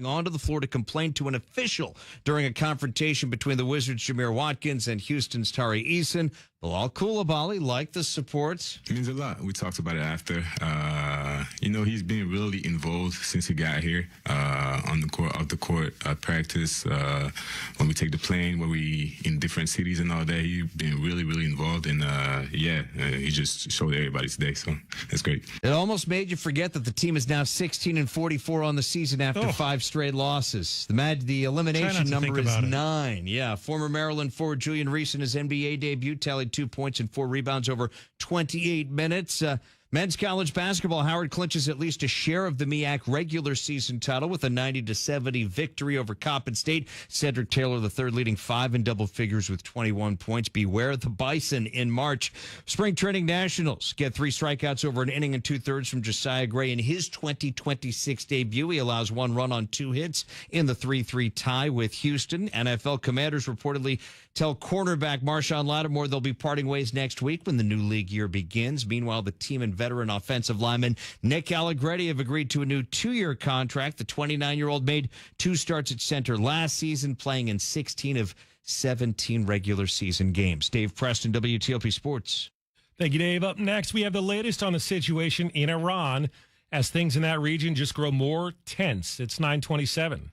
onto the floor to complain to an official during a confrontation between the Wizards' Jameer Watkins and Houston's Tari Eason. Bilal Coulibaly liked the support. It means a lot. We talked about it after. He's been really involved since he got here, on the court, off the court, practice, when we take the plane, when we in different cities and all that. He's been really, really involved, and he just showed everybody today, so that's great. It almost made you forget that the team is now 16-44 on the season after 5 straight losses. The elimination number is 9. Yeah, former Maryland forward Julian Reese in his NBA debut tallied 2 points and 4 rebounds over 28 minutes. Men's college basketball, Howard clinches at least a share of the MEAC regular season title with a 90-70 victory over Coppin State. Cedric Taylor III leading 5 in double figures with 21 points. Beware the Bison in March. Spring training nationals get 3 strikeouts over an inning and 2/3 from Josiah Gray in his 2026 debut. He allows 1 run on 2 hits in the 3-3 tie with Houston. NFL Commanders reportedly tell cornerback Marshawn Lattimore they'll be parting ways next week when the new league year begins. Meanwhile, the team and veteran offensive lineman Nick Allegretti have agreed to a new 2-year contract. The 29-year-old made 2 starts at center last season, playing in 16 of 17 regular season games. Dave Preston, WTOP Sports. Thank you, Dave. Up next, we have the latest on the situation in Iran as things in that region just grow more tense. It's 9:27.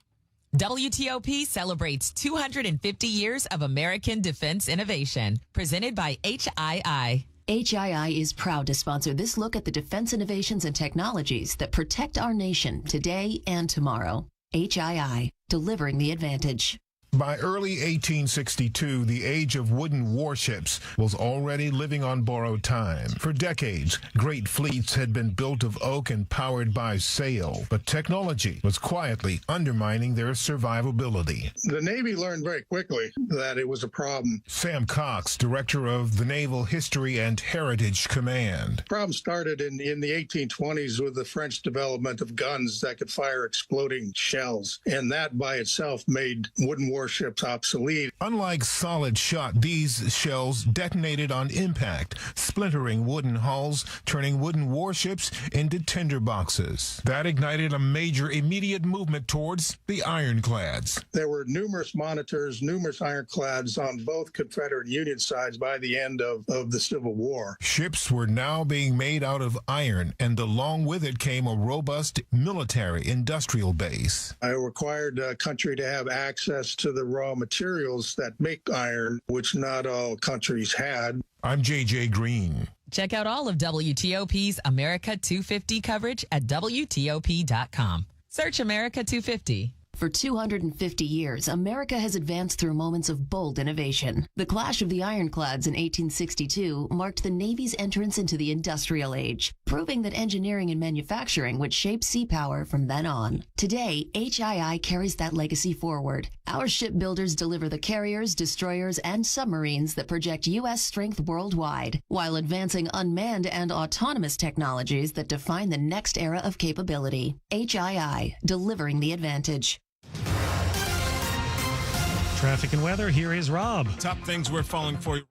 WTOP celebrates 250 years of American defense innovation, presented by HII. HII is proud to sponsor this look at the defense innovations and technologies that protect our nation today and tomorrow. HII, delivering the advantage. By early 1862, the age of wooden warships was already living on borrowed time. For decades, great fleets had been built of oak and powered by sail, but technology was quietly undermining their survivability. The Navy learned very quickly that it was a problem. Sam Cox, director of the Naval History and Heritage Command. The problem started in the 1820s with the French development of guns that could fire exploding shells, and that by itself made wooden warships obsolete. Unlike solid shot, these shells detonated on impact, splintering wooden hulls, turning wooden warships into tinder boxes. That ignited a major immediate movement towards the ironclads. There were numerous monitors, numerous ironclads on both Confederate and Union sides by the end of the Civil War. Ships were now being made out of iron, and along with it came a robust military industrial base. It required a country to have access to the raw materials that make iron, which not all countries had. I'm J.J. Green. Check out all of WTOP's America 250 coverage at WTOP.com. Search America 250. For 250 years, America has advanced through moments of bold innovation. The clash of the ironclads in 1862 marked the Navy's entrance into the industrial age, proving that engineering and manufacturing would shape sea power from then on. Today, HII carries that legacy forward. Our shipbuilders deliver the carriers, destroyers, and submarines that project U.S. strength worldwide, while advancing unmanned and autonomous technologies that define the next era of capability. HII, delivering the advantage. Traffic and weather, here is Rob. Top things we're following for you.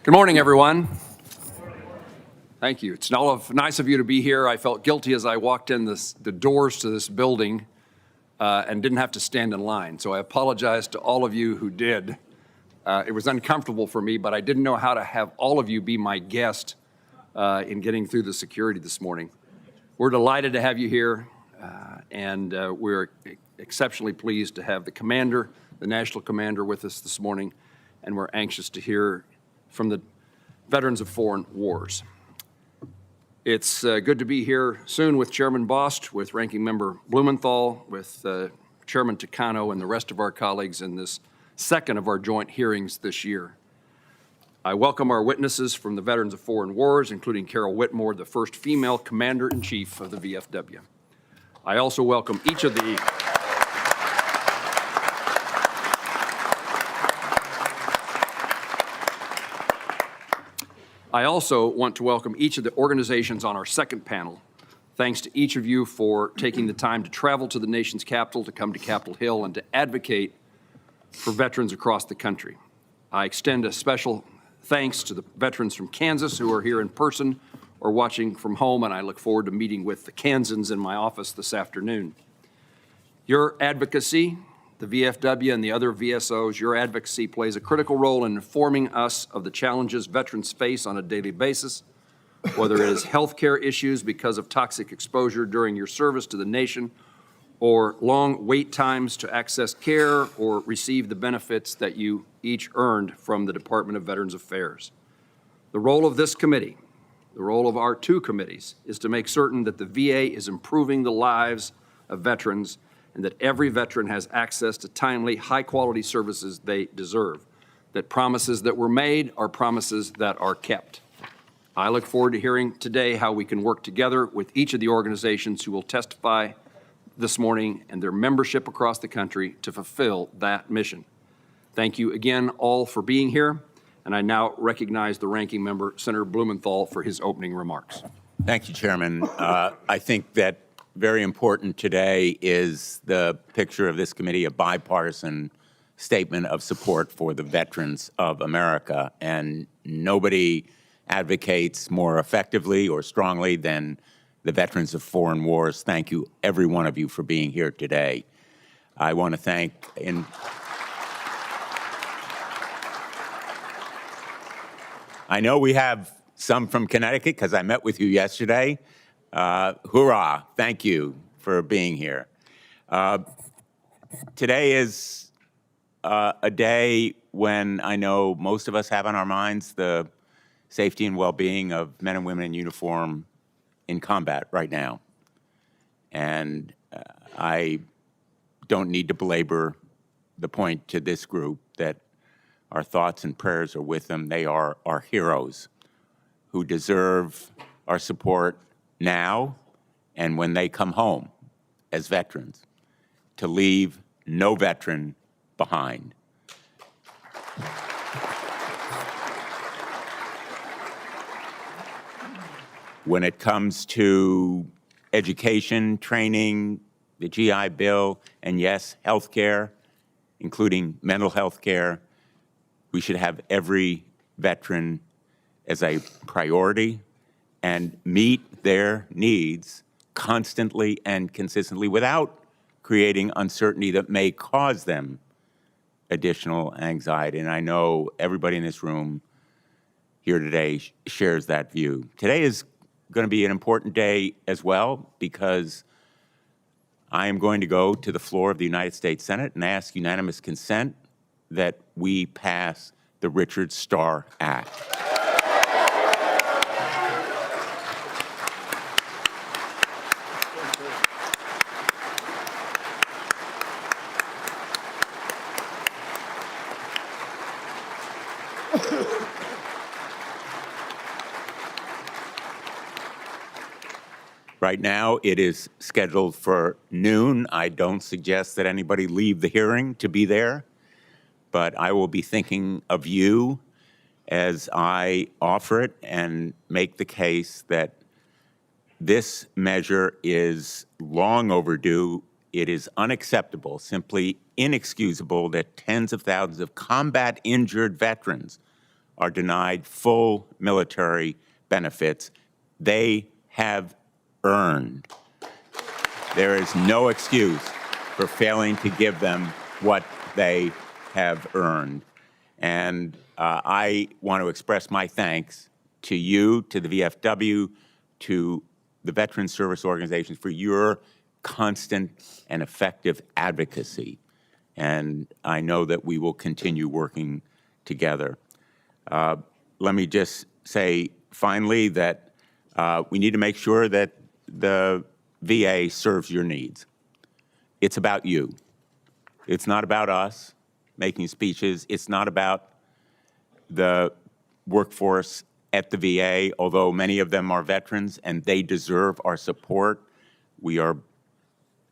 Good morning, everyone. Thank you. It's nice of you to be here. I felt guilty as I walked in the doors to this building and didn't have to stand in line. So I apologize to all of you who did. It was uncomfortable for me, but I didn't know how to have all of you be my guest in getting through the security this morning. We're delighted to have you here, and we're exceptionally pleased to have the commander, the national commander, with us this morning, and we're anxious to hear from the veterans of foreign wars. It's good to be here soon with Chairman Bost, with Ranking Member Blumenthal, with Chairman Takano, and the rest of our colleagues in this second of our joint hearings this year. I welcome our witnesses from the Veterans of Foreign Wars, including Carol Whitmore, the first female Commander-in-Chief of the VFW. I also welcome each of the I also want to welcome each of the organizations on our second panel. Thanks to each of you for taking the time to travel to the nation's capital, to come to Capitol Hill, and to advocate for veterans across the country. I extend a special thanks to the veterans from Kansas who are here in person or watching from home, and I look forward to meeting with the Kansans in my office this afternoon. Your advocacy, the VFW and the other VSOs, your advocacy plays a critical role in informing us of the challenges veterans face on a daily basis, whether it is healthcare issues because of toxic exposure during your service to the nation, or long wait times to access care or receive the benefits that you each earned from the Department of Veterans Affairs. The role of this committee, the role of our two committees, is to make certain that the VA is improving the lives of veterans and that every veteran has access to timely, high-quality services they deserve, that promises that were made are promises that are kept. I look forward to hearing today how we can work together with each of the organizations who will testify this morning and their membership across the country to fulfill that mission. Thank you again all for being here, and I now recognize the ranking member, Senator Blumenthal, for his opening remarks. Thank you, Chairman. I think that very important today is the picture of this committee, a bipartisan statement of support for the veterans of America, and nobody advocates more effectively or strongly than the veterans of foreign wars. Thank you, every one of you, for being here today. I want to thank I know we have some from Connecticut because I met with you yesterday. Hoorah, thank you for being here. Today is a day when I know most of us have on our minds the safety and well-being of men and women in uniform in combat right now. And I don't need to belabor the point to this group that our thoughts and prayers are with them. They are our heroes who deserve our support now and when they come home as veterans, to leave no veteran behind. When it comes to education, training, the GI Bill, and yes, health care, including mental health care, we should have every veteran as a priority and meet their needs constantly and consistently without creating uncertainty that may cause them additional anxiety. And I know everybody in this room here today shares that view. Today is going to be an important day as well because I am going to go to the floor of the United States Senate and ask unanimous consent that we pass the Richard Starr Act. Right now, it is scheduled for noon. I don't suggest that anybody leave the hearing to be there, but I will be thinking of you as I offer it and make the case that this measure is long overdue. It is unacceptable, simply inexcusable that tens of thousands of combat-injured veterans are denied full military benefits, they have earned. There is no excuse for failing to give them what they have earned. And I want to express my thanks to you, to the VFW, to the veteran service organizations for your constant and effective advocacy. And I know that we will continue working together. Let me just say finally that we need to make sure that the VA serves your needs. It's about you. It's not about us making speeches. It's not about the workforce at the VA, although many of them are veterans and they deserve our support. We are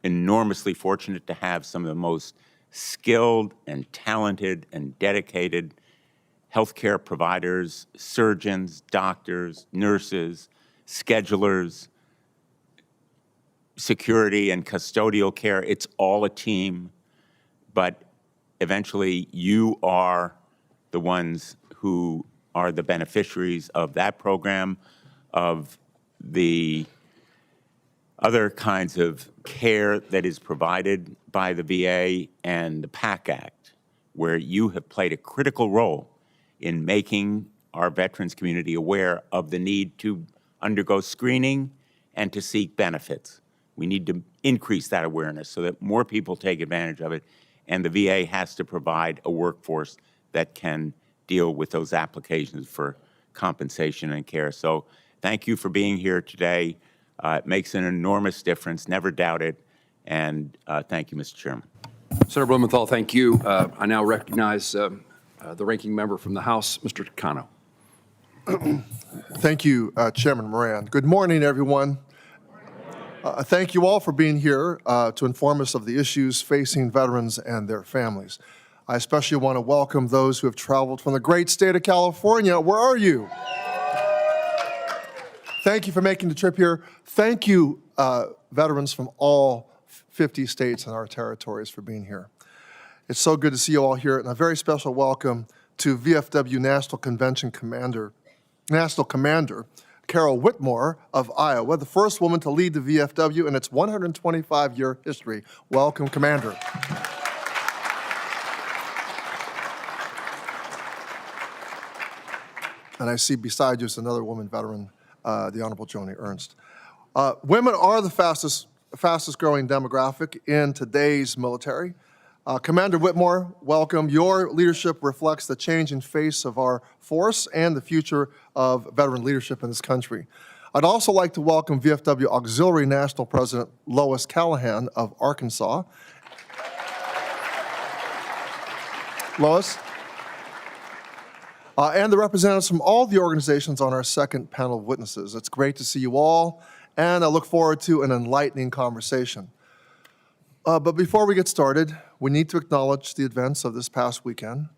enormously fortunate to have some of the most skilled and talented and dedicated healthcare providers, surgeons, doctors, nurses, schedulers, security and custodial care. It's all a team, but eventually you are the ones who are the beneficiaries of that program, of the other kinds of care that is provided by the VA, and the PAC Act, where you have played a critical role in making our veterans community aware of the need to undergo screening and to seek benefits. We need to increase that awareness so that more people take advantage of it, and the VA has to provide a workforce that can deal with those applications for compensation and care. So thank you for being here today. It makes an enormous difference, never doubt it, and thank you, Mr. Chairman. Senator Blumenthal, thank you. I now recognize the ranking member from the House, Mr. Takano. Thank you, Chairman Moran. Good morning, everyone. Thank you all for being here to inform us of the issues facing veterans and their families. I especially want to welcome those who have traveled from the great state of California. Where are you? Thank you for making the trip here. Thank you, veterans from all 50 states and our territories for being here. It's so good to see you all here, and a very special welcome to VFW National Commander Carol Whitmore of Iowa, the first woman to lead the VFW in its 125-year history. Welcome, Commander. And I see beside you is another woman veteran, the Honorable Joni Ernst. Women are the fastest growing demographic in today's military. Commander Whitmore, welcome. Your leadership reflects the changing face of our force and the future of veteran leadership in this country. I'd also like to welcome VFW Auxiliary National President Lois Callahan of Arkansas. Lois. And the representatives from all the organizations on our second panel of witnesses. It's great to see you all, and I look forward to an enlightening conversation. But before we get started, we need to acknowledge the events of this past weekend.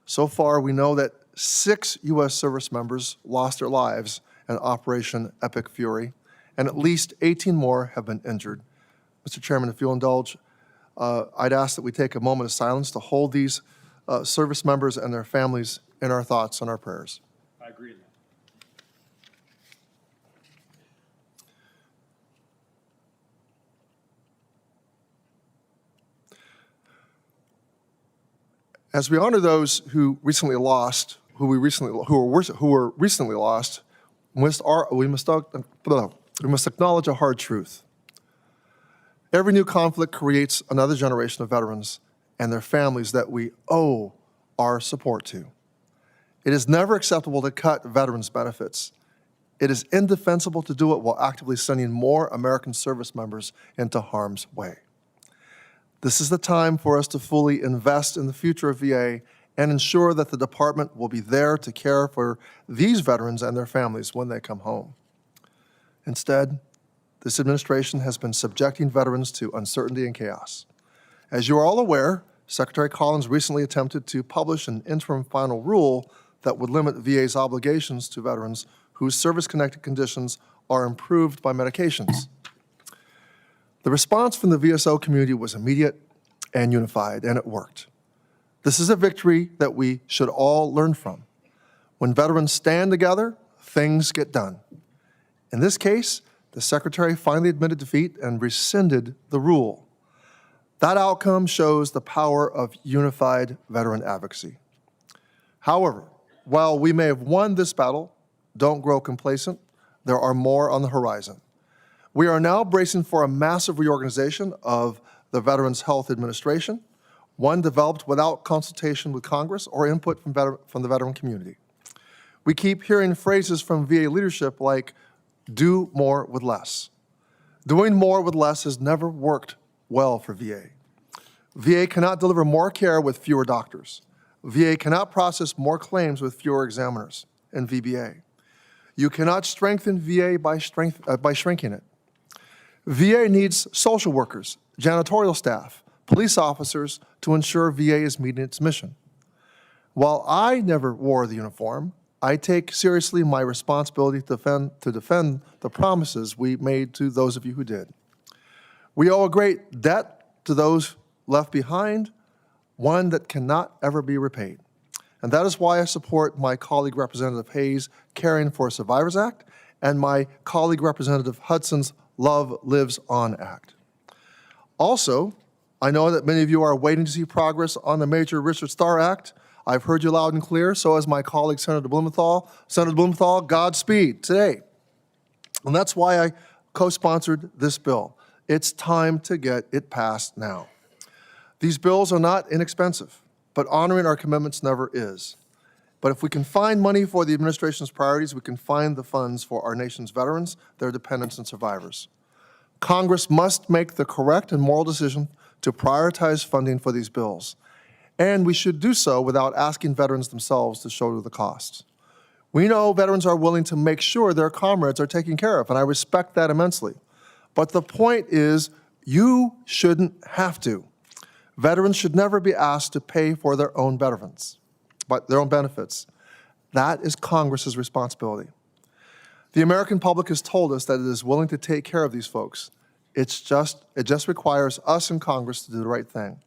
So far, we know that 6 U.S. service members lost their lives in Operation Epic Fury, and at least 18 more have been injured. Mr. Chairman, if you'll indulge, I'd ask that we take a moment of silence to hold these service members and their families in our thoughts and our prayers. I agree with that. As we honor those who recently lost, who were recently lost, we must acknowledge a hard truth. Every new conflict creates another generation of veterans and their families that we owe our support to. It is never acceptable to cut veterans' benefits. It is indefensible to do it while actively sending more American service members into harm's way. This is the time for us to fully invest in the future of VA and ensure that the department will be there to care for these veterans and their families when they come home. Instead, this administration has been subjecting veterans to uncertainty and chaos. As you are all aware, Secretary Collins recently attempted to publish an interim final rule that would limit VA's obligations to veterans whose service-connected conditions are improved by medications. The response from the VSO community was immediate and unified, and it worked. This is a victory that we should all learn from. When veterans stand together, things get done. In this case, the Secretary finally admitted defeat and rescinded the rule. That outcome shows the power of unified veteran advocacy. However, while we may have won this battle, don't grow complacent. There are more on the horizon. We are now bracing for a massive reorganization of the Veterans Health Administration, one developed without consultation with Congress or input from the veteran community. We keep hearing phrases from VA leadership like, do more with less. Doing more with less has never worked well for VA. VA cannot deliver more care with fewer doctors. VA cannot process more claims with fewer examiners and VBA. You cannot strengthen VA by shrinking it. VA needs social workers, janitorial staff, police officers to ensure VA is meeting its mission. While I never wore the uniform, I take seriously my responsibility to defend the promises we made to those of you who did. We owe a great debt to those left behind, one that cannot ever be repaid. And that is why I support my colleague Representative Hayes' Caring for Survivors Act and my colleague Representative Hudson's Love Lives On Act. Also, I know that many of you are waiting to see progress on the Major Richard Starr Act. I've heard you loud and clear, so has my colleague Senator Blumenthal. Senator Blumenthal, Godspeed today. And that's why I co-sponsored this bill. It's time to get it passed now. These bills are not inexpensive, but honoring our commitments never is. But if we can find money for the administration's priorities, we can find the funds for our nation's veterans, their dependents, and survivors. Congress must make the correct and moral decision to prioritize funding for these bills. And we should do so without asking veterans themselves to shoulder the costs. We know veterans are willing to make sure their comrades are taken care of, and I respect that immensely. But the point is, you shouldn't have to. Veterans should never be asked to pay for their own benefits. That is Congress's responsibility. The American public has told us that it is willing to take care of these folks. It just requires us in Congress to do the right thing.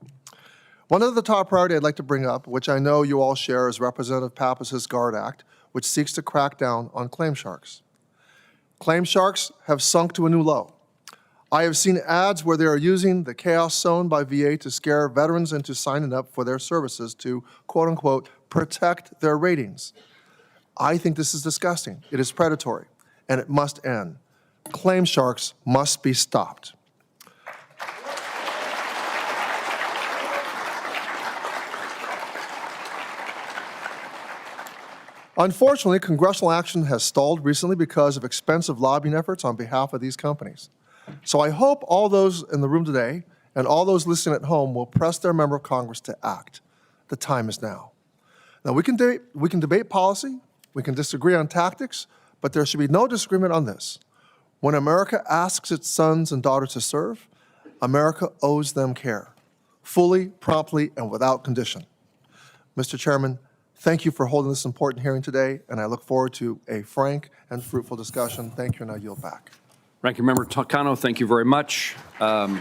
One other top priority I'd like to bring up, which I know you all share, is Representative Pappas's GUARD Act, which seeks to crack down on claim sharks. Claim sharks have sunk to a new low. I have seen ads where they are using the chaos sown by VA to scare veterans into signing up for their services to, quote unquote, protect their ratings. I think this is disgusting. It is predatory, and it must end. Claim sharks must be stopped. Unfortunately, congressional action has stalled recently because of expensive lobbying efforts on behalf of these companies. So I hope all those in the room today and all those listening at home will press their member of Congress to act. The time is now. Now, we can debate policy, we can disagree on tactics, but there should be no disagreement on this. When America asks its sons and daughters to serve, America owes them care, fully, promptly, and without condition. Mr. Chairman, thank you for holding this important hearing today, and I look forward to a frank and fruitful discussion. Thank you, and I yield back. Ranking Member Takano, thank you very much. I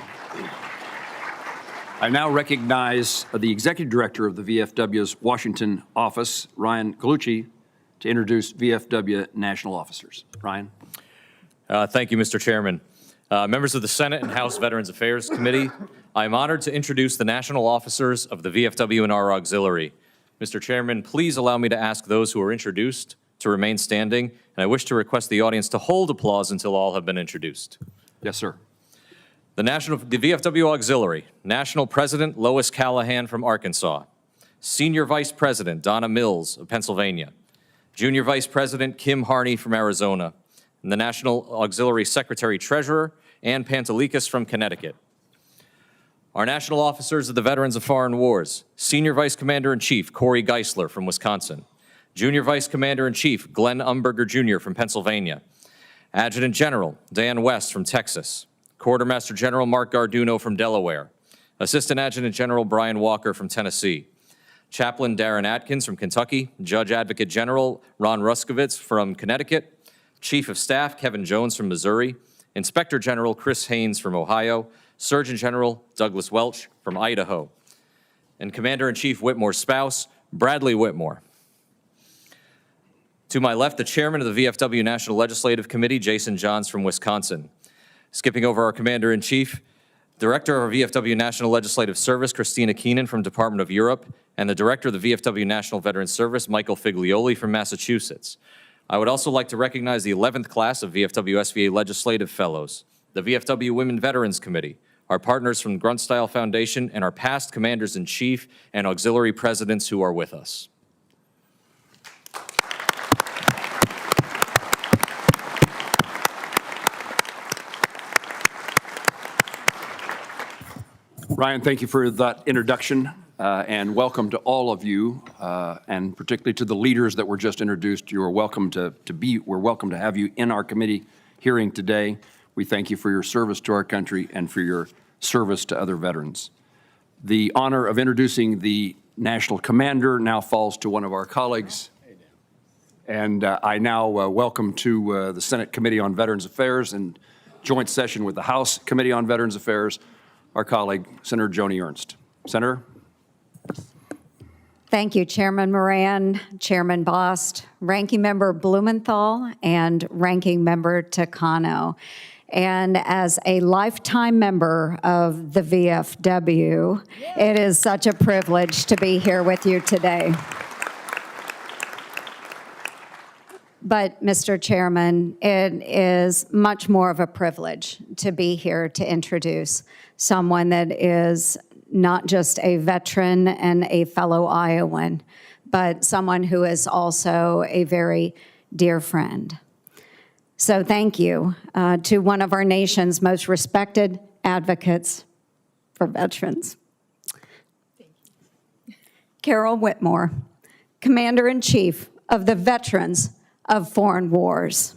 now recognize the Executive Director of the VFW's Washington office, Ryan Gallucci, to introduce VFW national officers. Ryan. Thank you, Mr. Chairman. Members of the Senate and House Veterans Affairs Committee, I am honored to introduce the national officers of the VFW and our auxiliary. Mr. Chairman, please allow me to ask those who are introduced to remain standing, and I wish to request the audience to hold applause until all have been introduced. Yes, sir. The VFW Auxiliary, National President Lois Callahan from Arkansas, Senior Vice President Donna Mills of Pennsylvania, Junior Vice President Kim Harney from Arizona, and the National Auxiliary Secretary Treasurer Ann Pantelikas from Connecticut. Our national officers of the Veterans of Foreign Wars, Senior Vice Commander-in-Chief Corey Geisler from Wisconsin, Junior Vice Commander-in-Chief Glenn Umberger Jr. from Pennsylvania, Adjutant General Dan West from Texas, Quartermaster General Mark Garduno from Delaware, Assistant Adjutant General Brian Walker from Tennessee, Chaplain Darren Atkins from Kentucky, Judge Advocate General Ron Ruskovitz from Connecticut, Chief of Staff Kevin Jones from Missouri, Inspector General Chris Haynes from Ohio, Surgeon General Douglas Welch from Idaho, and Commander-in-Chief Whitmore's spouse, Bradley Whitmore. To my left, the chairman of the VFW National Legislative Committee, Jason Johns from Wisconsin. Skipping over our commander-in-chief, director of our VFW National Legislative Service, Christina Keenan from Department of Europe, and the director of the VFW National Veterans Service, Michael Figlioli from Massachusetts. I would also like to recognize the 11th class of VFW SVA Legislative Fellows, the VFW Women Veterans Committee, our partners from the Gruntstyle Foundation, and our past commanders-in-chief and auxiliary presidents who are with us. Ryan, thank you for that introduction, and welcome to all of you, and particularly to the leaders that were just introduced. You are welcome we're welcome to have you in our committee hearing today. We thank you for your service to our country and for your service to other veterans. The honor of introducing the National Commander now falls to one of our colleagues. And I now welcome to the Senate Committee on Veterans Affairs and joint session with the House Committee on Veterans Affairs, our colleague, Senator Joni Ernst. Senator. Thank you, Chairman Moran, Chairman Bost, Ranking Member Blumenthal, and Ranking Member Takano. And as a lifetime member of the VFW, it is such a privilege to be here with you today. But, Mr. Chairman, it is much more of a privilege to be here to introduce someone that is not just a veteran and a fellow Iowan, but someone who is also a very dear friend. So thank you to one of our nation's most respected advocates for veterans, Carol Whitmore, Commander-in-Chief of the Veterans of Foreign Wars.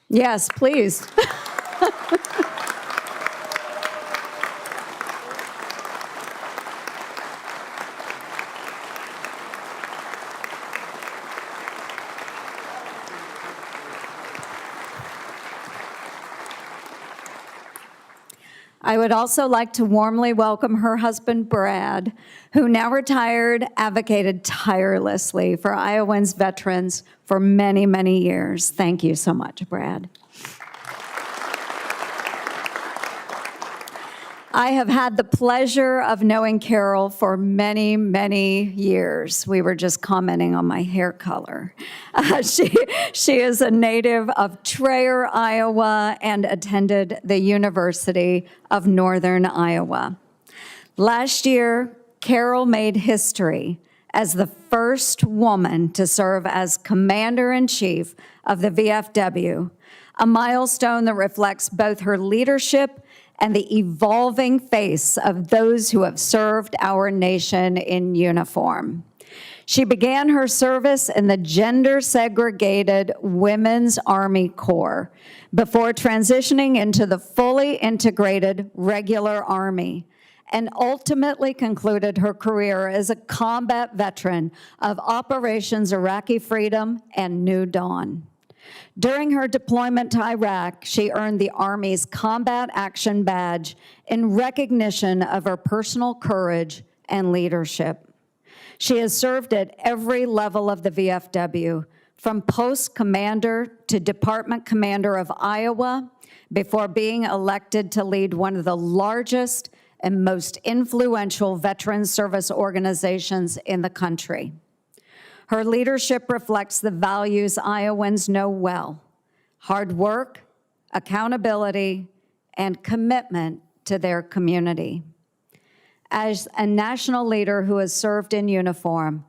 Yes, please. I would also like to warmly welcome her husband, Brad, who now retired, advocated tirelessly for Iowans veterans for many, many years. Thank you so much, Brad. I have had the pleasure of knowing Carol for many, many years. We were just commenting on my hair color. She is a native of Traer, Iowa, and attended the University of Northern Iowa. Last year, Carol made history as the first woman to serve as Commander-in-Chief of the VFW, a milestone that reflects both her leadership and the evolving face of those who have served our nation in uniform. She began her service in the gender-segregated Women's Army Corps before transitioning into the fully integrated regular Army, and ultimately concluded her career as a combat veteran of Operations Iraqi Freedom and New Dawn. During her deployment to Iraq, she earned the Army's Combat Action Badge in recognition of her personal courage and leadership. She has served at every level of the VFW, from post commander to department commander of Iowa, before being elected to lead one of the largest and most influential veterans service organizations in the country. Her leadership reflects the values Iowans know well: hard work, accountability, and commitment to their community. As a national leader who has served in uniform,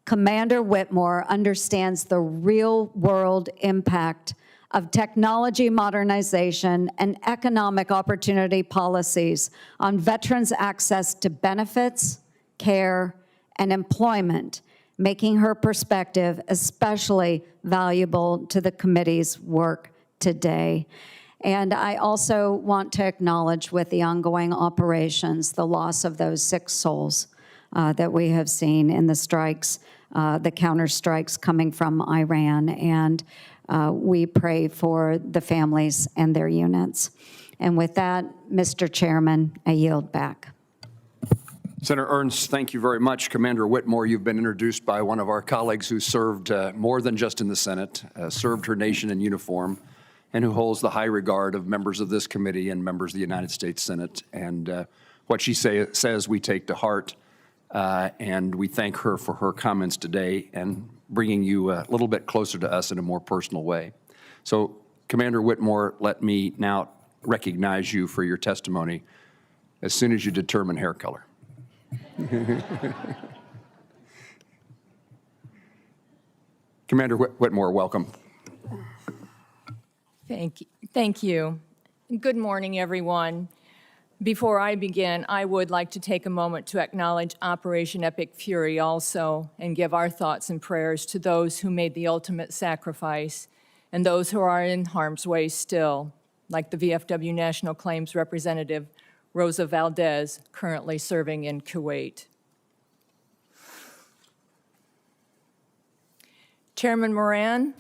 Commander Whitmore understands the real-world impact of technology modernization and economic opportunity policies on veterans' access to benefits, care, and employment, making her perspective especially valuable to the committee's work today. And I also want to acknowledge, with the ongoing operations, the loss of those 6 souls that we have seen in the strikes, the counter strikes coming from Iran. And we pray for the families and their units. And with that, Mr. Chairman, I yield back. Senator Ernst, thank you very much. Commander Whitmore, you've been introduced by one of our colleagues who served more than just in the Senate, served her nation in uniform, and who holds the high regard of members of this committee and members of the United States Senate. And what she says we take to heart, and we thank her for her comments today and bringing you a little bit closer to us in a more personal way. So, Commander Whitmore, let me now recognize you for your testimony as soon as you determine hair color. Commander Whitmore, welcome. Thank you. Good morning, everyone. Before I begin, I would like to take a moment to acknowledge Operation Epic Fury also and give our thoughts and prayers to those who made the ultimate sacrifice and those who are in harm's way still, like the VFW National Claims Representative Rosa Valdez, currently serving in Kuwait. Chairman Moran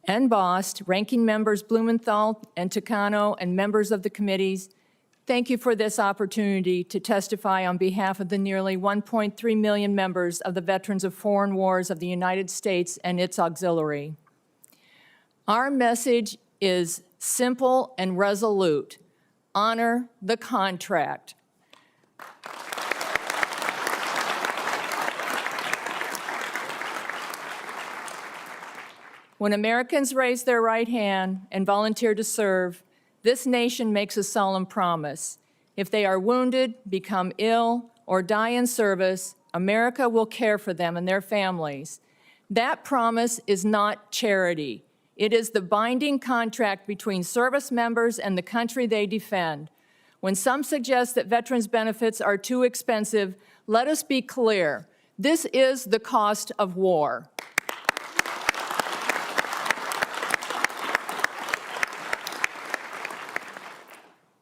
and Bost, ranking members Blumenthal and Takano, and members of the committees, thank you for this opportunity to testify on behalf of the nearly 1.3 million members of the Veterans of Foreign Wars of the United States and its auxiliary. Our message is simple and resolute. Honor the contract. When Americans raise their right hand and volunteer to serve, this nation makes a solemn promise. If they are wounded, become ill, or die in service, America will care for them and their families. That promise is not charity. It is the binding contract between service members and the country they defend. When some suggest that veterans' benefits are too expensive, let us be clear. This is the cost of war.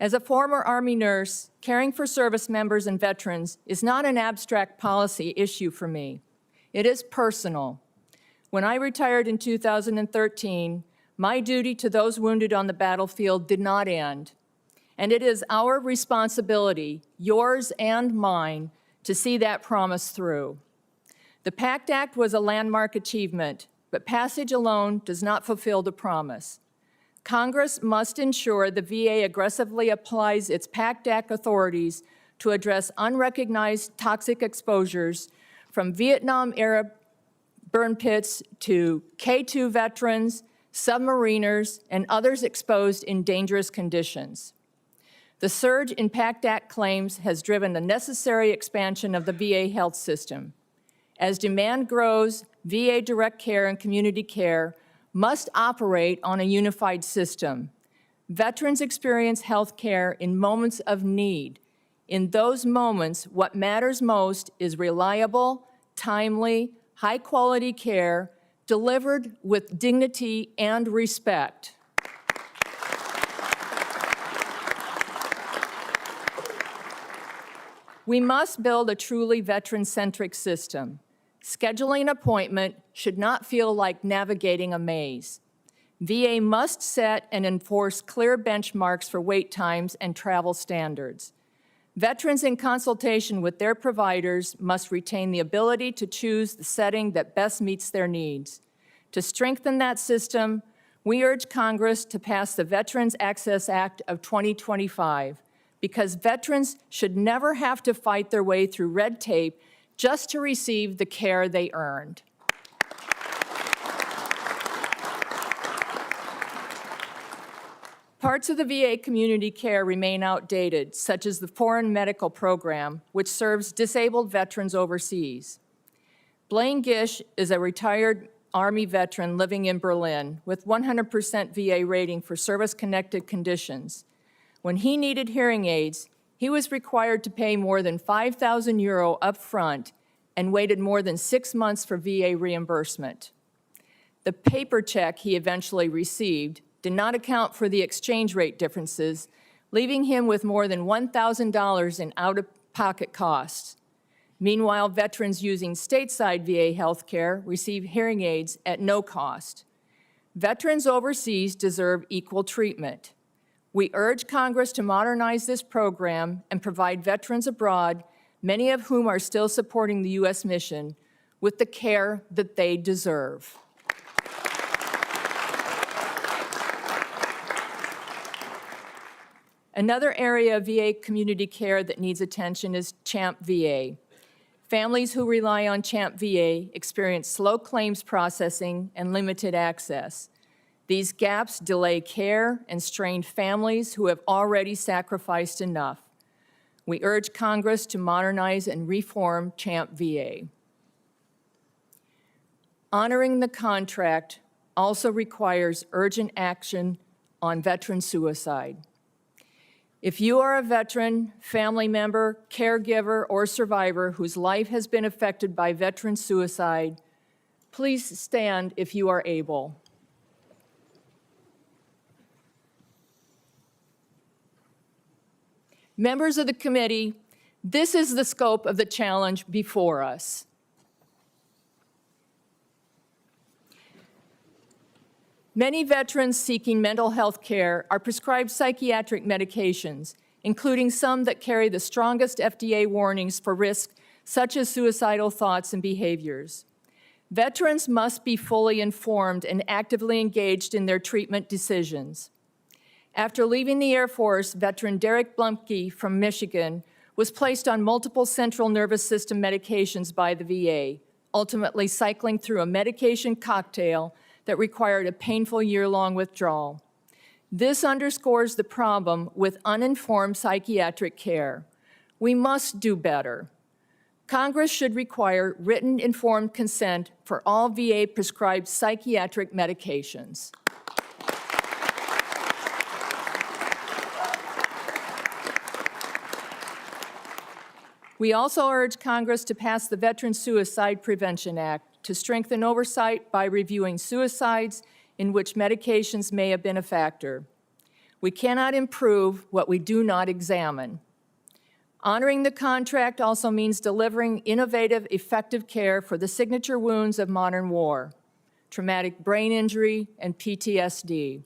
As a former Army nurse, caring for service members and veterans is not an abstract policy issue for me. It is personal. When I retired in 2013, my duty to those wounded on the battlefield did not end. And it is our responsibility, yours and mine, to see that promise through. The PACT Act was a landmark achievement, but passage alone does not fulfill the promise. Congress must ensure the VA aggressively applies its PACT Act authorities to address unrecognized toxic exposures from Vietnam-era burn pits to K-2 veterans, submariners, and others exposed in dangerous conditions. The surge in PACT Act claims has driven the necessary expansion of the VA health system. As demand grows, VA direct care and community care must operate on a unified system. Veterans experience health care in moments of need. In those moments, what matters most is reliable, timely, high-quality care delivered with dignity and respect. We must build a truly veteran-centric system. Scheduling an appointment should not feel like navigating a maze. VA must set and enforce clear benchmarks for wait times and travel standards. Veterans in consultation with their providers must retain the ability to choose the setting that best meets their needs. To strengthen that system, we urge Congress to pass the Veterans Access Act of 2025, because veterans should never have to fight their way through red tape just to receive the care they earned. Parts of the VA community care remain outdated, such as the Foreign Medical Program, which serves disabled veterans overseas. Blaine Gish is a retired Army veteran living in Berlin with 100% VA rating for service-connected conditions. When he needed hearing aids, he was required to pay more than €5,000 up front and waited more than 6 months for VA reimbursement. The paper check he eventually received did not account for the exchange rate differences, leaving him with more than $1,000 in out-of-pocket costs. Meanwhile, veterans using stateside VA health care receive hearing aids at no cost. Veterans overseas deserve equal treatment. We urge Congress to modernize this program and provide veterans abroad many of whom are still supporting the U.S. mission, with the care that they deserve. Another area of VA community care that needs attention is CHAMP VA. Families who rely on CHAMP VA experience slow claims processing and limited access. These gaps delay care and strain families who have already sacrificed enough. We urge Congress to modernize and reform CHAMP VA. Honoring the contract also requires urgent action on veteran suicide. If you are a veteran, family member, caregiver, or survivor whose life has been affected by veteran suicide, please stand if you are able. Members of the committee, this is the scope of the challenge before us. Many veterans seeking mental health care are prescribed psychiatric medications, including some that carry the strongest FDA warnings for risk, such as suicidal thoughts and behaviors. Veterans must be fully informed and actively engaged in their treatment decisions. After leaving the Air Force, veteran Derek Blumke from Michigan was placed on multiple central nervous system medications by the VA, ultimately cycling through a medication cocktail that required a painful year-long withdrawal. This underscores the problem with uninformed psychiatric care. We must do better. Congress should require written informed consent for all VA-prescribed psychiatric medications. We also urge Congress to pass the Veteran Suicide Prevention Act to strengthen oversight by reviewing suicides in which medications may have been a factor. We cannot improve what we do not examine. Honoring the contract also means delivering innovative, effective care for the signature wounds of modern war, traumatic brain injury, and PTSD.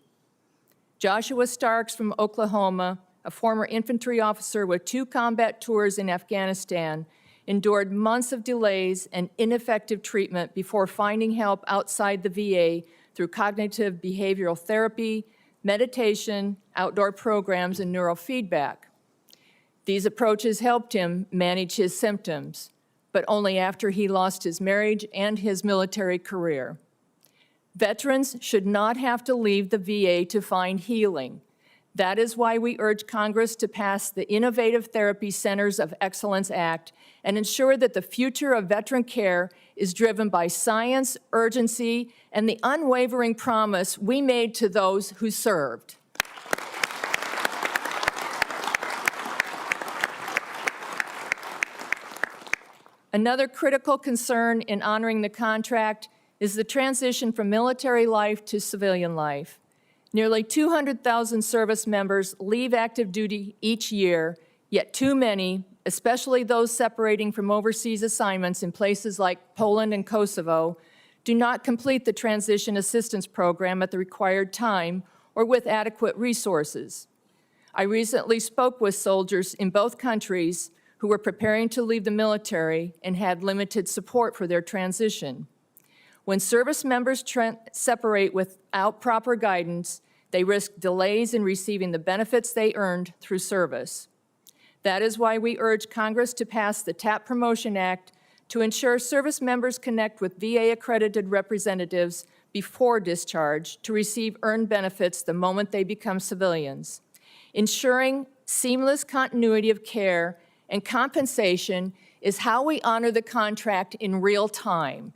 Joshua Starks from Oklahoma, a former infantry officer with 2 combat tours in Afghanistan, endured months of delays and ineffective treatment before finding help outside the VA through cognitive behavioral therapy, meditation, outdoor programs, and neurofeedback. These approaches helped him manage his symptoms, but only after he lost his marriage and his military career. Veterans should not have to leave the VA to find healing. That is why we urge Congress to pass the Innovative Therapy Centers of Excellence Act and ensure that the future of veteran care is driven by science, urgency, and the unwavering promise we made to those who served. Another critical concern in honoring the contract is the transition from military life to civilian life. Nearly 200,000 service members leave active duty each year, yet too many, especially those separating from overseas assignments in places like Poland and Kosovo, do not complete the transition assistance program at the required time or with adequate resources. I recently spoke with soldiers in both countries who were preparing to leave the military and had limited support for their transition. When service members separate without proper guidance, they risk delays in receiving the benefits they earned through service. That is why we urge Congress to pass the TAP Promotion Act to ensure service members connect with VA-accredited representatives before discharge to receive earned benefits the moment they become civilians. Ensuring seamless continuity of care and compensation is how we honor the contract in real time.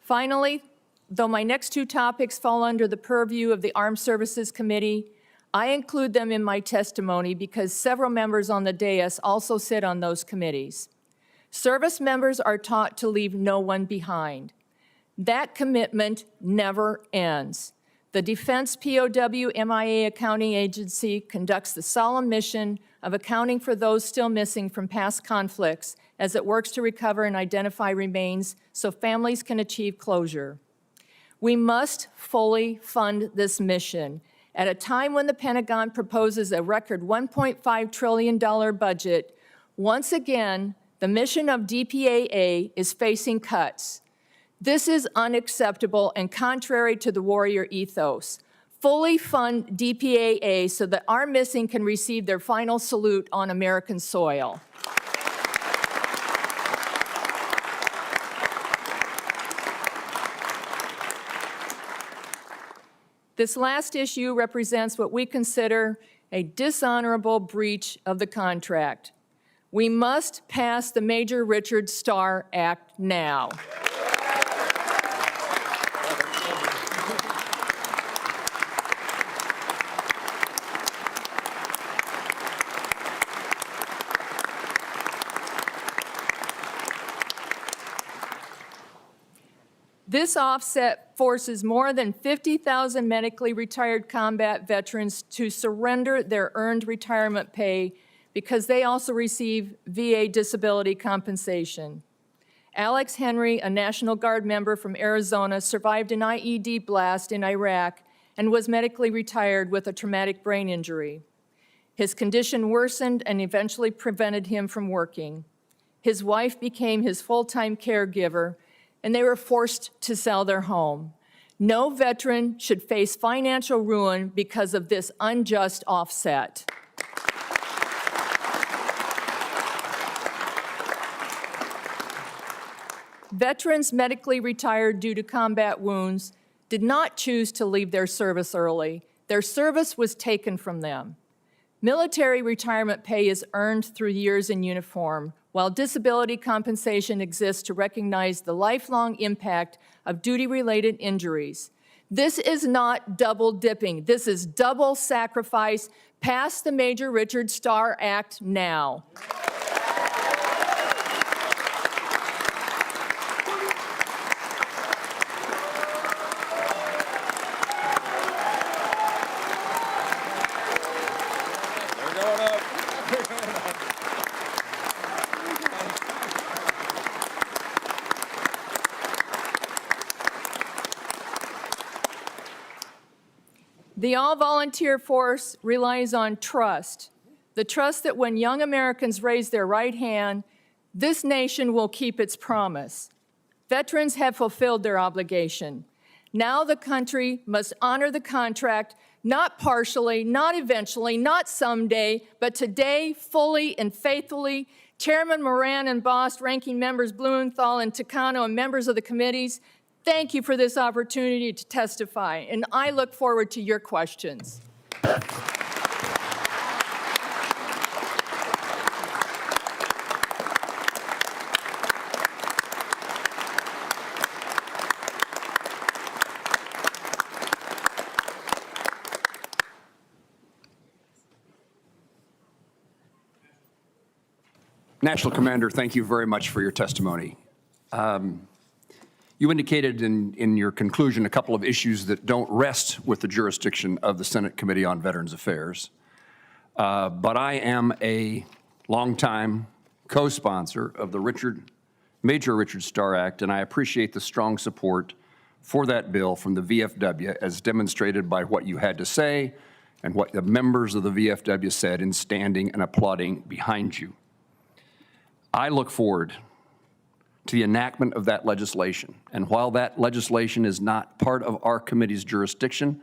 Finally, though my next 2 topics fall under the purview of the Armed Services Committee, I include them in my testimony because several members on the dais also sit on those committees. Service members are taught to leave no one behind. That commitment never ends. The Defense POW MIA Accounting Agency conducts the solemn mission of accounting for those still missing from past conflicts as it works to recover and identify remains so families can achieve closure. We must fully fund this mission At a time when the Pentagon proposes a record $1.5 trillion budget, once again, the mission of DPAA is facing cuts. This is unacceptable and contrary to the warrior ethos. Fully fund DPAA so that our missing can receive their final salute on American soil. This last issue represents what we consider a dishonorable breach of the contract. We must pass the Major Richard Starr Act now. This offset forces more than 50,000 medically retired combat veterans to surrender their earned retirement pay because they also receive VA disability compensation. Alex Henry, a National Guard member from Arizona, survived an IED blast in Iraq and was medically retired with a traumatic brain injury. His condition worsened and eventually prevented him from working. His wife became his full-time caregiver, and they were forced to sell their home. No veteran should face financial ruin because of this unjust offset. Veterans medically retired due to combat wounds did not choose to leave their service early. Their service was taken from them. Military retirement pay is earned through years in uniform, while disability compensation exists to recognize the lifelong impact of duty-related injuries. This is not double dipping. This is double sacrifice. Pass the Major Richard Starr Act now. The all-volunteer force relies on trust, the trust that when young Americans raise their right hand, this nation will keep its promise. Veterans have fulfilled their obligation. Now the country must honor the contract, not partially, not eventually, not someday, but today, fully and faithfully. Chairman Moran and Bost, ranking members Blumenthal and Takano, and members of the committees, thank you for this opportunity to testify, and I look forward to your questions. National Commander, thank you very much for your testimony. You indicated in your conclusion a couple of issues that don't rest with the jurisdiction of the Senate Committee on Veterans Affairs. But I am a longtime co-sponsor of the Major Richard Starr Act, and I appreciate the strong support for that bill from the VFW as demonstrated by what you had to say and what the members of the VFW said in standing and applauding behind you. I look forward to the enactment of that legislation. And while that legislation is not part of our committee's jurisdiction,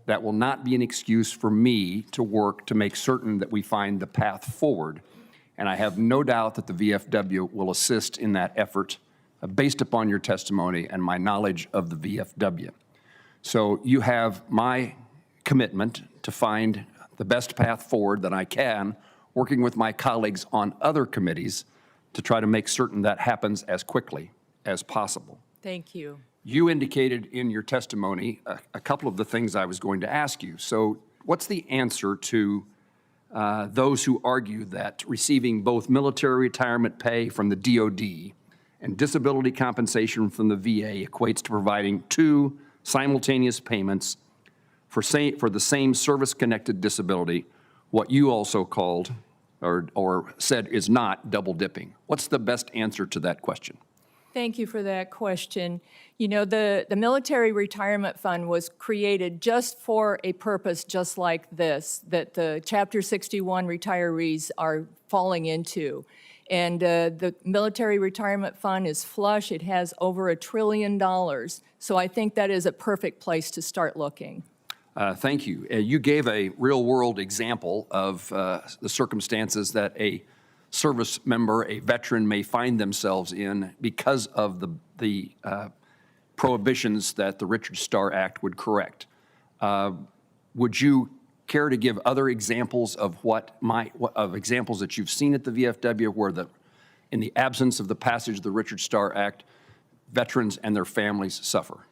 that will not be an excuse for me to work to make certain that we find the path forward. And I have no doubt that the VFW will assist in that effort based upon your testimony and my knowledge of the VFW. So you have my commitment to find the best path forward that I can, working with my colleagues on other committees to try to make certain that happens as quickly as possible. Thank you. You indicated in your testimony a couple of the things I was going to ask you. So what's the answer to those who argue that receiving both military retirement pay from the DOD and disability compensation from the VA equates to providing two simultaneous payments for the same service-connected disability, what you also called or said is not double dipping? What's the best answer to that question? Thank you for that question. You know, the Military Retirement Fund was created just for a purpose just like this, that the Chapter 61 retirees are falling into. And the Military Retirement Fund is flush. It has over $1 trillion. So I think that is a perfect place to start looking. Thank you. You gave a real-world example of the circumstances that a service member, a veteran, may find themselves in because of the prohibitions that the Richard Starr Act would correct. Would you care to give other examples of examples that you've seen at the VFW where in the absence of the passage of the Richard Starr Act, veterans and their families suffer?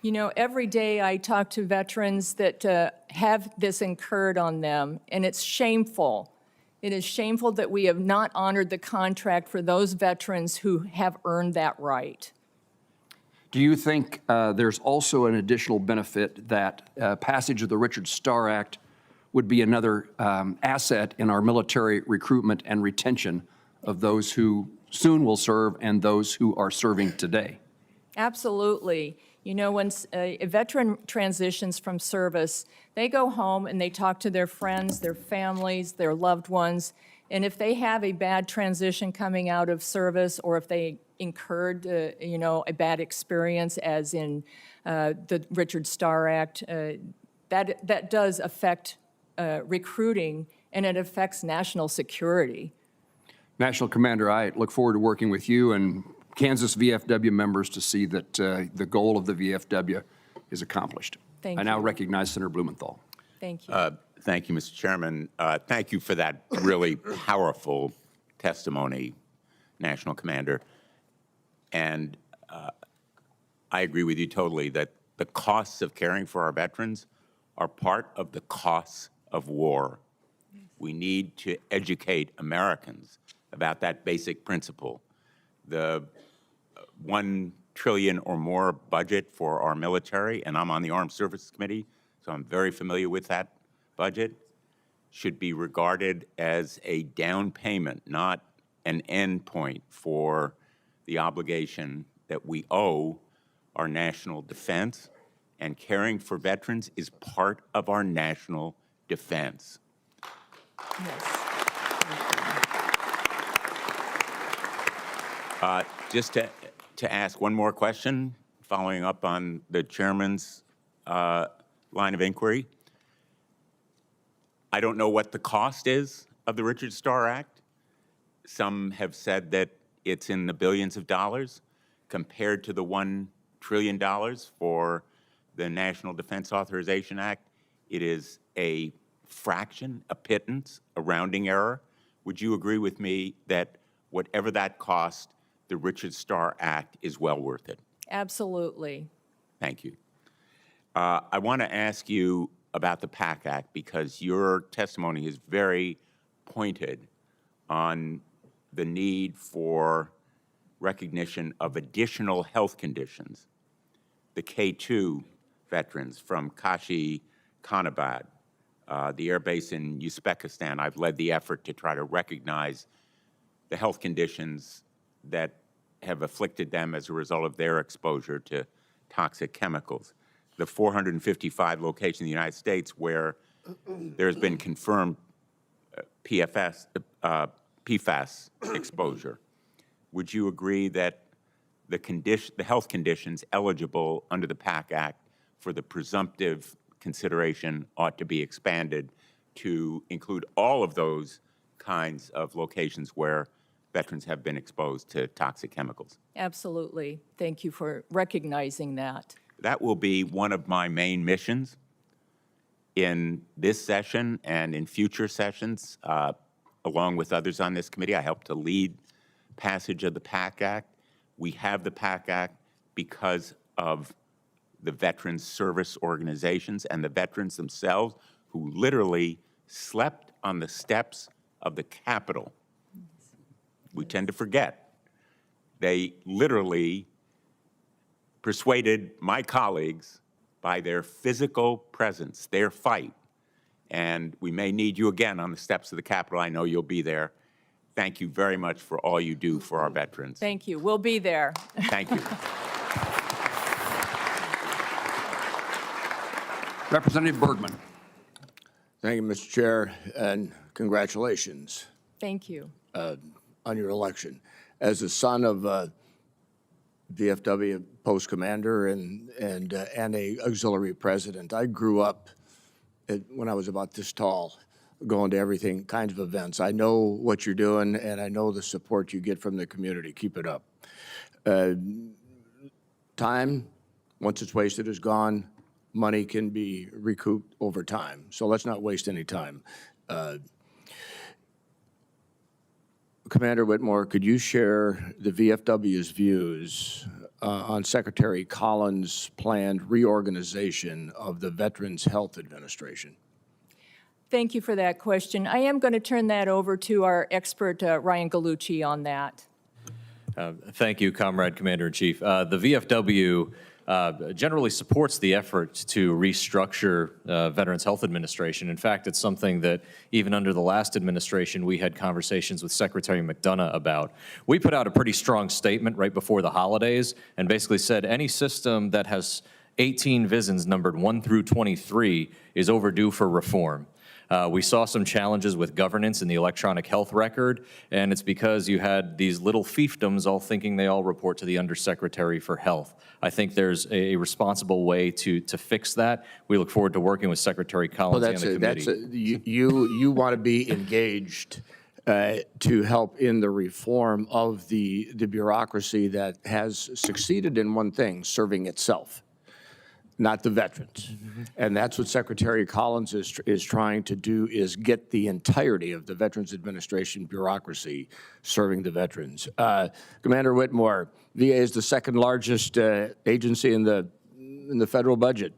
You know, every day I talk to veterans that have this incurred on them, and it's shameful. It is shameful that we have not honored the contract for those veterans who have earned that right. Do you think there's also an additional benefit that passage of the Richard Starr Act would be another asset in our military recruitment and retention of those who soon will serve and those who are serving today? Absolutely. You know, when a veteran transitions from service, they go home and they talk to their friends, their families, their loved ones, and if they have a bad transition coming out of service, or if they incurred, you know, a bad experience, as in the Richard Starr Act, that does affect recruiting, and it affects national security. National Commander, I look forward to working with you and Kansas VFW members to see that the goal of the VFW is accomplished. Thank I now you. recognize Senator Blumenthal. Thank you. Thank you, Mr. Chairman. Thank you for that really powerful testimony, National Commander. And I agree with you totally that the costs of caring for our veterans are part of the costs of war. We need to educate Americans about that basic principle. The $1 trillion or more budget for our military, and I'm on the Armed Services Committee, so I'm very familiar with that budget, should be regarded as a down payment, not an end point for the obligation that we owe our national defense, and caring for veterans is part of our national defense. Yes. Just to ask one more question, following up on the chairman's line of inquiry. I don't know what the cost is of the Richard Starr Act. Some have said that it's in the billions of dollars compared to the $1 trillion for the National Defense Authorization Act. It is a fraction, a pittance, a rounding error. Would you agree with me that whatever that cost, the Richard Starr Act is well worth it? Absolutely. Thank you. I want to ask you about the PAC Act because your testimony is very pointed on the need for recognition of additional health conditions. The K2 veterans from Kashi Kanabad, the air base in Uzbekistan, I've led the effort to try to recognize the health conditions that have afflicted them as a result of their exposure to toxic chemicals. The 455 locations in the United States where there's been confirmed PFAS exposure. Would you agree that the health conditions eligible under the PAC Act for the presumptive consideration ought to be expanded to include all of those kinds of locations where veterans have been exposed to toxic chemicals? Absolutely. Thank you for recognizing that. That will be one of my main missions in this session and in future sessions, along with others on this committee. I helped to lead passage of the PAC Act. We have the PAC Act because of the veterans service organizations and the veterans themselves who literally slept on the steps of the Capitol. We tend to forget. They literally persuaded my colleagues by their physical presence, their fight. And we may need you again on the steps of the Capitol. I know you'll be there. thank you very much for all you do for our veterans. Thank you. We'll be there. Thank you. Representative Bergman. Thank you, Mr. Chair, and congratulations Thank you. on your election. As the son of VFW post commander and a auxiliary president, I grew up when I was about this tall, going to everything kinds of events. I know what you're doing, and I know the support you get from the community. Keep it up. Time, once it's wasted, is gone. Money can be recouped over time, so let's not waste any time. Commander Whitmore, could you share the VFW's views on Secretary Collins' planned reorganization of the Veterans Health Administration? Thank you for that question. I am going to turn that over to our expert, Ryan Gallucci, on that. Thank you, Comrade Commander-in-Chief. The VFW generally supports the effort to restructure Veterans Health Administration. In fact, it's something that even under the last administration, we had conversations with Secretary McDonough about. We put out a pretty strong statement right before the holidays and basically said any system that has 18 VISNs numbered 1 through 23 is overdue for reform. We saw some challenges with governance in the electronic health record, and it's because you had these little fiefdoms all thinking they all report to the Undersecretary for Health. I think there's a responsible way to fix that. We look forward to working with Secretary Collins and the committee. You want to be engaged to help in the reform of the bureaucracy that has succeeded in one thing, serving itself, not the veterans. And that's what Secretary Collins is trying to do, is get the entirety of the Veterans Administration bureaucracy serving the veterans. Commander Whitmore, VA is the second largest agency in the federal budget.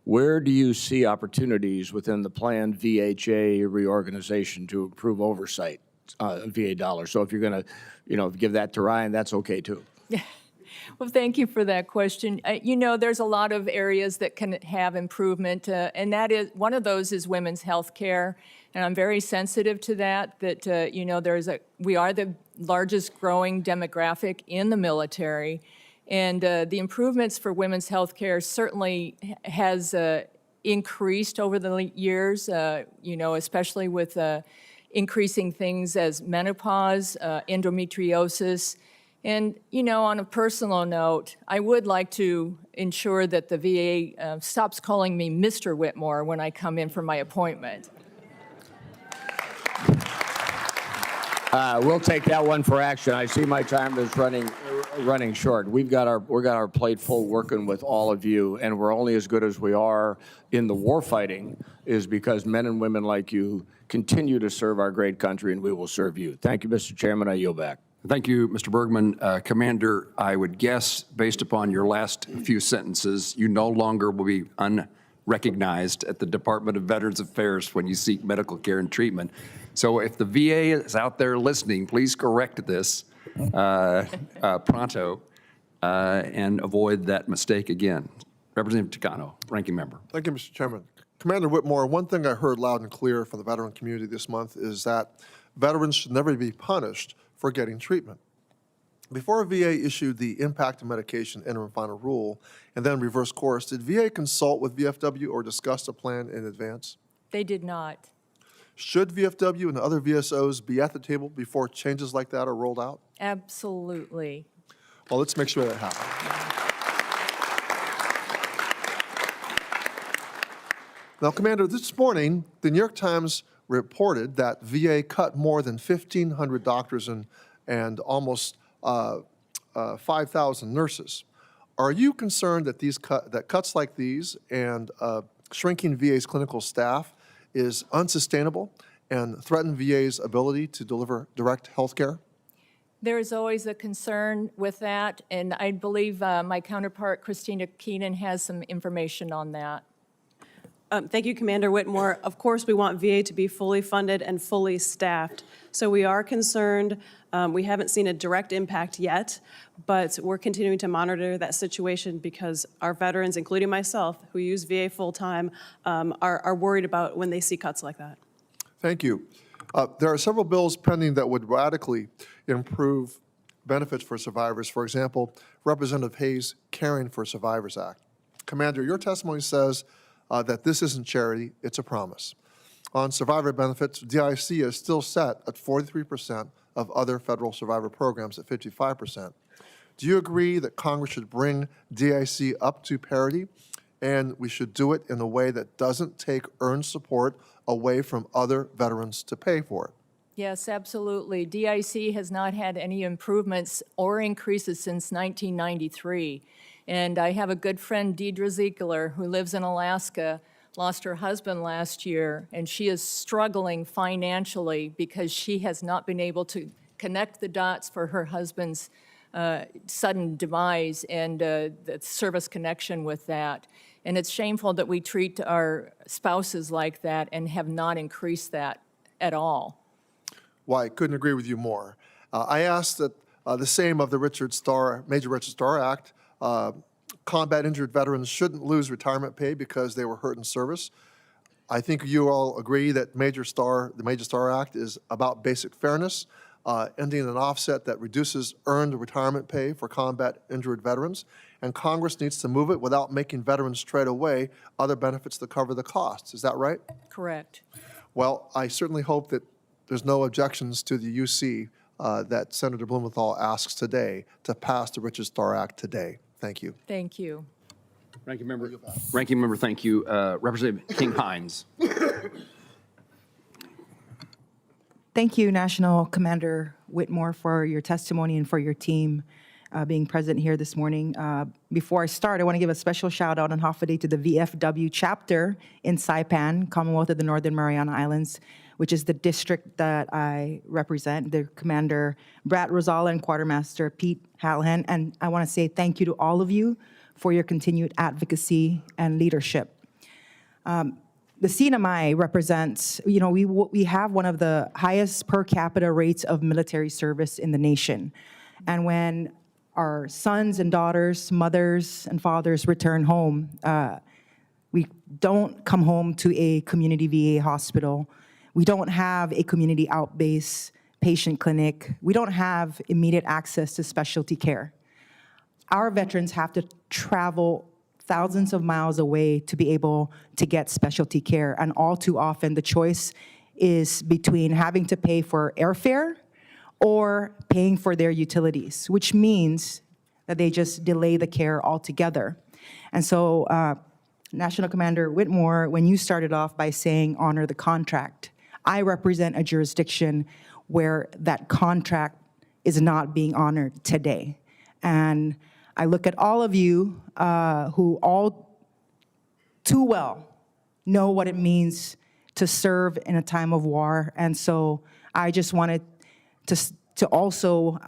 Where do you see opportunities within the planned VHA reorganization to improve oversight of VA dollars? So if you're going to, give that to Ryan, that's okay too. Well, thank you for that question. There's a lot of areas that can have improvement, and that is one of those is women's health care. And I'm very sensitive to that, we are the largest growing demographic in the military. And the improvements for women's health care certainly has increased over the years, especially with increasing things as menopause, endometriosis. And, on a personal note, I would like to ensure that the VA stops calling me Mr. Whitmore when I come in for my appointment. We'll take that one for action. I see my time is running short. We've got our plate full working with all of you, and we're only as good as we are in the war fighting is because men and women like you continue to serve our great country, and we will serve you. Thank you, Mr. Chairman. I yield back. Thank you, Mr. Bergman. Commander, I would guess, based upon your last few sentences, you no longer will be unrecognized at the Department of Veterans Affairs when you seek medical care and treatment. So if the VA is out there listening, please correct this pronto and avoid that mistake again. Representative Takano, Ranking Member. Thank you, Mr. Chairman. Commander Whitmore, one thing I heard loud and clear from the veteran community this month is that veterans should never be punished for getting treatment. Before VA issued the impact of medication interim final rule and then reverse course, did VA consult with VFW or discuss a plan in advance? They did not. Should VFW and other VSOs be at the table before changes like that are rolled out? Absolutely. Well, let's make sure that happens. Now, Commander, this morning, the New York Times reported that VA cut more than 1,500 doctors and almost 5,000 nurses. Are you concerned that cuts like these and shrinking VA's clinical staff is unsustainable and threaten VA's ability to deliver direct health care? There is always a concern with that, and I believe my counterpart, Christina Keenan, has some information on that. Thank you, Commander Whitmore. Of course, we want VA to be fully funded and fully staffed. So we are concerned. We haven't seen a direct impact yet, but we're continuing to monitor that situation because our veterans, including myself, who use VA full-time, are worried about when they see cuts like that. Thank you. There are several bills pending that would radically improve benefits for survivors. For example, Representative Hayes' Caring for Survivors Act. Commander, your testimony says that this isn't charity, it's a promise. On survivor benefits, DIC is still set at 43% of other federal survivor programs at 55%. Do you agree that Congress should bring DIC up to parity, and we should do it in a way that doesn't take earned support away from other veterans to pay for it? Yes, absolutely. DIC has not had any improvements or increases since 1993. And I have a good friend, Deidre Ziegler, who lives in Alaska, lost her husband last year, and she is struggling financially because she has not been able to connect the dots for her husband's sudden demise and the service connection with that. And it's shameful that we treat our spouses like that and have not increased that at all. Well, I couldn't agree with you more. I asked that the same of the Major Richard Starr Act. Combat injured veterans shouldn't lose retirement pay because they were hurt in service. I think you all agree that the Major Starr Act is about basic fairness, ending an offset that reduces earned retirement pay for combat injured veterans, and Congress needs to move it without making veterans trade away other benefits to cover the costs. Is that right? Correct. Well, I certainly hope that there's no objections to the UC that Senator Blumenthal asks today to pass the Richard Starr Act today. Thank you. Thank you. Ranking Member, thank you. Representative King-Hines. Thank you, National Commander Whitmore, for your testimony and for your team being present here this morning. Before I start, I want to give a special shout out on Hoffa to the VFW chapter in Saipan, Commonwealth of the Northern Mariana Islands, which is the district that I represent, the Commander Brad Rosala and Quartermaster Pete Hallahan. And I want to say thank you to all of you for your continued advocacy and leadership. The CNMI represents, we have one of the highest per capita rates of military service in the nation. And when our sons and daughters, mothers and fathers return home, we don't come home to a community VA hospital. We don't have a community out-based patient clinic. We don't have immediate access to specialty care. Our veterans have to travel thousands of miles away to be able to get specialty care. And all too often, the choice is between having to pay for airfare or paying for their utilities, which means that they just delay the care altogether. And so, National Commander Whitmore, when you started off by saying honor the contract, I represent a jurisdiction where that contract is not being honored today. And I look at all of you who all too well know what it means to serve in a time of war. And so I just wanted to also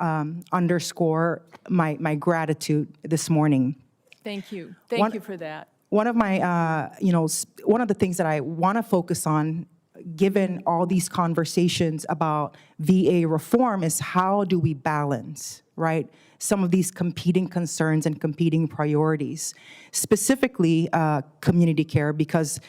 underscore my gratitude this morning. Thank you. Thank you for that. One of my, one of the things that I want to focus on, given all these conversations about VA reform, is how do we balance, right, some of these competing concerns and competing priorities, specifically community care, because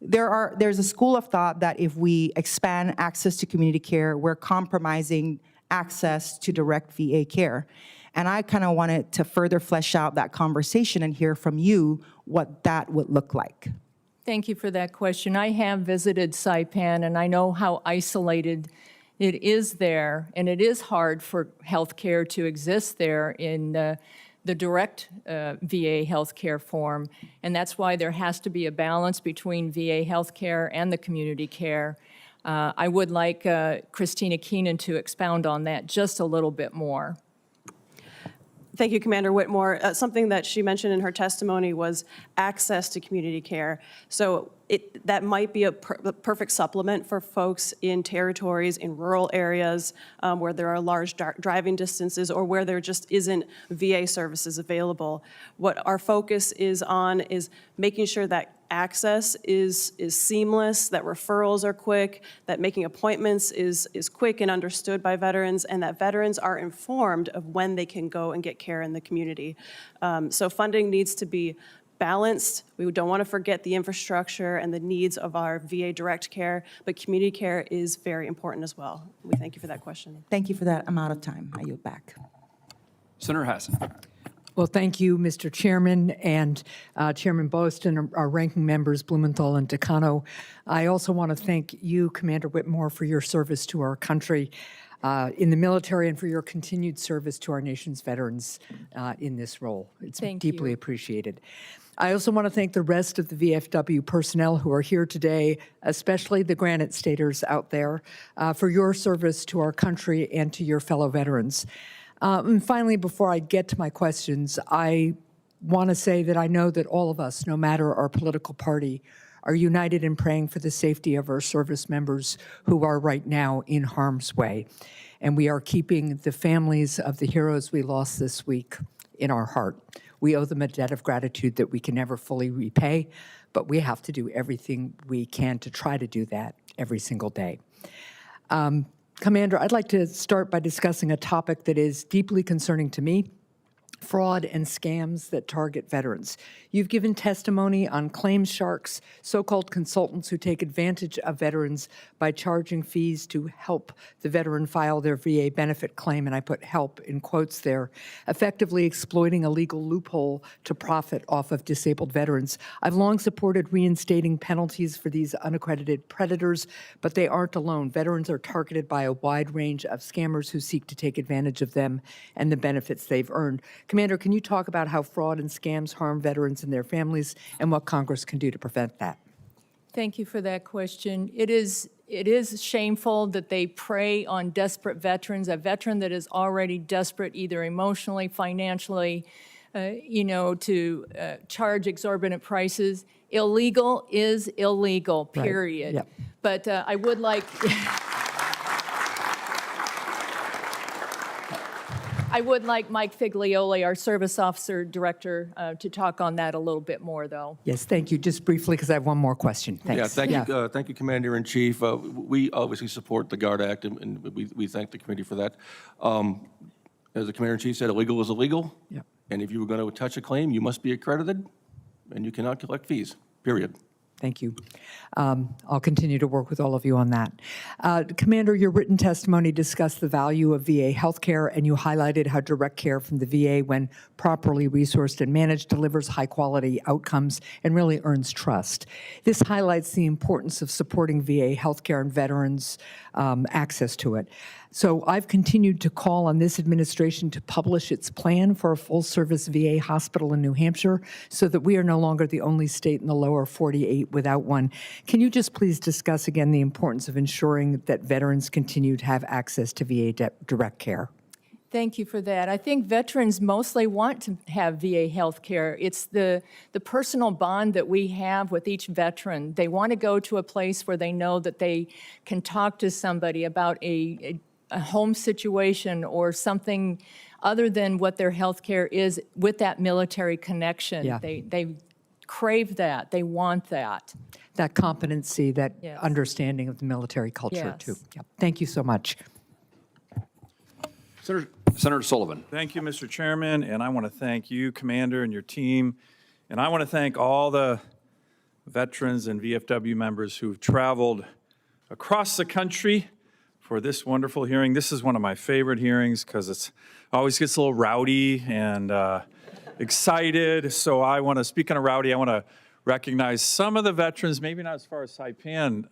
there's a school of thought that if we expand access to community care, we're compromising access to direct VA care. And I kind of wanted to further flesh out that conversation and hear from you what that would look like. Thank you for that question. I have visited Saipan, and I know how isolated it is there, and it is hard for healthcare to exist there in the direct VA healthcare form, and that's why there has to be a balance between VA healthcare and the community care. I would like Christina Keenan to expound on that just a little bit more. Thank you, Commander Whitmore. Something that she mentioned in her testimony was access to community care. So that might be a perfect supplement for folks in territories, in rural areas where there are large driving distances or where there just isn't VA services available. What our focus is on is making sure that access is seamless, that referrals are quick, that making appointments is quick and understood by veterans, and that veterans are informed of when they can go and get care in the community. So funding needs to be balanced. We don't want to forget the infrastructure and the needs of our VA direct care, but community care is very important as well. We thank you for that question. Thank you for that. I'm out of time. I yield back. Senator Hassan. Well, thank you, Mr. Chairman, and Chairman Boaston, our ranking members, Blumenthal and Decano. I also want to thank you, Commander Whitmore, for your service to our country in the military and for your continued service to our nation's veterans in this role. It's deeply appreciated. I also want to thank the rest of the VFW personnel who are here today, especially the Granite Staters out there, for your service to our country and to your fellow veterans. And finally, before I get to my questions, I want to say that I know that all of us, no matter our political party, are united in praying for the safety of our service members who are right now in harm's way. And we are keeping the families of the heroes we lost this week in our heart. We owe them a debt of gratitude that we can never fully repay, but we have to do everything we can to try to do that every single day. Commander, I'd like to start by discussing a topic that is deeply concerning to me: fraud and scams that target veterans. You've given testimony on claim sharks, so-called consultants who take advantage of veterans by charging fees to help the veteran file their VA benefit claim, and I put help in quotes there, effectively exploiting a legal loophole to profit off of disabled veterans. I've long supported reinstating penalties for these unaccredited predators, but they aren't alone. Veterans are targeted by a wide range of scammers who seek to take advantage of them and the benefits they've earned. Commander, can you talk about how fraud and scams harm veterans and their families and what Congress can do to prevent that? Thank you for that question. It is shameful that they prey on desperate veterans, a veteran that is already desperate either emotionally, financially, to charge exorbitant prices. Illegal is illegal, period. Right. Yep. But I would like... I would like Mike Figlioli, our Service Officer Director, to talk on that a little bit more, though. Yes, thank you. Just briefly, because I have one more question. Thanks. Yeah, thank you, Commander-in-Chief. We obviously support the GUARD Act, and we thank the committee for that. As the Commander-in-Chief said, illegal is illegal. Yep. And if you were going to touch a claim, you must be accredited, and you cannot collect fees, period. Thank you. I'll continue to work with all of you on that. Commander, your written testimony discussed the value of VA healthcare, and you highlighted how direct care from the VA, when properly resourced and managed, delivers high-quality outcomes and really earns trust. This highlights the importance of supporting VA healthcare and veterans' access to it. So I've continued to call on this administration to publish its plan for a full-service VA hospital in New Hampshire so that we are no longer the only state in the lower 48 without one. Can you just please discuss again the importance of ensuring that veterans continue to have access to VA direct care? Thank you for that. I think veterans mostly want to have VA health care. It's the personal bond that we have with each veteran. They want to go to a place where they know that they can talk to somebody about a home situation or something other than what their health care is with that military connection. Yeah. They crave that. They want that. That competency, that understanding of the military culture, too. Yep. Thank you so much. Senator Sullivan. Thank you, Mr. Chairman, and I want to thank you, Commander, and your team. And I want to thank all the veterans and VFW members who've traveled across the country for this wonderful hearing. This is one of my favorite hearings because it always gets a little rowdy and excited. So I want to, speaking of rowdy, I want to recognize some of the veterans, maybe not as far as Saipan,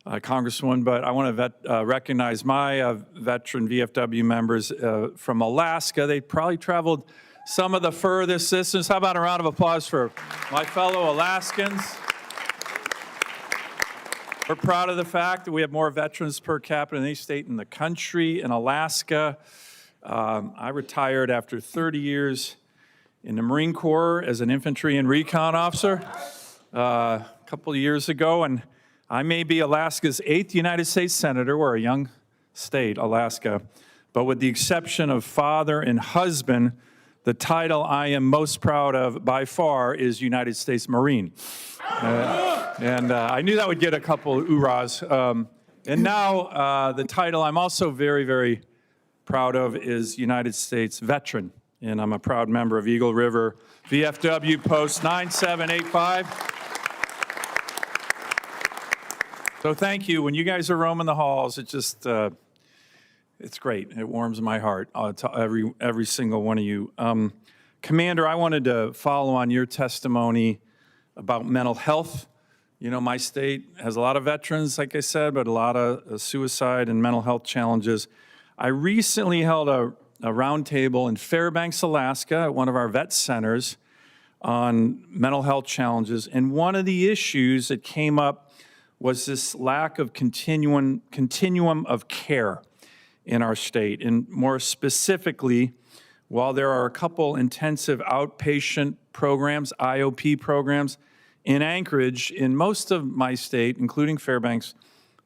Congresswoman, but I want to recognize my veteran VFW members from Alaska. They probably traveled some of the furthest distance. How about a round of applause for my fellow Alaskans? We're proud of the fact that we have more veterans per capita than any state in the country. In Alaska, I retired after 30 years in the Marine Corps as an infantry and recon officer a couple of years ago, and I may be Alaska's 8th United States Senator. We're a young state, Alaska, but with the exception of father and husband, the title I am most proud of by far is United States Marine. And I knew that would get a couple of oorahs. And now the title I'm also very, very proud of is United States Veteran. and I'm a proud member of Eagle River VFW Post 9785. So thank you. When you guys are roaming the halls, it just, it's great. It warms my heart to every single one of you. Commander, I wanted to follow on your testimony about mental health. You know, my state has a lot of veterans, like I said, but a lot of suicide and mental health challenges. I recently held a roundtable in Fairbanks, Alaska, at one of our vet centers on mental health challenges. And one of the issues that came up was this lack of continuum of care in our state. And more specifically, while there are a couple intensive outpatient programs, IOP programs, in Anchorage, in most of my state, including Fairbanks,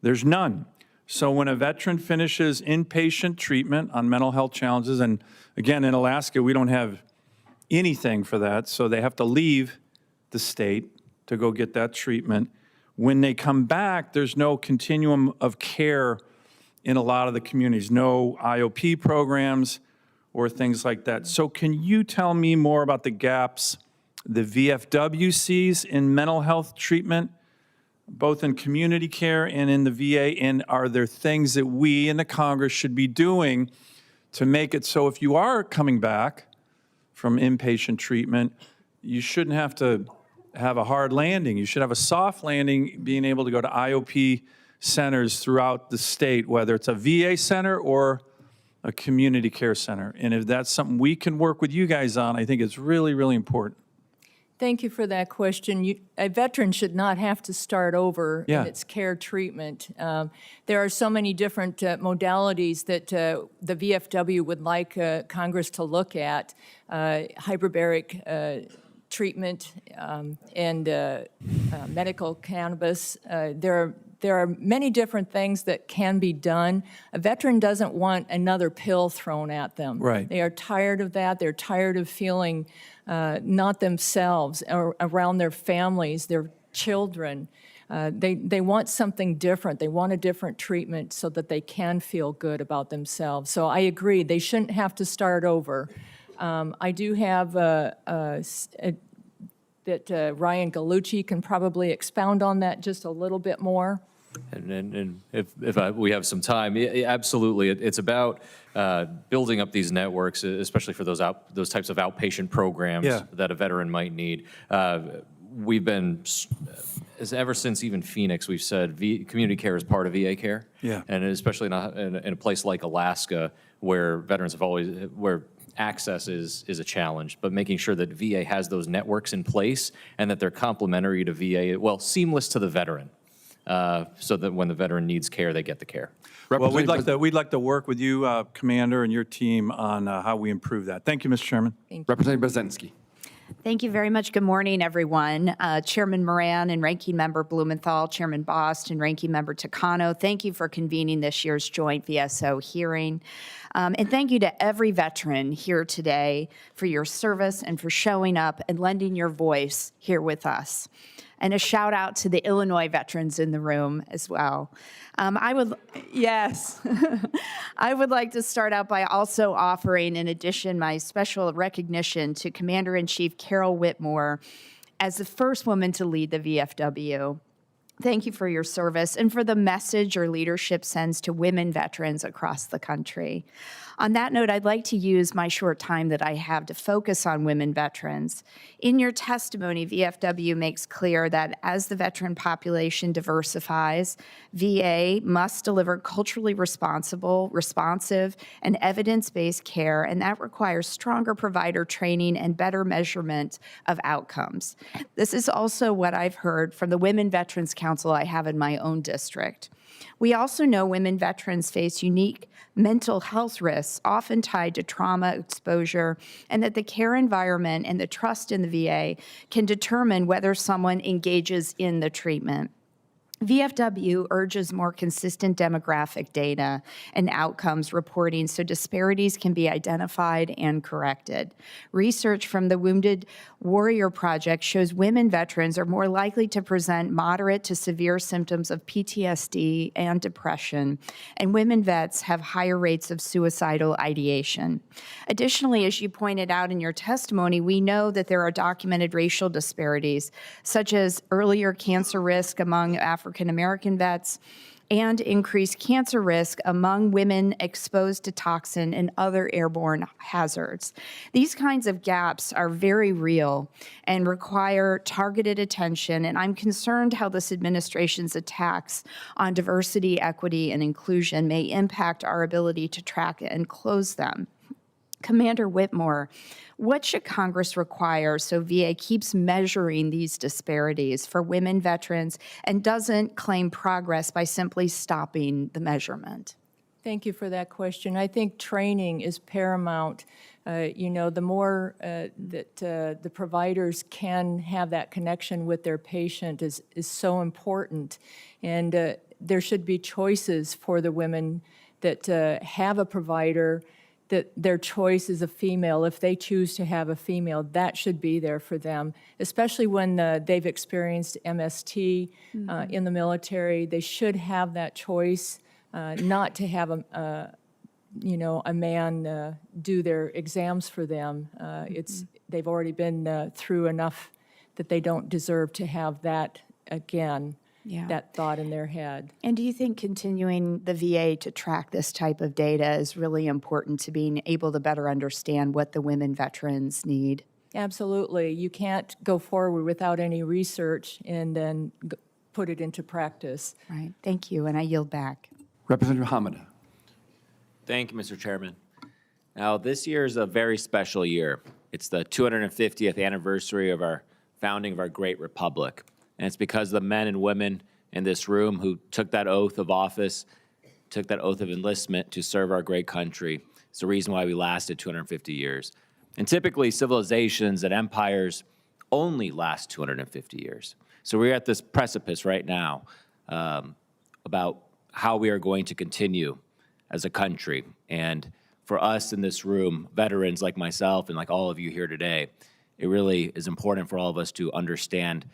there's none. So when a veteran finishes inpatient treatment on mental health challenges, and again, in Alaska, we don't have anything for that, so they have to leave the state to go get that treatment. When they come back, there's no continuum of care in a lot of the communities, no IOP programs or things like that. So can you tell me more about the gaps the VFW sees in mental health treatment, both in community care and in the VA? And are there things that we in the Congress should be doing to make it so if you are coming back from inpatient treatment, you shouldn't have to have a hard landing. You should have a soft landing, being able to go to IOP centers throughout the state, whether it's a VA center or a community care center. And if that's something we can work with you guys on, I think it's really, really important. Thank you for that question. A veteran should not have to start over in its care treatment. There are so many different modalities that the VFW would like Congress to look at, hyperbaric treatment and medical cannabis. There are many different things that can be done. A veteran doesn't want another pill thrown at them. Right. They are tired of that. They're tired of feeling not themselves or around their families, their children. They want something different. They want a different treatment so that they can feel good about themselves. So I agree. They shouldn't have to start over. I do have that Ryan Gallucci can probably expound on that just a little bit more. And if we have some time, absolutely. It's about building up these networks, especially for those types of outpatient programs that a veteran might need. We've been, ever since even Phoenix, we've said community care is part of VA care. Yeah. And especially in a place like Alaska, where veterans have always, where access is a challenge, but making sure that VA has those networks in place and that they're complementary to VA, well, seamless to the veteran, so that when the veteran needs care, they get the care. Well, we'd like to work with you, Commander, and your team on how we improve that. Thank you, Mr. Chairman. Representative Brzezinski. Thank you very much. Good morning, everyone. Chairman Moran and Ranking Member Blumenthal, Chairman Bost and Ranking Member Takano, thank you for convening this year's joint VSO hearing. And thank you to every veteran here today for your service and for showing up and lending your voice here with us. And a shout out to the Illinois veterans in the room as well. I would like to start out by also offering, in addition, my special recognition to Commander-in-Chief Carol Whitmore as the first woman to lead the VFW. Thank you for your service and for the message your leadership sends to women veterans across the country. On that note, I'd like to use my short time that I have to focus on women veterans. In your testimony, VFW makes clear that as the veteran population diversifies, VA must deliver culturally responsible, responsive, and evidence-based care, and that requires stronger provider training and better measurement of outcomes. This is also what I've heard from the Women Veterans Council I have in my own district. We also know women veterans face unique mental health risks, often tied to trauma exposure, and that the care environment and the trust in the VA can determine whether someone engages in the treatment. VFW urges more consistent demographic data and outcomes reporting so disparities can be identified and corrected. Research from the Wounded Warrior Project shows women veterans are more likely to present moderate to severe symptoms of PTSD and depression, and women vets have higher rates of suicidal ideation. Additionally, as you pointed out in your testimony, we know that there are documented racial disparities, such as earlier cancer risk among African American vets and increased cancer risk among women exposed to toxin and other airborne hazards. These kinds of gaps are very real and require targeted attention, and I'm concerned how this administration's attacks on diversity, equity, and inclusion may impact our ability to track and close them. Commander Whitmore, what should Congress require so VA keeps measuring these disparities for women veterans and doesn't claim progress by simply stopping the measurement? Thank you for that question. I think training is paramount. The more that the providers can have that connection with their patient is so important. And there should be choices for the women that have a provider, that their choice is a female. If they choose to have a female, that should be there for them, especially when they've experienced MST in the military. They should have that choice, not to have a man do their exams for them. They've already been through enough that they don't deserve to have that again. That thought in their head. And do you think continuing the VA to track this type of data is really important to being able to better understand what the women veterans need? Absolutely. You can't go forward without any research and then put it into practice. Right. Thank you, and I yield back. Representative Hamada. Thank you, Mr. Chairman. Now, this year is a very special year. It's the 250th anniversary of our founding of our great republic. And it's because the men and women in this room who took that oath of office, took that oath of enlistment to serve our great country. It's the reason why we lasted 250 years. And typically, civilizations and empires only last 250 years. So we're at this precipice right now about how we are going to continue as a country. And for us in this room, veterans like myself and like all of you here today, it really is important for all of us to understand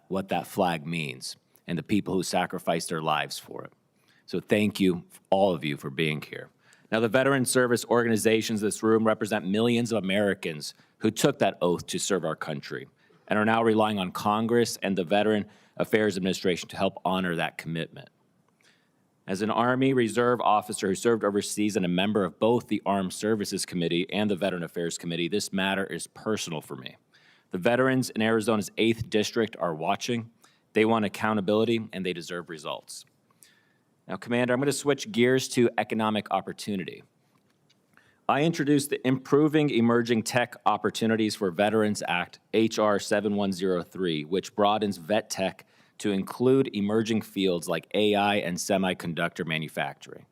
what that flag means and the people who sacrificed their lives for it. So thank you, all of you, for being here. Now, the veteran service organizations in this room represent millions of Americans who took that oath to serve our country and are now relying on Congress and the Veteran Affairs Administration to help honor that commitment. As an Army Reserve officer who served overseas and a member of both the Armed Services Committee and the Veteran Affairs Committee, this matter is personal for me. The veterans in Arizona's 8th District are watching. They want accountability, and they deserve results. Now, Commander, I'm going to switch gears to economic opportunity. I introduced the Improving Emerging Tech Opportunities for Veterans Act, H.R. 7103, which broadens vet tech to include emerging fields like AI and semiconductor manufacturing.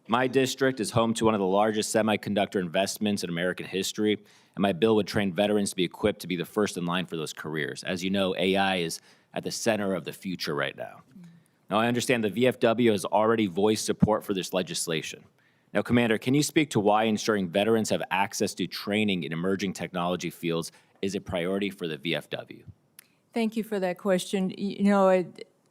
My district is home to one of the largest semiconductor investments in American history, and my bill would train veterans to be equipped to be the first in line for those careers. As you know, AI is at the center of the future right now. Now, I understand the VFW has already voiced support for this legislation. Now, Commander, can you speak to why ensuring veterans have access to training in emerging technology fields is a priority for the VFW? Thank you for that question.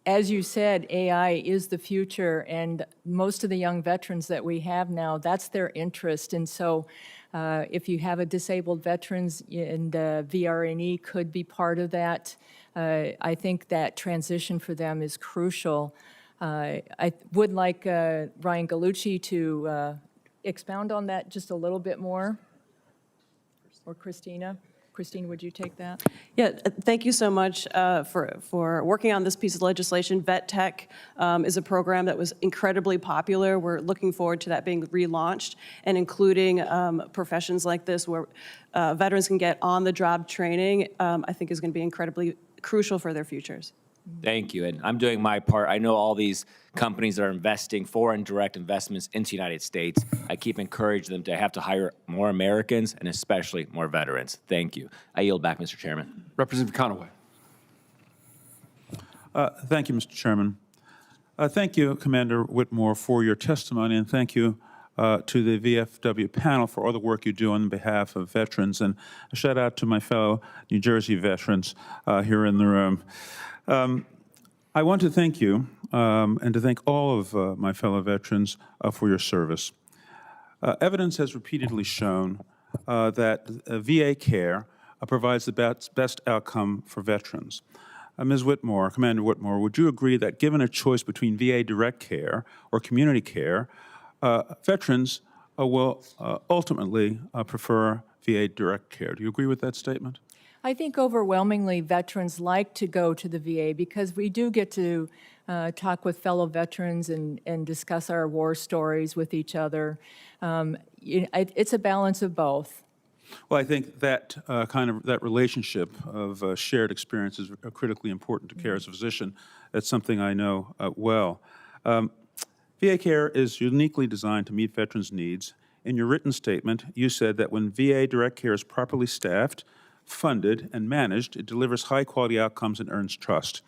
As you said, AI is the future, and most of the young veterans that we have now, that's their interest. And so if you have a disabled veterans, and VRNE could be part of that, I think that transition for them is crucial. I would like Ryan Gallucci to expound on that just a little bit more, or Christina. Christine, would you take that? Yeah, thank you so much for working on this piece of legislation. Vet Tech is a program that was incredibly popular. We're looking forward to that being relaunched and including professions like this where veterans can get on-the-job training, I think is going to be incredibly crucial for their futures. Thank you, and I'm doing my part. I know all these companies that are investing foreign direct investments into the United States. I keep encouraging them to have to hire more Americans and especially more veterans. Thank you. I yield back, Mr. Chairman. Representative Conaway. Thank you, Mr. Chairman. Thank you, Commander Whitmore, for your testimony, and thank you to the VFW panel for all the work you do on behalf of veterans. And a shout out to my fellow New Jersey veterans here in the room. I want to thank you and to thank all of my fellow veterans for your service. Evidence has repeatedly shown that VA care provides the best outcome for veterans. Ms. Whitmore, Commander Whitmore, would you agree that given a choice between VA direct care or community care, veterans will ultimately prefer VA direct care? Do you agree with that statement? I think overwhelmingly veterans like to go to the VA because we do get to talk with fellow veterans and discuss our war stories with each other. It's a balance of both. Well, I think that that relationship of shared experience is critically important to care as a physician. That's something I know well. VA care is uniquely designed to meet veterans' needs. In your written statement, you said that when VA direct care is properly staffed, funded, and managed, it delivers high-quality outcomes and earns trust.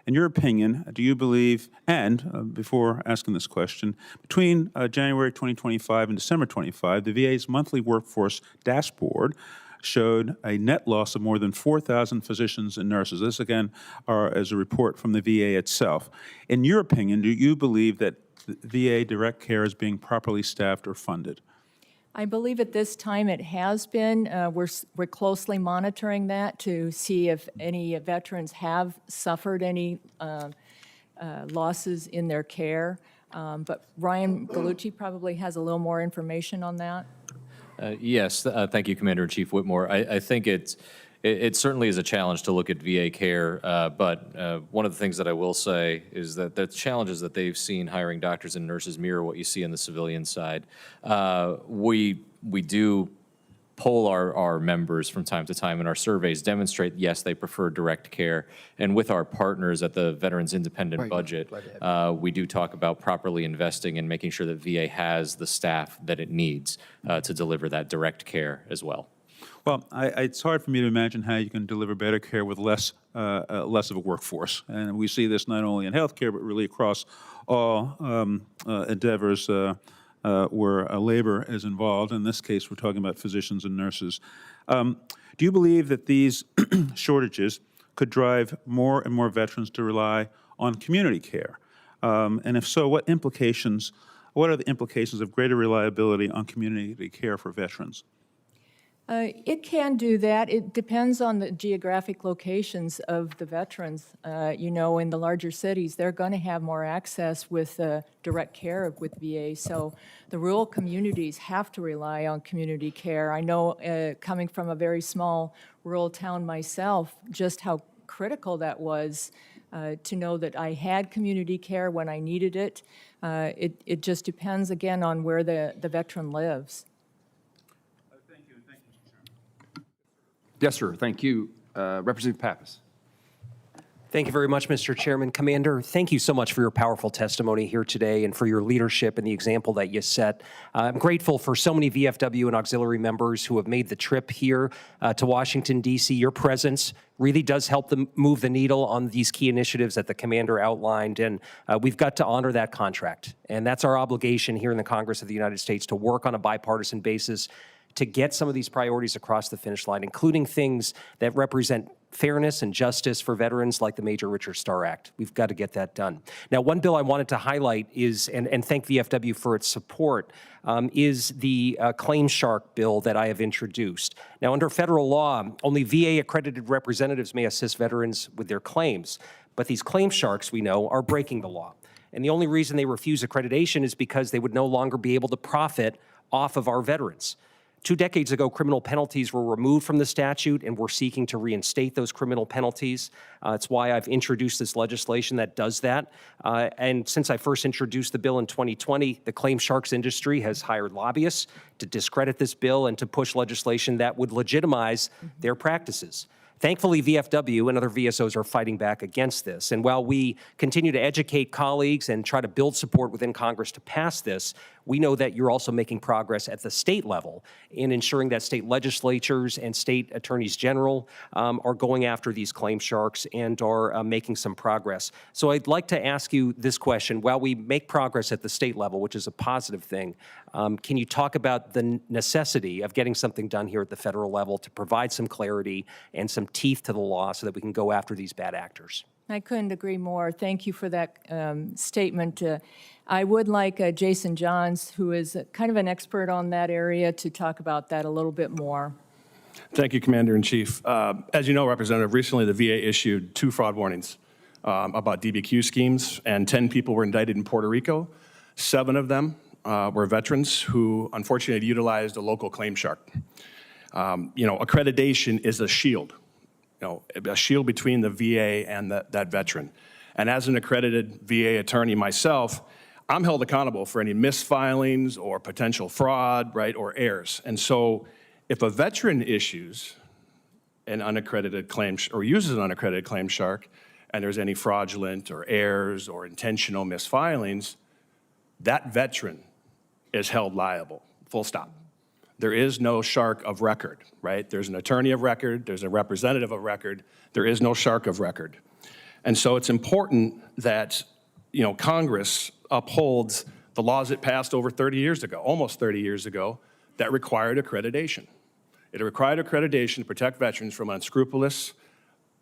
In your opinion, do you believe, and before asking this question, between January 2025 and December 25, the VA's monthly workforce dashboard showed a net loss of more than 4,000 physicians and nurses. This, again, is a report from the VA itself. In your opinion, do you believe that VA direct care is being properly staffed or funded? I believe at this time it has been. We're closely monitoring that to see if any veterans have suffered any losses in their care. But Ryan Gallucci probably has a little more information on that. Yes, thank you, Commander-in-Chief Whitmore. I think it certainly is a challenge to look at VA care, but one of the things that I will say is that the challenges that they've seen hiring doctors and nurses mirror what you see on the civilian side. We do poll our members from time to time, and our surveys demonstrate, yes, they prefer direct care. And with our partners at the Veterans Independent Budget, we do talk about properly investing and making sure that VA has the staff that it needs to deliver that direct care as well. Well, it's hard for me to imagine how you can deliver better care with less of a workforce. And we see this not only in healthcare, but really across all endeavors where labor is involved. In this case, we're talking about physicians and nurses. Do you believe that these shortages could drive more and more veterans to rely on community care? And if so, what are the implications of greater reliability on community care for veterans? It can do that. It depends on the geographic locations of the veterans. You know, in the larger cities, they're going to have more access with direct care with VA. So the rural communities have to rely on community care. I know, coming from a very small rural town myself, just how critical that was to know that I had community care when I needed it. It just depends, again, on where the veteran lives. Yes, sir. Thank you. Representative Pappas. Thank you very much, Mr. Chairman. Commander, thank you so much for your powerful testimony here today and for your leadership and the example that you set. I'm grateful for so many VFW and auxiliary members who have made the trip here to Washington, D.C. Your presence really does help them move the needle on these key initiatives that the commander outlined, and we've got to honor that contract. And that's our obligation here in the Congress of the United States, to work on a bipartisan basis to get some of these priorities across the finish line, including things that represent fairness and justice for veterans like the Major Richard Starr Act. We've got to get that done. Now, one bill I wanted to highlight is, and thank VFW for its support, is the Claim Shark bill that I have introduced. Now, under federal law, only VA-accredited representatives may assist veterans with their claims, but these claim sharks, we know, are breaking the law. And the only reason they refuse accreditation is because they would no longer be able to profit off of our veterans. 2 decades ago, criminal penalties were removed from the statute, and we're seeking to reinstate those criminal penalties. That's why I've introduced this legislation that does that. And since I first introduced the bill in 2020, the claim sharks industry has hired lobbyists to discredit this bill and to push legislation that would legitimize their practices. Thankfully, VFW and other VSOs are fighting back against this. And while we continue to educate colleagues and try to build support within Congress to pass this, we know that you're also making progress at the state level in ensuring that state legislatures and state attorneys general are going after these claim sharks and are making some progress. So I'd like to ask you this question. While we make progress at the state level, which is a positive thing, can you talk about the necessity of getting something done here at the federal level to provide some clarity and some teeth to the law so that we can go after these bad actors? I couldn't agree more. Thank you for that statement. I would like Jason Johns, who is kind of an expert on that area, to talk about that a little bit more. Thank you, Commander-in-Chief. As you know, Representative, recently the VA issued 2 fraud warnings about DBQ schemes, and 10 people were indicted in Puerto Rico. 7 of them were veterans who unfortunately utilized a local claim shark. Accreditation is a shield. A shield between the VA and that veteran. And as an accredited VA attorney myself, I'm held accountable for any misfilings or potential fraud, right, or errors. And so if a veteran issues an unaccredited claim or uses an unaccredited claim shark and there's any fraudulent or errors or intentional misfilings, that veteran is held liable, full stop. There is no shark of record, right? There's an attorney of record, there's a representative of record, there is no shark of record. And so it's important that, Congress upholds the laws it passed over 30 years ago, almost 30 years ago, that required accreditation. It required accreditation to protect veterans from unscrupulous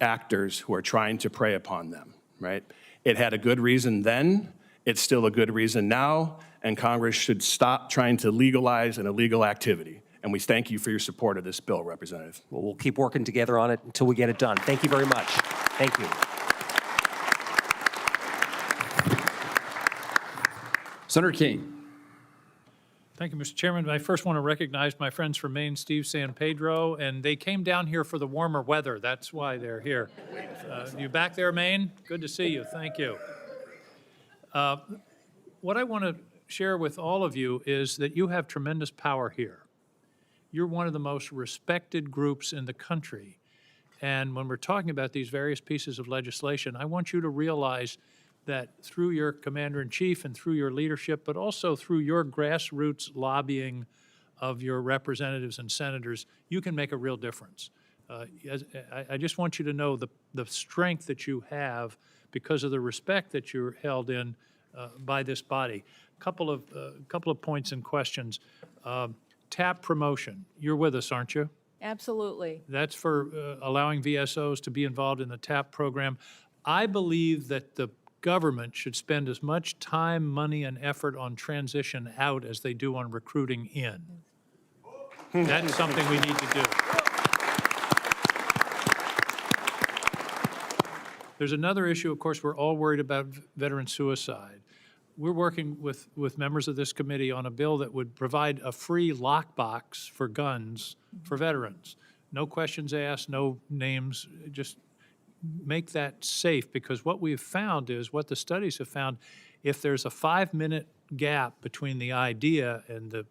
actors who are trying to prey upon them, right? It had a good reason then, it's still a good reason now, and Congress should stop trying to legalize an illegal activity. And we thank you for your support of this bill, Representative. Well, we'll keep working together on it until we get it done. Thank you very much. Thank you. Senator King. Thank you, Mr. Chairman. I first want to recognize my friends from Maine, Steve San Pedro, and they came down here for the warmer weather. That's why they're here. You back there, Maine? Good to see you. Thank you. What I want to share with all of you is that you have tremendous power here. You're one of the most respected groups in the country. And when we're talking about these various pieces of legislation, I want you to realize that through your commander-in-chief and through your leadership, but also through your grassroots lobbying of your representatives and senators, you can make a real difference. I just want you to know the strength that you have because of the respect that you're held in by this body. Couple of points and questions. TAP promotion, you're with us, aren't you? Absolutely. That's for allowing VSOs to be involved in the TAP program. I believe that the government should spend as much time, money, and effort on transition out as they do on recruiting in. That's something we need to do. There's another issue, of course, we're all worried about veteran suicide. We're working with members of this committee on a bill that would provide a free lockbox for guns for veterans. No questions asked, no names, just make that safe, because what we've found is, what the studies have found, if there's a 5-minute gap between the idea and the,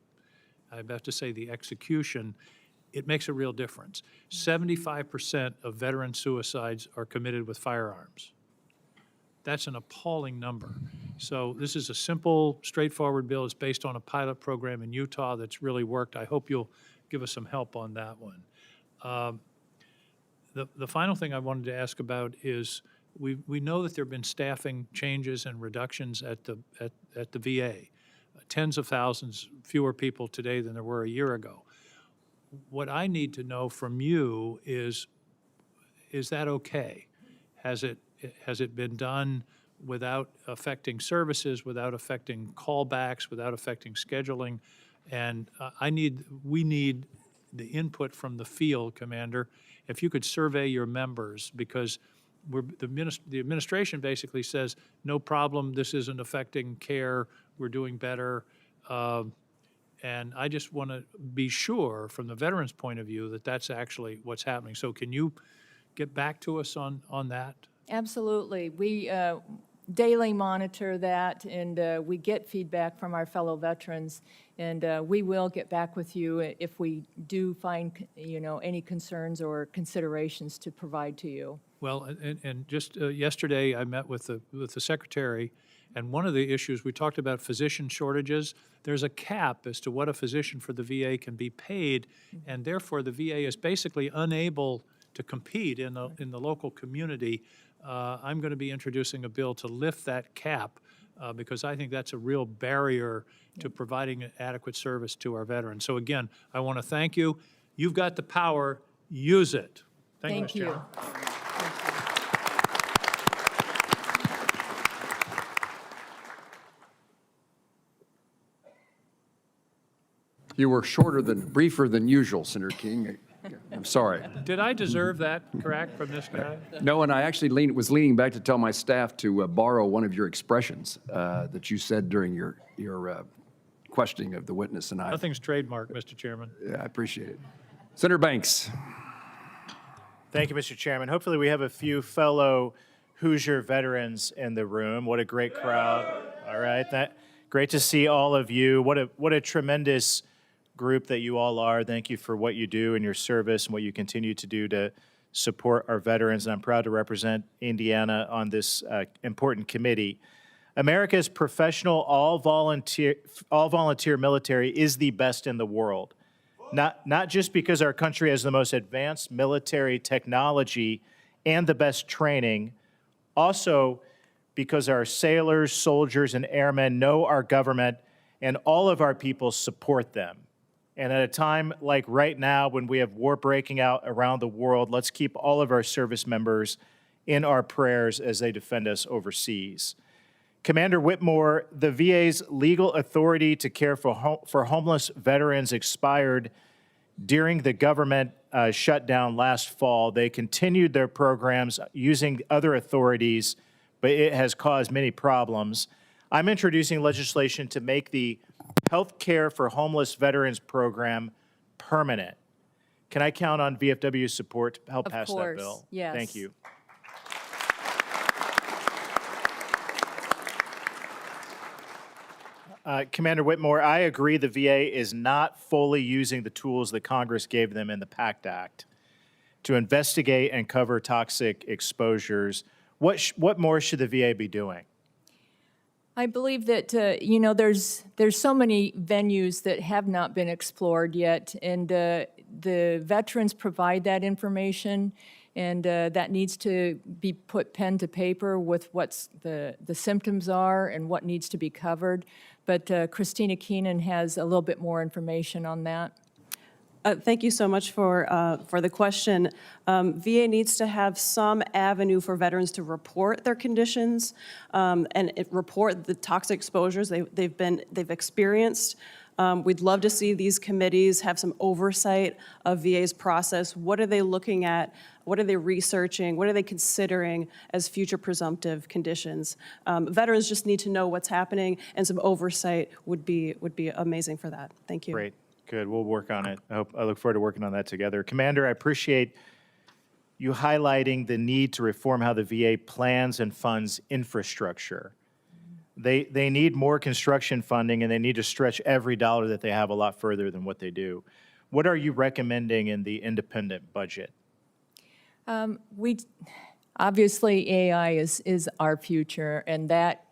I have to say, the execution, it makes a real difference. 75% of veteran suicides are committed with firearms. That's an appalling number. So this is a simple, straightforward bill. It's based on a pilot program in Utah that's really worked. I hope you'll give us some help on that one. The final thing I wanted to ask about is we know that there have been staffing changes and reductions at the VA. Tens of thousands fewer people today than there were a year ago. What I need to know from you is that okay? Has it been done without affecting services, without affecting callbacks, without affecting scheduling? And we need the input from the field, Commander. If you could survey your members, because the administration basically says, no problem, this isn't affecting care, we're doing better. And I just want to be sure, from the veterans' point of view, that that's actually what's happening. So can you get back to us on that? Absolutely. We daily monitor that, and we get feedback from our fellow veterans, and we will get back with you if we do find, any concerns or considerations to provide to you. Well, and just yesterday I met with the secretary, And one of the issues, we talked about physician shortages. There's a cap as to what a physician for the VA can be paid, and therefore the VA is basically unable to compete in the local community. I'm going to be introducing a bill to lift that cap because I think that's a real barrier to providing adequate service to our veterans. So again, I want to thank you. You've got the power. Use it. Thank you, Mr. Chairman. You were briefer than usual, Senator King. I'm sorry. Did I deserve that correct from this guy? No, and I actually was leaning back to tell my staff to borrow one of your expressions that you said during your questioning of the witness, and I. Nothing's trademarked, Mr. Chairman. Yeah, I appreciate it. Senator Banks. Thank you, Mr. Chairman. Hopefully we have a few fellow Hoosier veterans in the room. What a great crowd. All right. Great to see all of you. What a tremendous group that you all are. Thank you for what you do in your service and what you continue to do to support our veterans. And I'm proud to represent Indiana on this important committee. America's professional, all-volunteer military is the best in the world. Not just because our country has the most advanced military technology and the best training, also because our sailors, soldiers, and airmen know our government and all of our people support them. And at a time like right now when we have war breaking out around the world, let's keep all of our service members in our prayers as they defend us overseas. Commander Whitmore, the VA's legal authority to care for homeless veterans expired during the government shutdown last fall. They continued their programs using other authorities, but it has caused many problems. I'm introducing legislation to make the Health Care for Homeless Veterans program permanent. Can I count on VFW's support to help pass that bill? Yes. Thank you. Commander Whitmore, I agree the VA is not fully using the tools that Congress gave them in the PACT Act to investigate and cover toxic exposures. What more should the VA be doing? I believe that, there's so many venues that have not been explored yet, and the veterans provide that information, and that needs to be put pen to paper with what the symptoms are and what needs to be covered. But Christina Keenan has a little bit more information on that. Thank you so much for the question. VA needs to have some avenue for veterans to report their conditions and report the toxic exposures they've experienced. We'd love to see these committees have some oversight of VA's process. What are they looking at? What are they researching? What are they considering as future presumptive conditions? Veterans just need to know what's happening, and some oversight would be amazing for that. Thank you. Great. Good. We'll work on it. I look forward to working on that together. Commander, I appreciate you highlighting the need to reform how the VA plans and funds infrastructure. They need more construction funding, and they need to stretch every dollar that they have a lot further than what they do. What are you recommending in the independent budget? Obviously AI is our future, and that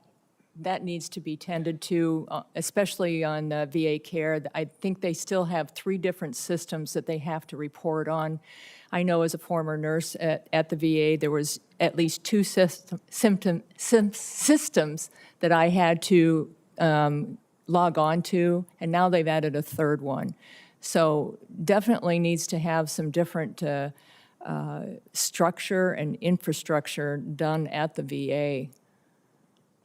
needs to be tended to, especially on VA care. I think they still have 3 different systems that they have to report on. I know as a former nurse at the VA, there was at least 2 systems that I had to log on to, and now they've added a 3rd one. So definitely needs to have some different structure and infrastructure done at the VA.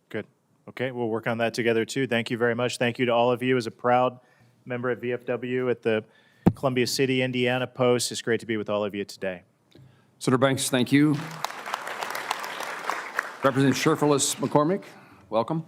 Good. Okay, we'll work on that together too. Thank you very much. Thank you to all of you. As a proud member of VFW at the Columbia City, Indiana Post, it's great to be with all of you today. Senator Banks, thank you. Representative Sherfilis McCormick, welcome.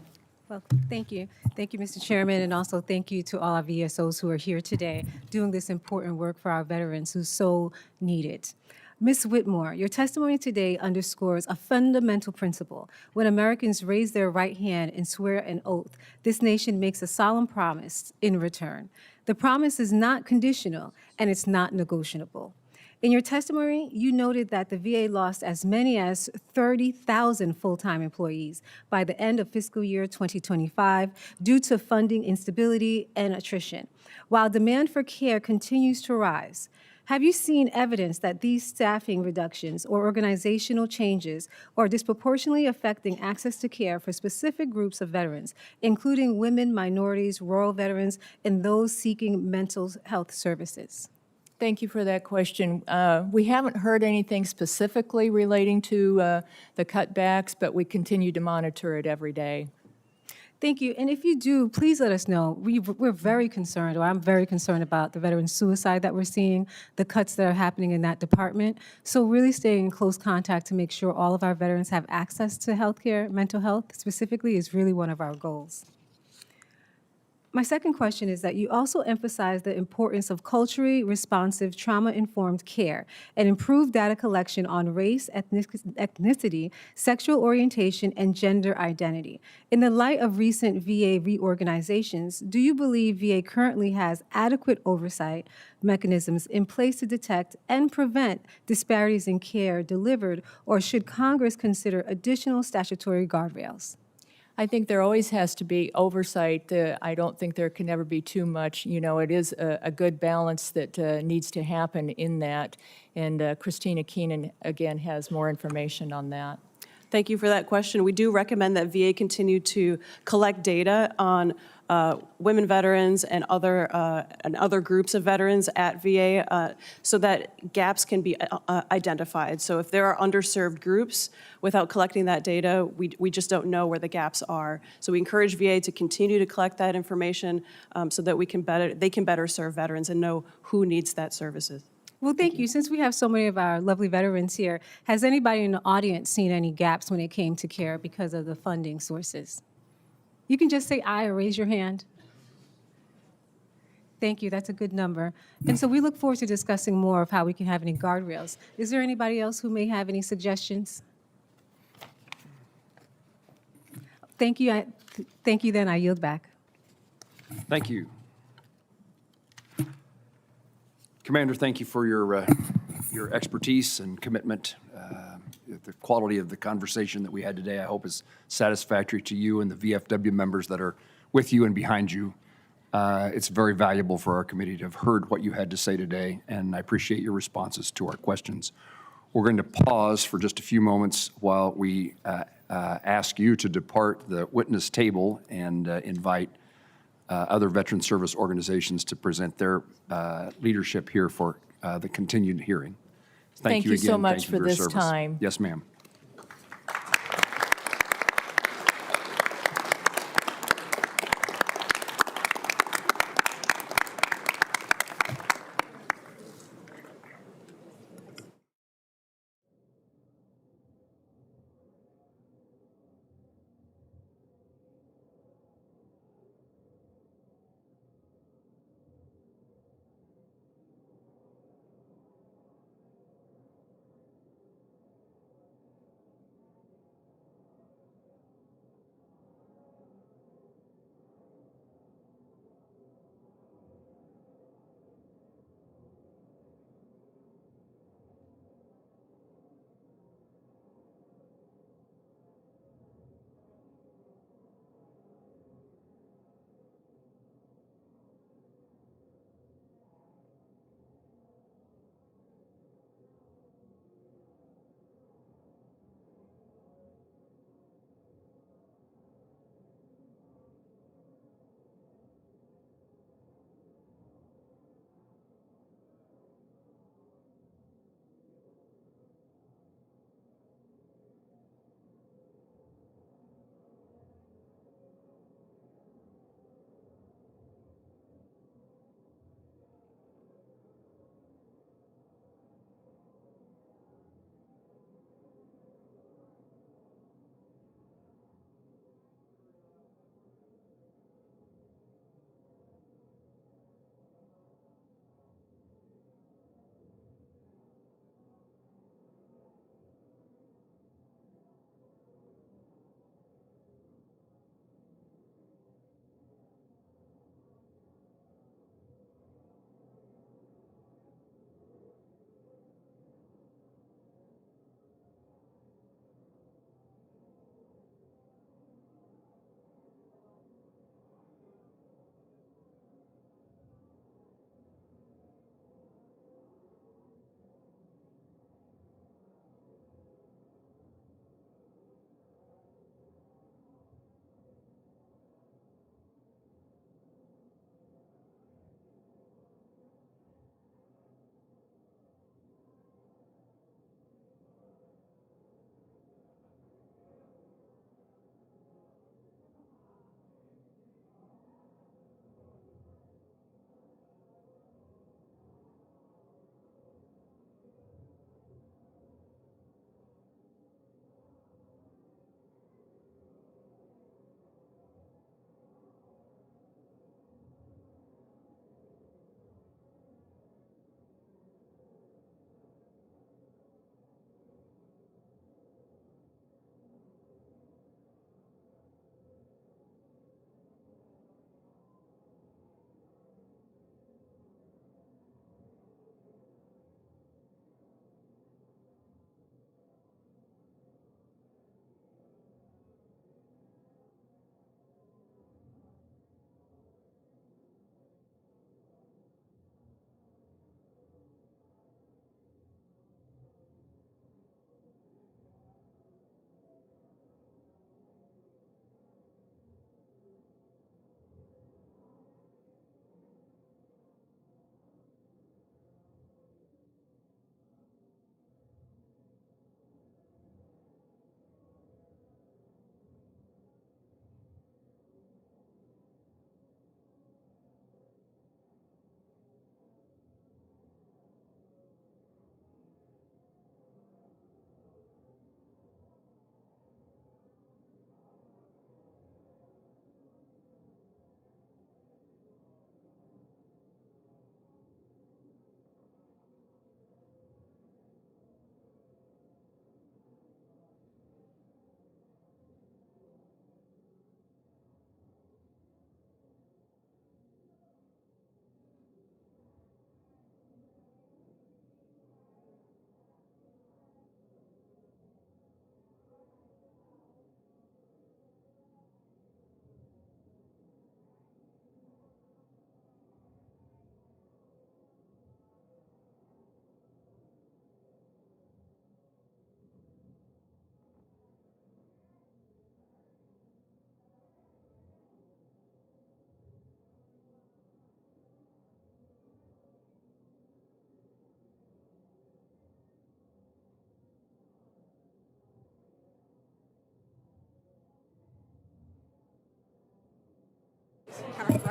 Well, thank you. Thank you, Mr. Chairman, and also thank you to all our VSOs who are here today doing this important work for our veterans who so need it. Ms. Whitmore, your testimony today underscores a fundamental principle. When Americans raise their right hand and swear an oath, this nation makes a solemn promise in return. The promise is not conditional, and it's not negotiable. In your testimony, you noted that the VA lost as many as 30,000 full-time employees by the end of fiscal year 2025 due to funding instability and attrition. While demand for care continues to rise, have you seen evidence that these staffing reductions or organizational changes are disproportionately affecting access to care for specific groups of veterans, including women, minorities, rural veterans, and those seeking mental health services? Thank you for that question. We haven't heard anything specifically relating to the cutbacks, but we continue to monitor it every day. Thank you. And if you do, please let us know. We're very concerned, or I'm very concerned about the veteran suicide that we're seeing, the cuts that are happening in that department. So really staying in close contact to make sure all of our veterans have access to health care, mental health specifically, is really one of our goals. My second question is that you also emphasize the importance of culturally responsive, trauma-informed care and improved data collection on race, ethnicity, sexual orientation, and gender identity. In the light of recent VA reorganizations, do you believe VA currently has adequate oversight mechanisms in place to detect and prevent disparities in care delivered, or should Congress consider additional statutory guardrails? I think there always has to be oversight. I don't think there can ever be too much. You know, it is a good balance that needs to happen in that. And Christina Keenan, again, has more information on that. Thank you for that question. We do recommend that VA continue to collect data on women veterans and other groups of veterans at VA so that gaps can be identified. So if there are underserved groups, without collecting that data, we just don't know where the gaps are. So we encourage VA to continue to collect that information so that they can better serve veterans and know who needs that services. Well, thank you. Since we have so many of our lovely veterans here, has anybody in the audience seen any gaps when it came to care because of the funding sources? You can just say aye or raise your hand. Thank you. That's a good number. And so we look forward to discussing more of how we can have any guardrails. Is there anybody else who may have any suggestions? Thank you. Thank you, then I yield back. Thank you. Commander, thank you for your expertise and commitment. The quality of the conversation that we had today, I hope, is satisfactory to you and the VFW members that are with you and behind you. It's very valuable for our committee to have heard what you had to say today, and I appreciate your responses to our questions. We're going to pause for just a few moments while we ask you to depart the witness table and invite other veteran service organizations to present their leadership here for the continued hearing. Thank you so again. much Thank you for your this service. time. Yes, ma'am.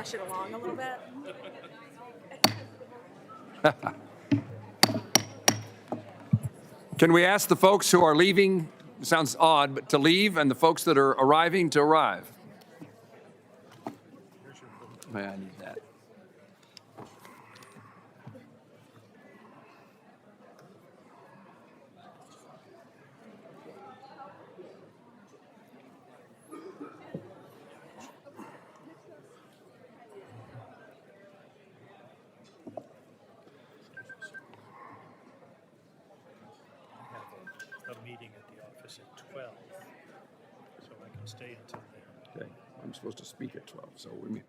rush it along a little bit. Can we ask the folks who are leaving, sounds odd, but to leave, and the folks that are arriving to arrive? I need that. A meeting at the office at 12, so I can stay until then. Okay, I'm supposed to speak at 12, so we meet.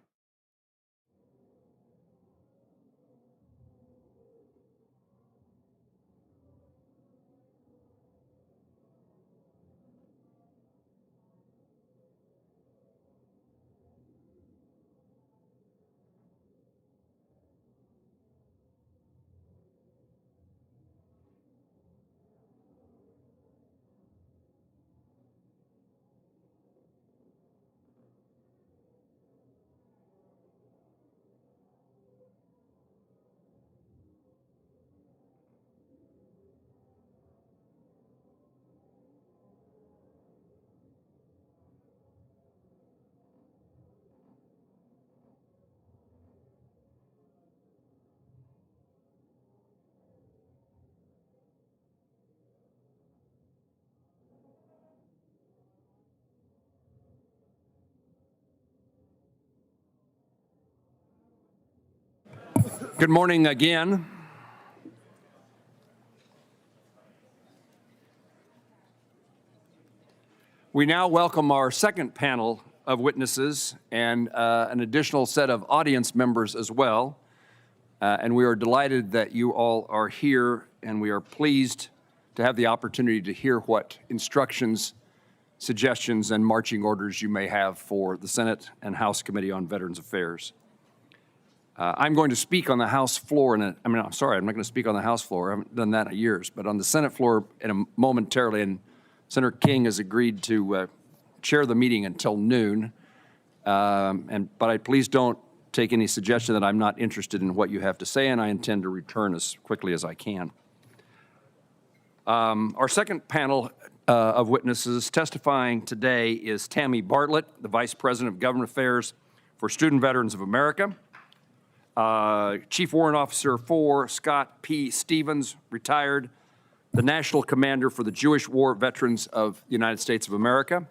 Good morning again. We now welcome our second panel of witnesses and an additional set of audience members as well. And we are delighted that you all are here, and we are pleased to have the opportunity to hear what instructions, suggestions, and marching orders you may have for the Senate and House Committee on Veterans Affairs. I'm going to speak on the House floor I'm not going to speak on the House floor. I haven't done that in years, but on the Senate floor momentarily, and Senator King has agreed to chair the meeting until noon. But please don't take any suggestion that I'm not interested in what you have to say, and I intend to return as quickly as I can. Our second panel of witnesses testifying today is Tammy Bartlett, the Vice President of Government Affairs for Student Veterans of America. Chief Warrant Officer 4, Scott P. Stevens, retired, the National Commander for the Jewish War Veterans of the United States of America.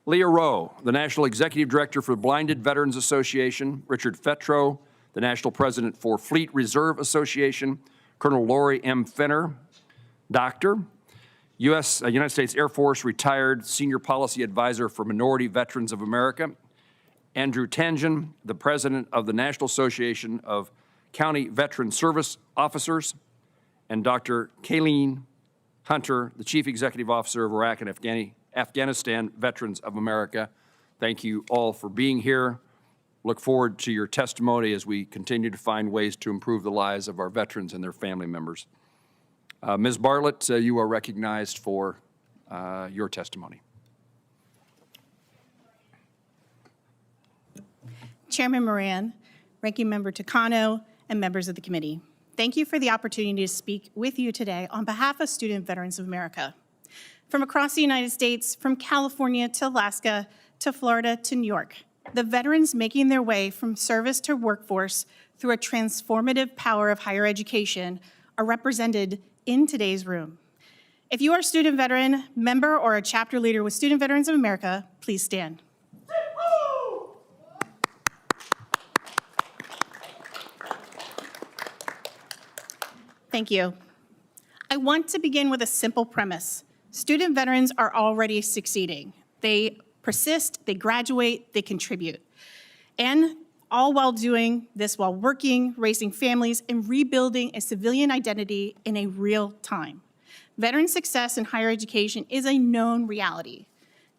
Leah Rowe, the National Executive Director for the Blinded Veterans Association. Richard Fetro, the National President for Fleet Reserve Association. Colonel Lori M. Fenner, Doctor. United States Air Force retired Senior Policy Advisor for Minority Veterans of America. Andrew Tangen, the President of the National Association of County Veteran Service Officers, and Dr. Kayleen Hunter, the Chief Executive Officer of Iraq and Afghanistan Veterans of America. Thank you all for being here. Look forward to your testimony as we continue to find ways to improve the lives of our veterans and their family members. Ms. Bartlett, you are recognized for your testimony. Chairman Moran, Ranking Member Takano, and members of the committee. Thank you for the opportunity to speak with you today on behalf of Student Veterans of America. From across the United States, from California to Alaska to Florida to New York, the veterans making their way from service to workforce through a transformative power of higher education are represented in today's room. If you are a student veteran, member, or a chapter leader with Student Veterans of America, please stand. Thank you. I want to begin with a simple premise. Student veterans are already succeeding. They persist, they graduate, they contribute. And all while doing this while working, raising families, and rebuilding a civilian identity in a real time. Veteran success in higher education is a known reality.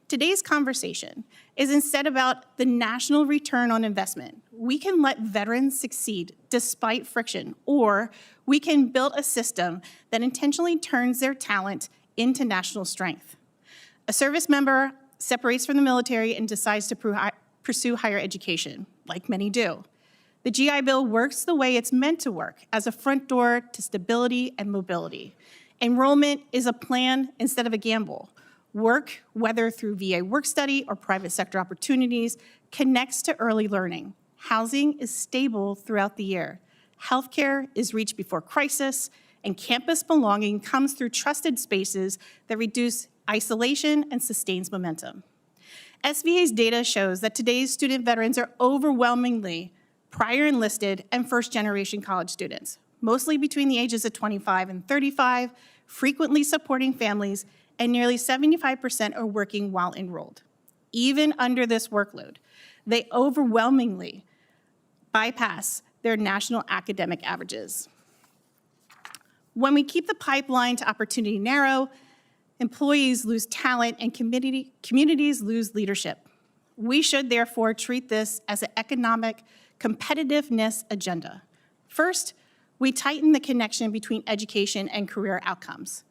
Today's conversation is instead about the national return on investment. We can let veterans succeed despite friction, or we can build a system that intentionally turns their talent into national strength. A service member separates from the military and decides to pursue higher education. like many do. The GI Bill works the way it's meant to work, as a front door to stability and mobility. Enrollment is a plan instead of a gamble. Work, whether through VA work study or private sector opportunities, connects to early learning. Housing is stable throughout the year. Healthcare is reached before crisis, and campus belonging comes through trusted spaces that reduce isolation and sustains momentum. SVA's data shows that today's student veterans are overwhelmingly prior enlisted and first-generation college students, mostly between the ages of 25 and 35, frequently supporting families, and nearly 75% are working while enrolled. Even under this workload, they overwhelmingly bypass their national academic averages. When we keep the pipeline to opportunity narrow, employees lose talent and communities lose leadership. We should therefore treat this as an economic competitiveness agenda. First, we tighten the connection between education and career outcomes.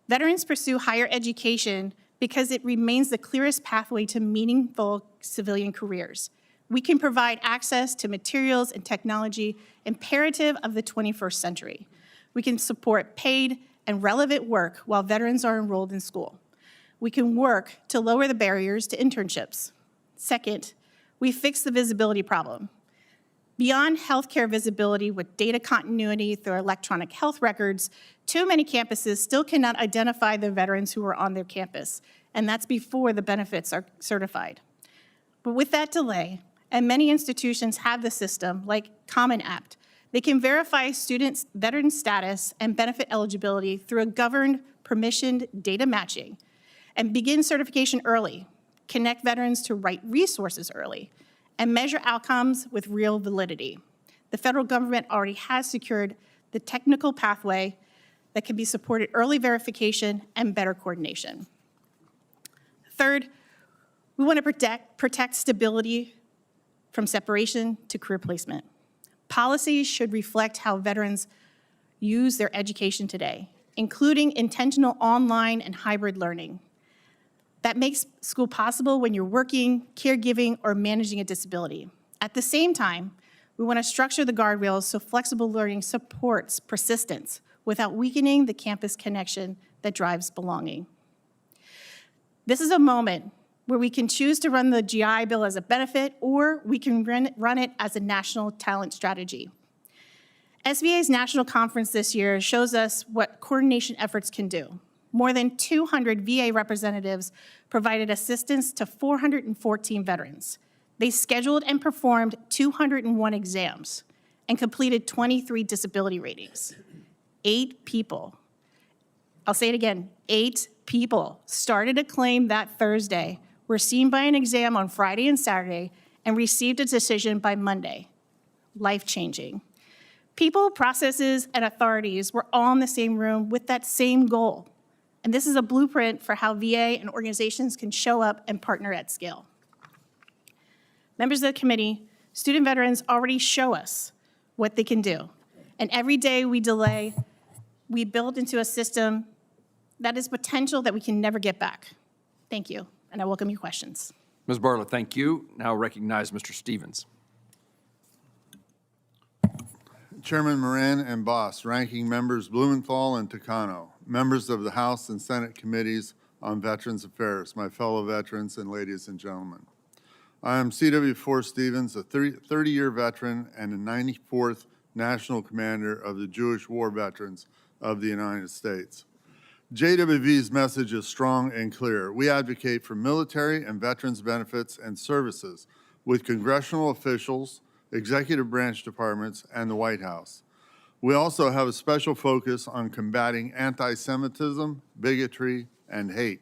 Veterans pursue higher education because it remains the clearest pathway to meaningful civilian careers. We can provide access to materials and technology imperative of the 21st century. We can support paid and relevant work while veterans are enrolled in school. We can work to lower the barriers to internships. Second, we fix the visibility problem. Beyond healthcare visibility with data continuity through electronic health records, too many campuses still cannot identify the veterans who are on their campus, and that's before the benefits are certified. But with that delay, and many institutions have the system, like Common Apt, they can verify students' veteran status and benefit eligibility through a governed, permissioned data matching, and begin certification early, connect veterans to right resources early, and measure outcomes with real validity. The federal government already has secured the technical pathway that can be supported early verification and better coordination. Third, we want to protect stability from separation to career placement. Policies should reflect how veterans use their education today, including intentional online and hybrid learning. That makes school possible when you're working, caregiving, or managing a disability. At the same time, we want to structure the guardrails so flexible learning supports persistence without weakening the campus connection that drives belonging. This is a moment where we can choose to run the GI Bill as a benefit, or we can run it as a national talent strategy. SVA's national conference this year shows us what coordination efforts can do. More than 200 VA representatives provided assistance to 414 veterans. They scheduled and performed 201 exams and completed 23 disability ratings. 8 people, I'll say it again, 8 people started a claim that Thursday, were seen by an exam on Friday and Saturday, and received a decision by Monday. Life-changing. People, processes, and authorities were all in the same room with that same goal. And this is a blueprint for how VA and organizations can show up and partner at scale. Members of the committee, student veterans already show us what they can do. And every day we delay, we build into a system that is potential that we can never get back. Thank you, and I welcome your questions. Ms. Bartlett, thank you. Now recognize Mr. Stevens. Chairman Moran and Boss, ranking members Blumenthal and Takano, members of the House and Senate Committees on Veterans Affairs, my fellow veterans and ladies and gentlemen. I am C.W. Stevens, a 30-year veteran and a 94th National Commander of the Jewish War Veterans of the United States. JWV's message is strong and clear. We advocate for military and veterans benefits and services with congressional officials, executive branch departments, and the White House. We also have a special focus on combating anti-Semitism, bigotry, and hate.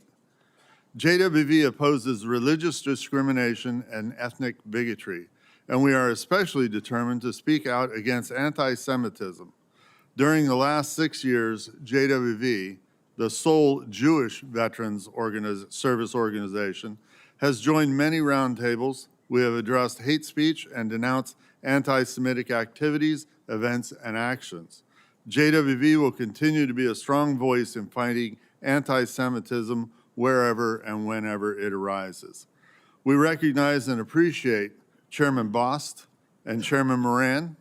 JWV opposes religious discrimination and ethnic bigotry, and we are especially determined to speak out against anti-Semitism. During the last 6 years, JWV, the sole Jewish veterans service organization, has joined many roundtables. We have addressed hate speech and denounced anti-Semitic activities, events, and actions. JWV will continue to be a strong voice in fighting anti-Semitism wherever and whenever it arises. We recognize and appreciate Chairman Bost, and Chairman Moran,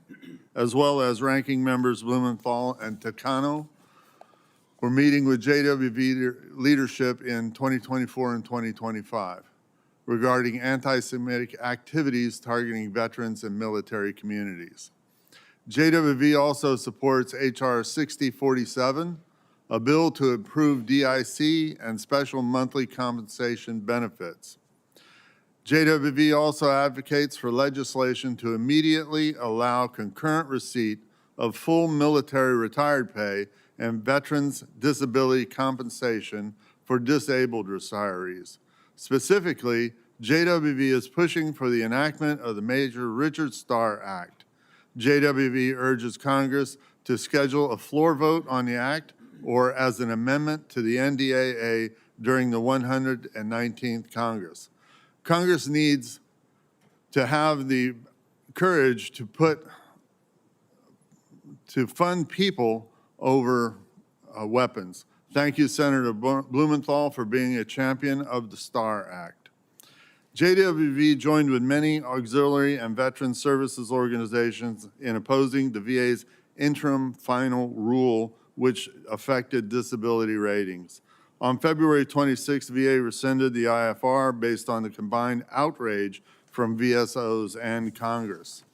as well as ranking members Blumenthal and Takano. We're meeting with JWV leadership in 2024 and 2025 regarding anti-Semitic activities targeting veterans and military communities. JWV also supports H.R. 6047, a bill to improve DIC and special monthly compensation benefits. JWV also advocates for legislation to immediately allow concurrent receipt of full military retired pay and veterans disability compensation for disabled retirees. Specifically, JWV is pushing for the enactment of the Major Richard Starr Act. JWV urges Congress to schedule a floor vote on the act or as an amendment to the NDAA during the 119th Congress. Congress needs to have the courage to fund people over weapons. Thank you, Senator Blumenthal, for being a champion of the STAR Act. JWV joined with many auxiliary and veteran services organizations in opposing the VA's interim final rule, which affected disability ratings. On February 26, VA rescinded the IFR based on the combined outrage from VSOs and Congress.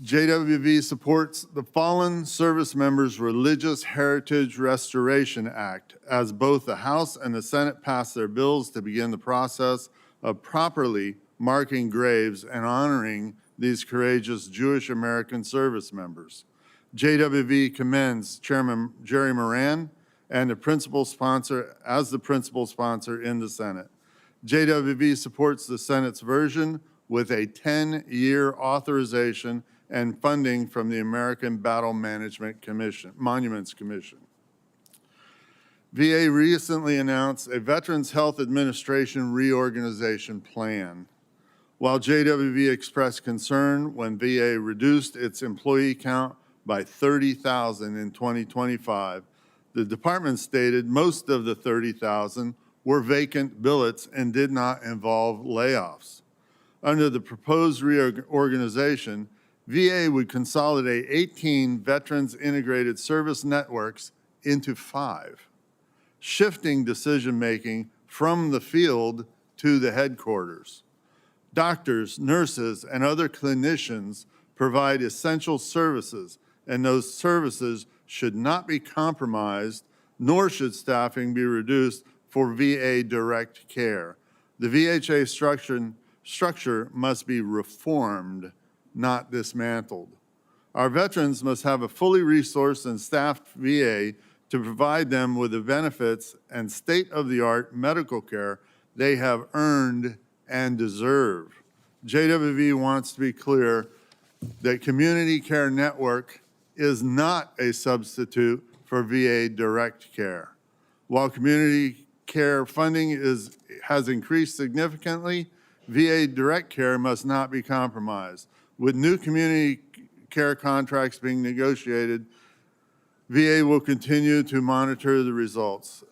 JWV supports the Fallen Service Members Religious Heritage Restoration Act, as both the House and the Senate passed their bills to begin the process of properly marking graves and honoring these courageous Jewish American service members. JWV commends Chairman Jerry Moran and the principal sponsor in the Senate. JWV supports the Senate's version with a 10-year authorization and funding from the American Battle Management Commission, Monuments Commission. VA recently announced a Veterans Health Administration reorganization plan. While JWV expressed concern when VA reduced its employee count by 30,000 in 2025, the department stated most of the 30,000 were vacant billets and did not involve layoffs. Under the proposed reorganization, VA would consolidate 18 Veterans Integrated Service Networks into 5, shifting decision-making from the field to the headquarters. Doctors, nurses, and other clinicians provide essential services, and those services should not be compromised, nor should staffing be reduced for VA direct care. The VHA structure must be reformed, not dismantled. Our veterans must have a fully resourced and staffed VA to provide them with the benefits and state-of-the-art medical care they have earned and deserve. JWV wants to be clear that Community Care Network is not a substitute for VA direct care. While community care funding has increased significantly, VA direct care must not be compromised. With new community care contracts being negotiated, VA will continue to monitor the results.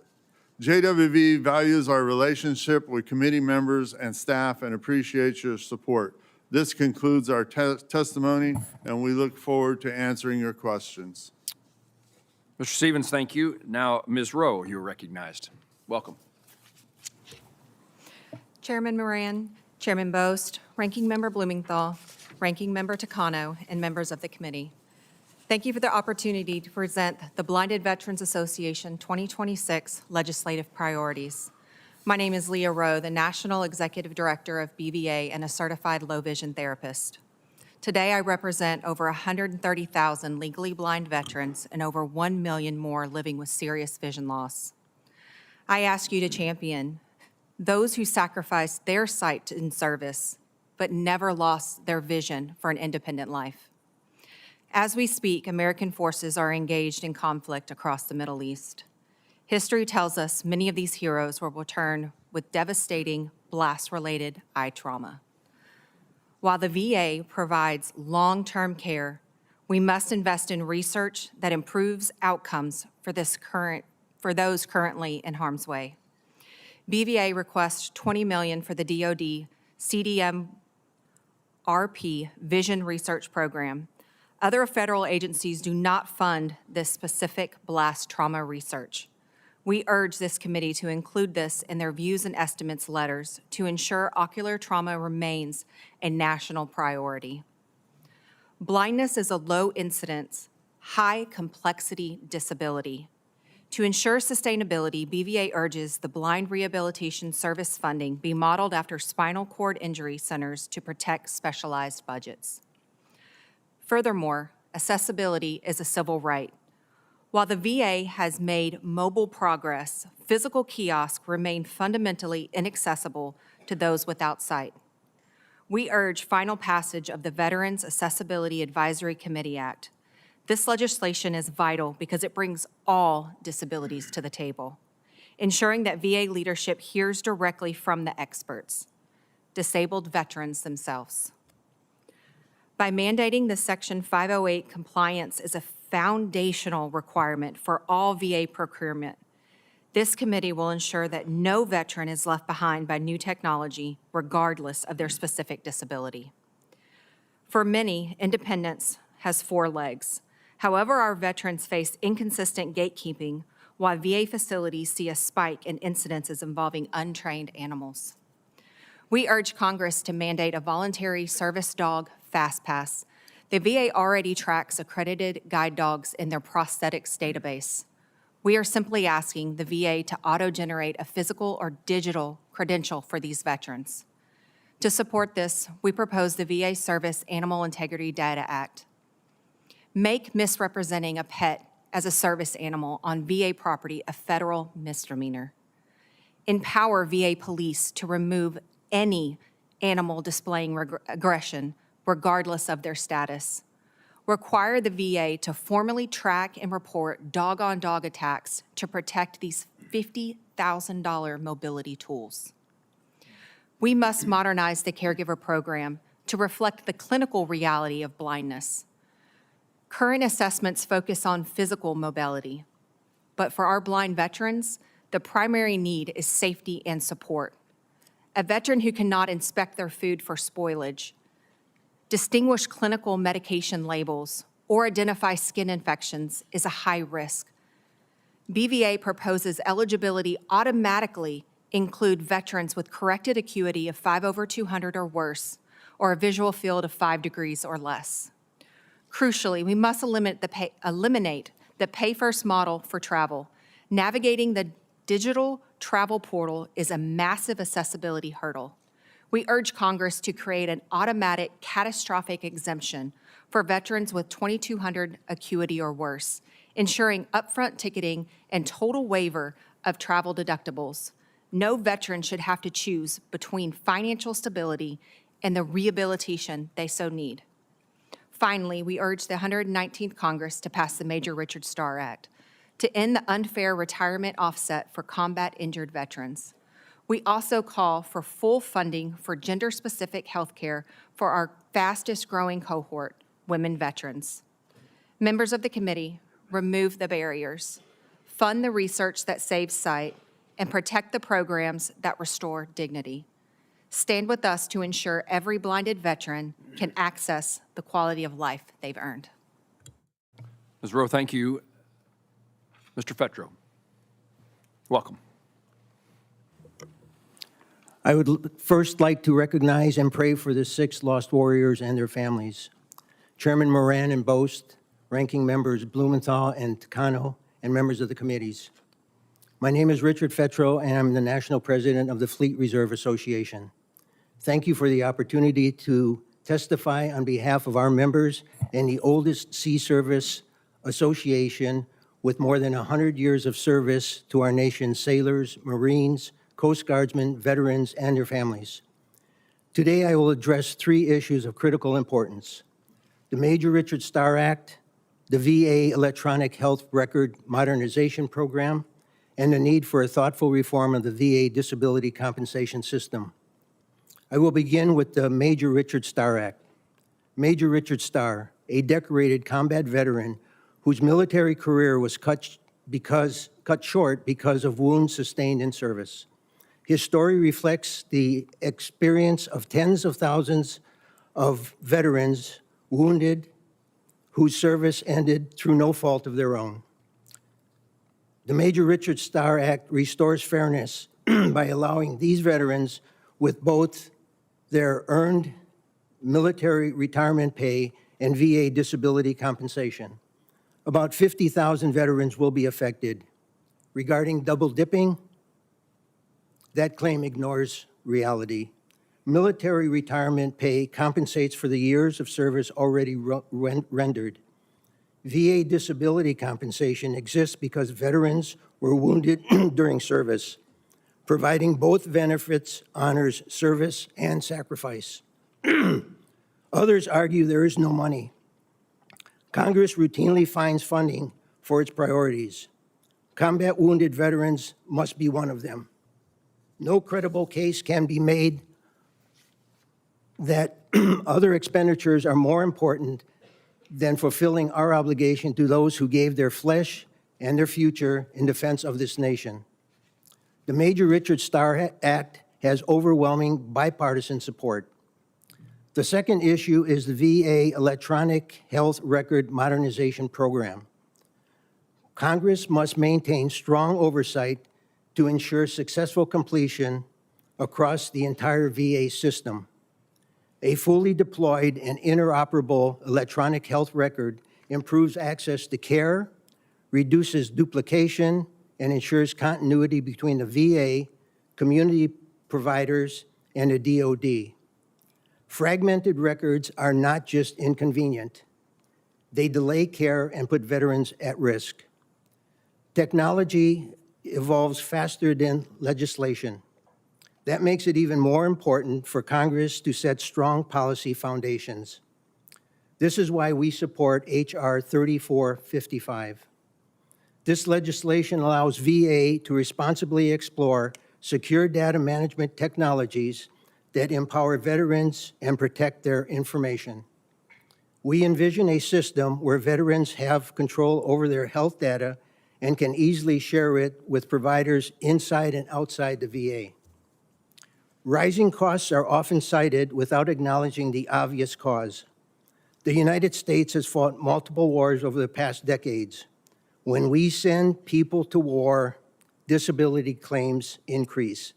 JWV values our relationship with committee members and staff and appreciates your support. This concludes our testimony, and we look forward to answering your questions. Mr. Stevens, thank you. Now, Ms. Rowe, you're recognized. Welcome. Chairman Moran, Chairman Bost, Ranking Member Blumenthal, Ranking Member Takano, and members of the committee. Thank you for the opportunity to present the Blinded Veterans Association 2026 legislative priorities. My name is Leah Rowe, the National Executive Director of BVA and a certified low vision therapist. Today, I represent over 130,000 legally blind veterans and over 1 million more living with serious vision loss. I ask you to champion those who sacrificed their sight in service but never lost their vision for an independent life. As we speak, American forces are engaged in conflict across the Middle East. History tells us many of these heroes will return with devastating blast-related eye trauma. While the VA provides long-term care, we must invest in research that improves outcomes for those currently in harm's way. BVA requests $20 million for the DoD CDM-RP Vision Research Program. Other federal agencies do not fund this specific blast trauma research. We urge this committee to include this in their views and estimates letters to ensure ocular trauma remains a national priority. Blindness is a low incidence, high complexity disability. To ensure sustainability, BVA urges the blind rehabilitation service funding be modeled after spinal cord injury centers to protect specialized budgets. Furthermore, accessibility is a civil right. While the VA has made mobile progress, physical kiosks remain fundamentally inaccessible to those without sight. We urge final passage of the Veterans Accessibility Advisory Committee Act. This legislation is vital because it brings all disabilities to the table, ensuring that VA leadership hears directly from the experts, disabled veterans themselves. By mandating the Section 508 compliance is a foundational requirement for all VA procurement. This committee will ensure that no veteran is left behind by new technology, regardless of their specific disability. For many, independence has 4 legs. However, our veterans face inconsistent gatekeeping, while VA facilities see a spike in incidences involving untrained animals. We urge Congress to mandate a voluntary service dog fast pass. The VA already tracks accredited guide dogs in their prosthetics database. We are simply asking the VA to auto-generate a physical or digital credential for these veterans. To support this, we propose the VA Service Animal Integrity Data Act. Make misrepresenting a pet as a service animal on VA property a federal misdemeanor. Empower VA police to remove any animal displaying aggression, regardless of their status. Require the VA to formally track and report dog-on-dog attacks to protect these $50,000 mobility tools. We must modernize the caregiver program to reflect the clinical reality of blindness. Current assessments focus on physical mobility, but for our blind veterans, the primary need is safety and support. A veteran who cannot inspect their food for spoilage, distinguish clinical medication labels, or identify skin infections is a high risk. BVA proposes eligibility automatically include veterans with corrected acuity of 5/200 or worse, or a visual field of 5 degrees or less. Crucially, we must eliminate the pay-first model for travel. Navigating the digital travel portal is a massive accessibility hurdle. We urge Congress to create an automatic catastrophic exemption for veterans with 2,200 acuity or worse, ensuring upfront ticketing and total waiver of travel deductibles. No veteran should have to choose between financial stability and the rehabilitation they so need. Finally, we urge the 119th Congress to pass the Major Richard Starr Act to end the unfair retirement offset for combat-injured veterans. We also call for full funding for gender-specific health care for our fastest-growing cohort, women veterans. Members of the committee, remove the barriers, fund the research that saves sight, and protect the programs that restore dignity. Stand with us to ensure every blinded veteran can access the quality of life they've earned. Ms. Rowe, thank you. Mr. Fetro, welcome. I would first like to recognize and pray for the 6 lost warriors and their families. Chairman Moran and Bost, ranking members Blumenthal and Takano, and members of the committees. My name is Richard Fetro, and I'm the National President of the Fleet Reserve Association. Thank you for the opportunity to testify on behalf of our members and the oldest sea service association with more than 100 years of service to our nation's sailors, Marines, Coast Guardsmen, veterans, and their families. Today, I will address 3 issues of critical importance: the Major Richard Starr Act, the VA Electronic Health Record Modernization Program, and the need for a thoughtful reform of the VA disability compensation system. I will begin with the Major Richard Starr Act. Major Richard Starr, a decorated combat veteran whose military career was cut short because of wounds sustained in service. His story reflects the experience of tens of thousands of veterans wounded whose service ended through no fault of their own. The Major Richard Starr Act restores fairness by allowing these veterans with both their earned military retirement pay and VA disability compensation. About 50,000 veterans will be affected. Regarding double dipping, that claim ignores reality. Military retirement pay compensates for the years of service already rendered. VA disability compensation exists because veterans were wounded during service. Providing both benefits honors service and sacrifice. Others argue there is no money. Congress routinely finds funding for its priorities. Combat wounded veterans must be one of them. No credible case can be made that other expenditures are more important than fulfilling our obligation to those who gave their flesh and their future in defense of this nation. The Major Richard Starr Act has overwhelming bipartisan support. The second issue is the VA Electronic Health Record Modernization Program. Congress must maintain strong oversight to ensure successful completion across the entire VA system. A fully deployed and interoperable electronic health record improves access to care, reduces duplication, and ensures continuity between the VA, community providers, and the DoD. Fragmented records are not just inconvenient. They delay care and put veterans at risk. Technology evolves faster than legislation. That makes it even more important for Congress to set strong policy foundations. This is why we support H.R. 3455. This legislation allows VA to responsibly explore secure data management technologies that empower veterans and protect their information. We envision a system where veterans have control over their health data and can easily share it with providers inside and outside the VA. Rising costs are often cited without acknowledging the obvious cause. The United States has fought multiple wars over the past decades. When we send people to war, disability claims increase.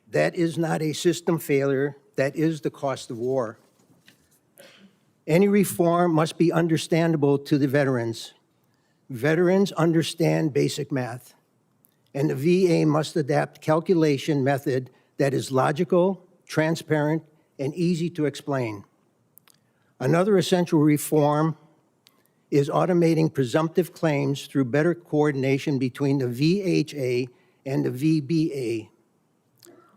That is not a system failure, that is the cost of war. Any reform must be understandable to the veterans. Veterans understand basic math, and the VA must adapt calculation method that is logical, transparent, and easy to explain. Another essential reform is automating presumptive claims through better coordination between the VHA and the VBA.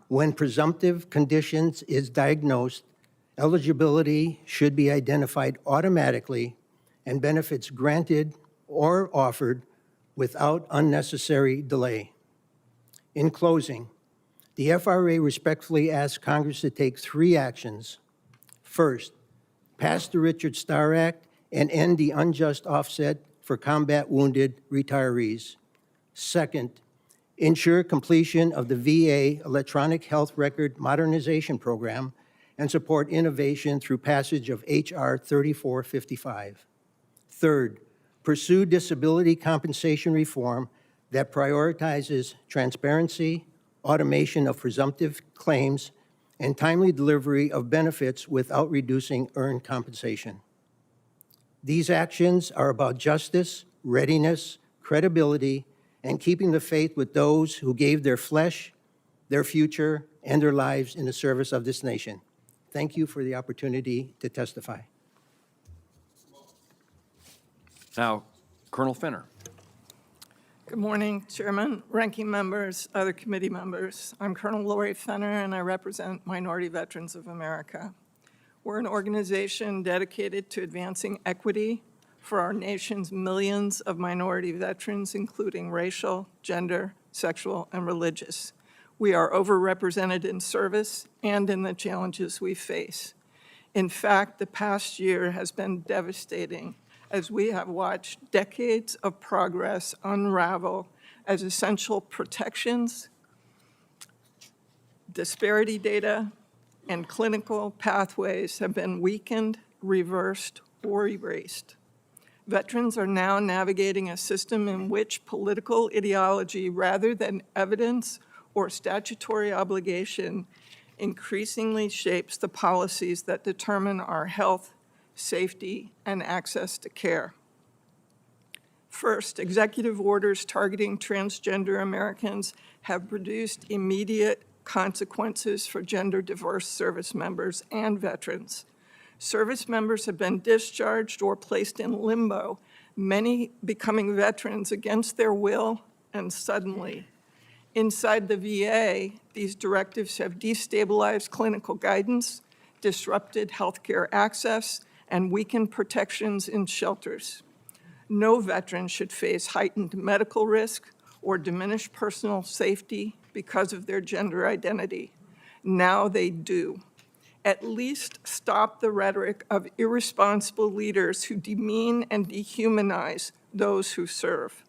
When presumptive conditions is diagnosed, eligibility should be identified automatically and benefits granted or offered without unnecessary delay. In closing, the FRA respectfully asks Congress to take 3 actions. First, pass the Richard Starr Act and end the unjust offset for combat wounded retirees. Second, ensure completion of the VA Electronic Health Record Modernization Program and support innovation through passage of H.R. 3455. Third, pursue disability compensation reform that prioritizes transparency, automation of presumptive claims, and timely delivery of benefits without reducing earned compensation. These actions are about justice, readiness, credibility, and keeping the faith with those who gave their flesh, their future, and their lives in the service of this nation. Thank you for the opportunity to testify. Now, Colonel Fenner. Good morning, Chairman, ranking members, other committee members. I'm Colonel Lori Fenner, and I represent Minority Veterans of America. We're an organization dedicated to advancing equity for our nation's millions of minority veterans, including racial, gender, sexual, and religious. We are overrepresented in service and in the challenges we face. In fact, the past year has been devastating as we have watched decades of progress unravel as essential protections Disparity data and clinical pathways have been weakened, reversed, or erased. Veterans are now navigating a system in which political ideology, rather than evidence or statutory obligation, increasingly shapes the policies that determine our health, safety, and access to care. First, executive orders targeting transgender Americans have produced immediate consequences for gender-diverse service members and veterans. Service members have been discharged or placed in limbo, many becoming veterans against their will and suddenly. Inside the VA, these directives have destabilized clinical guidance, disrupted healthcare access, and weakened protections in shelters. No veteran should face heightened medical risk or diminished personal safety because of their gender identity. Now they do. At least stop the rhetoric of irresponsible leaders who demean and dehumanize those who serve.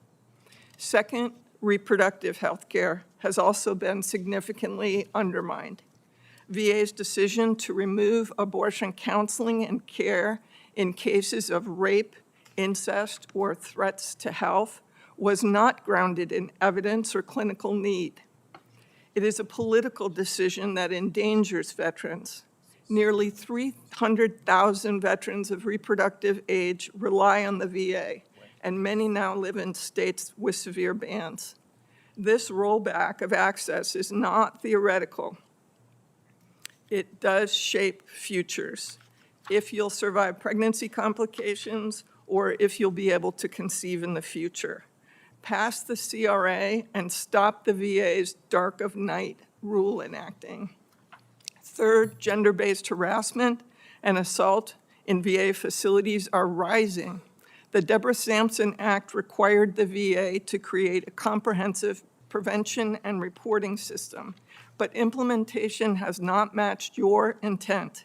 Second, reproductive health care has also been significantly undermined. VA's decision to remove abortion counseling and care in cases of rape, incest, or threats to health was not grounded in evidence or clinical need. It is a political decision that endangers veterans. Nearly 300,000 veterans of reproductive age rely on the VA, and many now live in states with severe bans. This rollback of access is not theoretical. It does shape futures. If you'll survive pregnancy complications or if you'll be able to conceive in the future. Pass the CRA and stop the VA's dark of night rule enacting. Third, gender-based harassment and assault in VA facilities are rising. The Deborah Sampson Act required the VA to create a comprehensive prevention and reporting system, but implementation has not matched your intent.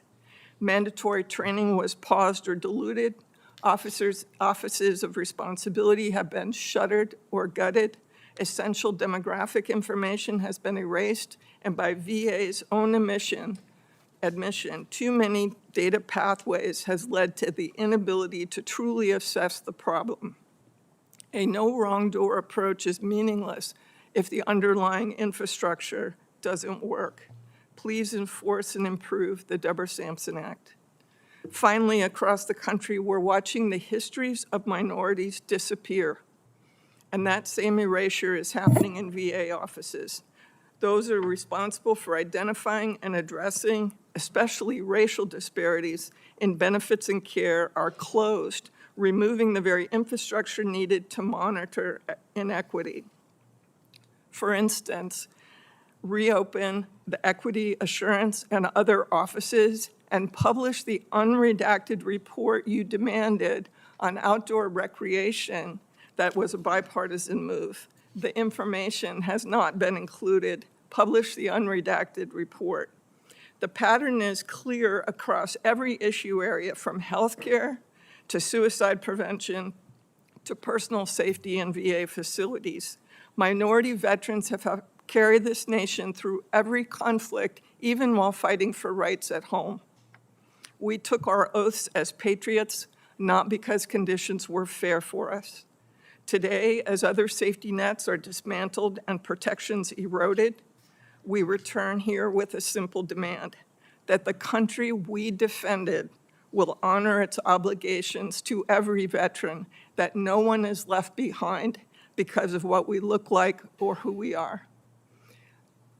Mandatory training was paused or diluted. Offices of responsibility have been shuttered or gutted. Essential demographic information has been erased, and by VA's own admission, too many data pathways has led to the inability to truly assess the problem. A no wrong door approach is meaningless if the underlying infrastructure doesn't work. Please enforce and improve the Deborah Sampson Act. Finally, across the country, we're watching the histories of minorities disappear. And that same erasure is happening in VA offices. Those are responsible for identifying and addressing, especially racial disparities in benefits and care, are closed, removing the very infrastructure needed to monitor inequity. For instance, reopen the Equity Assurance and other offices and publish the unredacted report you demanded on outdoor recreation that was a bipartisan move. The information has not been included. Publish the unredacted report. The pattern is clear across every issue area, from healthcare to suicide prevention to personal safety in VA facilities. Minority veterans have carried this nation through every conflict, even while fighting for rights at home. We took our oaths as patriots, not because conditions were fair for us. Today, as other safety nets are dismantled and protections eroded, we return here with a simple demand: that the country we defended will honor its obligations to every veteran, that no one is left behind because of what we look like or who we are.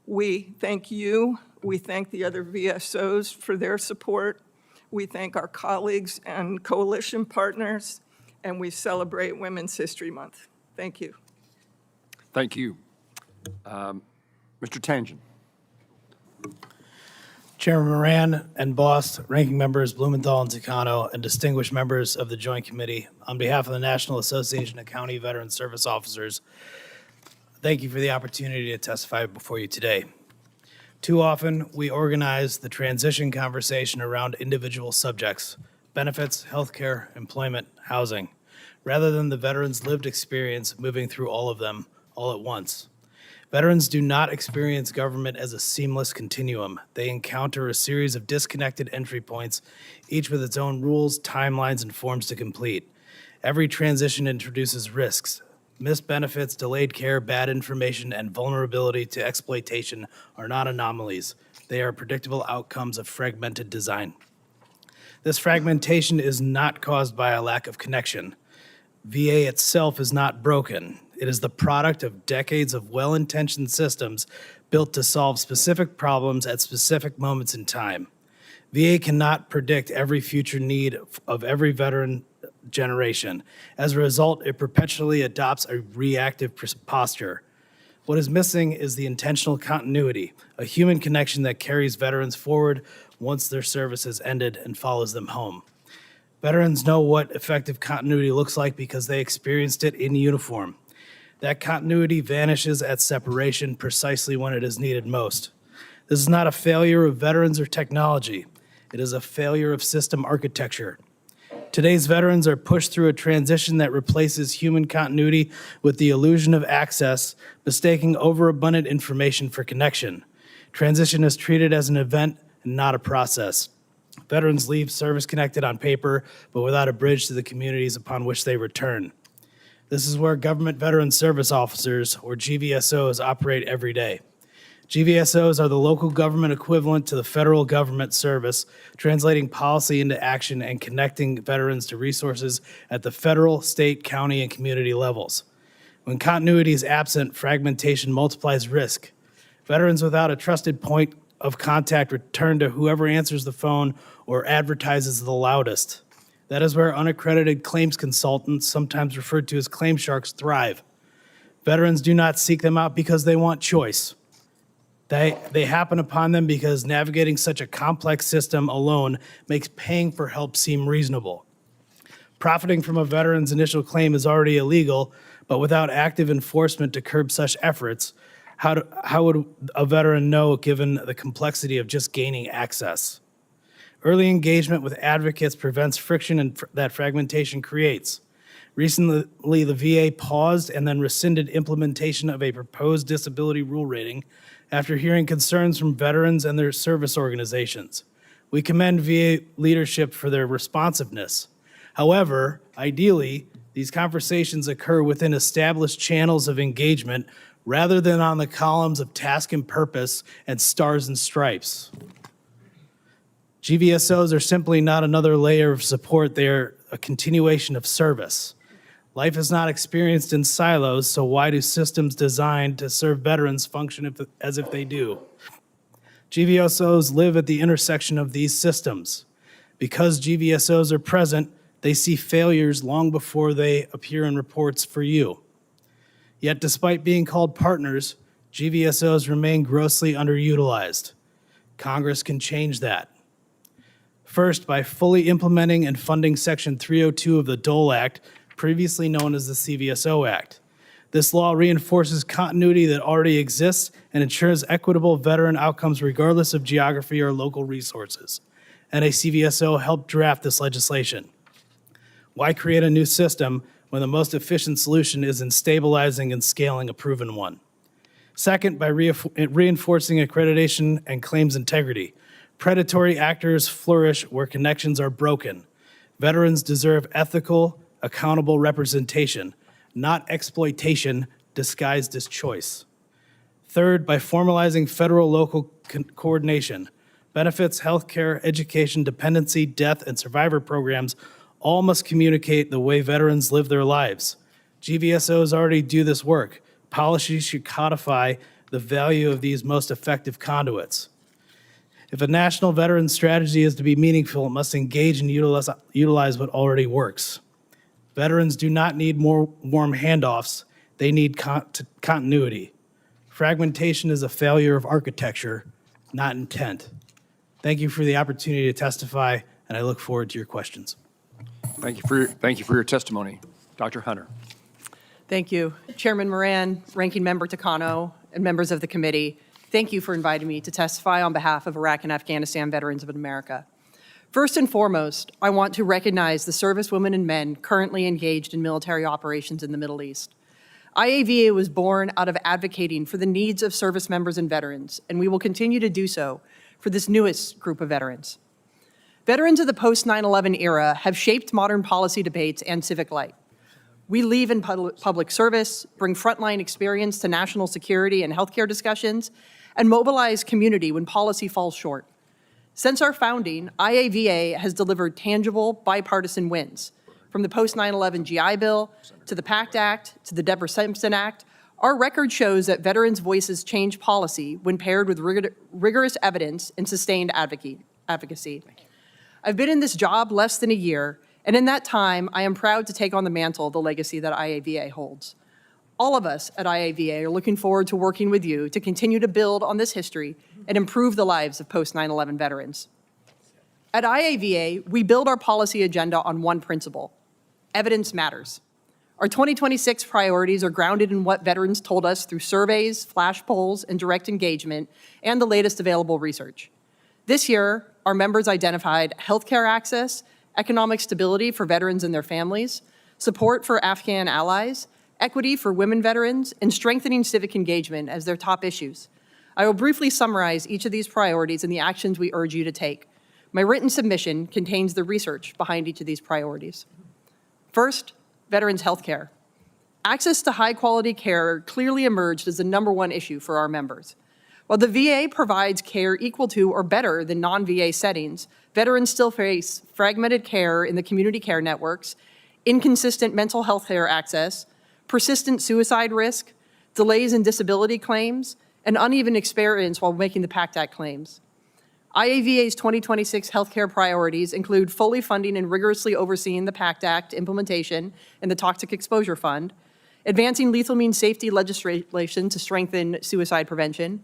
We thank you. We thank the other VSOs for their support. We thank our colleagues and coalition partners, and we celebrate Women's History Month. Thank you. Thank you. Mr. Tangent. Chairman Moran and Boss, ranking members Blumenthal and Takano, and distinguished members of the Joint Committee, on behalf of the National Association of County Veteran Service Officers, thank you for the opportunity to testify before you today. Too often, we organize the transition conversation around individual subjects: benefits, healthcare, employment, housing, rather than the veteran's lived experience moving through all of them all at once. Veterans do not experience government as a seamless continuum. They encounter a series of disconnected entry points, each with its own rules, timelines, and forms to complete. Every transition introduces risks. Missed benefits, delayed care, bad information, and vulnerability to exploitation are not anomalies. They are predictable outcomes of fragmented design. This fragmentation is not caused by a lack of connection. VA itself is not broken. It is the product of decades of well-intentioned systems built to solve specific problems at specific moments in time. VA cannot predict every future need of every veteran generation. As a result, it perpetually adopts a reactive posture. What is missing is the intentional continuity, a human connection that carries veterans forward once their service has ended and follows them home. Veterans know what effective continuity looks like because they experienced it in uniform. That continuity vanishes at separation precisely when it is needed most. This is not a failure of veterans or technology. It is a failure of system architecture. Today's veterans are pushed through a transition that replaces human continuity with the illusion of access, mistaking overabundant information for connection. Transition is treated as an event and not a process. Veterans leave service connected on paper, but without a bridge to the communities upon which they return. This is where Government Veteran Service Officers, or GVSOs, operate every day. GVSOs are the local government equivalent to the federal government service, translating policy into action and connecting veterans to resources at the federal, state, county, and community levels. When continuity is absent, fragmentation multiplies risk. Veterans without a trusted point of contact return to whoever answers the phone or advertises the loudest. That is where unaccredited claims consultants, sometimes referred to as claim sharks, thrive. Veterans do not seek them out because they want choice. They happen upon them because navigating such a complex system alone makes paying for help seem reasonable. Profiting from a veteran's initial claim is already illegal, but without active enforcement to curb such efforts, how would a veteran know given the complexity of just gaining access? Early engagement with advocates prevents friction that fragmentation creates. Recently, the VA paused and then rescinded implementation of a proposed disability rule rating after hearing concerns from veterans and their service organizations. We commend VA leadership for their responsiveness. However, ideally, these conversations occur within established channels of engagement rather than on the columns of task and purpose and stars and stripes. GVSOs are simply not another layer of support, they are a continuation of service. Life is not experienced in silos, so why do systems designed to serve veterans function as if they do? GVSOs live at the intersection of these systems. Because GVSOs are present, they see failures long before they appear in reports for you. Yet despite being called partners, GVSOs remain grossly underutilized. Congress can change that. First, by fully implementing and funding Section 302 of the Dole Act, previously known as the CVSO Act. This law reinforces continuity that already exists and ensures equitable veteran outcomes regardless of geography or local resources. NACVSO helped draft this legislation. Why create a new system when the most efficient solution is in stabilizing and scaling a proven one? Second, by reinforcing accreditation and claims integrity. Predatory actors flourish where connections are broken. Veterans deserve ethical, accountable representation, not exploitation disguised as choice. Third, by formalizing federal-local coordination. Benefits, healthcare, education, dependency, death, and survivor programs all must communicate the way veterans live their lives. GVSOs already do this work. Policy should codify the value of these most effective conduits. If a national veteran strategy is to be meaningful, it must engage and utilize what already works. Veterans do not need more warm handoffs, they need continuity. Fragmentation is a failure of architecture, not intent. Thank you for the opportunity to testify, and I look forward to your questions. Thank you for your testimony. Dr. Hunter. Thank you. Chairman Moran, Ranking Member Takano, and members of the committee, thank you for inviting me to testify on behalf of Iraq and Afghanistan Veterans of America. First and foremost, I want to recognize the servicewomen and men currently engaged in military operations in the Middle East. IAVA was born out of advocating for the needs of service members and veterans, and we will continue to do so for this newest group of veterans. Veterans of the post-9/11 era have shaped modern policy debates and civic life. We leave in public service, bring frontline experience to national security and healthcare discussions, and mobilize community when policy falls short. Since our founding, IAVA has delivered tangible bipartisan wins. From the post-9/11 GI Bill, to the PACT Act, to the Deborah Simpson Act, our record shows that veterans' voices change policy when paired with rigorous evidence and sustained advocacy. I've been in this job less than a year, and in that time, I am proud to take on the mantle of the legacy that IAVA holds. All of us at IAVA are looking forward to working with you to continue to build on this history and improve the lives of post-9/11 veterans. At IAVA, we build our policy agenda on one principle: evidence matters. Our 2026 priorities are grounded in what veterans told us through surveys, flash polls, and direct engagement, and the latest available research. This year, our members identified healthcare access, economic stability for veterans and their families, support for Afghan allies, equity for women veterans, and strengthening civic engagement as their top issues. I will briefly summarize each of these priorities and the actions we urge you to take. My written submission contains the research behind each of these priorities. First, veterans' health care. Access to high-quality care clearly emerged as the #1 issue for our members. While the VA provides care equal to or better than non-VA settings, veterans still face fragmented care in the community care networks, inconsistent mental health care access, persistent suicide risk, delays in disability claims, and uneven experience while making the PACT Act claims. IAVA's 2026 healthcare priorities include fully funding and rigorously overseeing the PACT Act implementation and the Toxic Exposure Fund, advancing lethal means safety legislation to strengthen suicide prevention,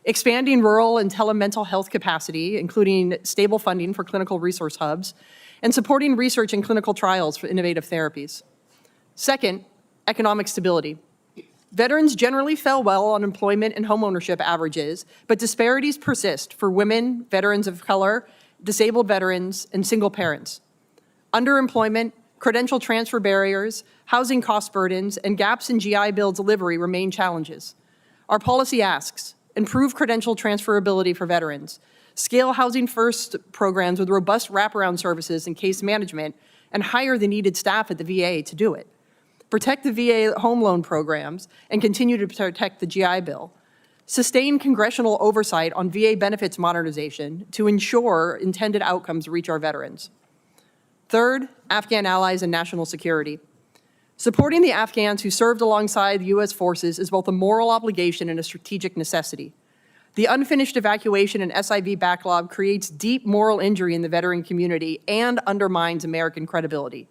expanding rural and telemental health capacity, including stable funding for clinical resource hubs, and supporting research and clinical trials for innovative therapies. Second, economic stability. Veterans generally fell well on employment and homeownership averages, but disparities persist for women, veterans of color, disabled veterans, and single parents. Underemployment, credential transfer barriers, housing cost burdens, and gaps in GI Bill delivery remain challenges. Our policy asks: improve credential transferability for veterans, scale Housing First programs with robust wraparound services and case management, and hire the needed staff at the VA to do it. Protect the VA home loan programs and continue to protect the GI Bill. Sustain congressional oversight on VA benefits modernization to ensure intended outcomes reach our veterans. Third, Afghan allies and national security. Supporting the Afghans who served alongside the U.S. forces is both a moral obligation and a strategic necessity. The unfinished evacuation and SIV backlog creates deep moral injury in the veteran community and undermines American credibility.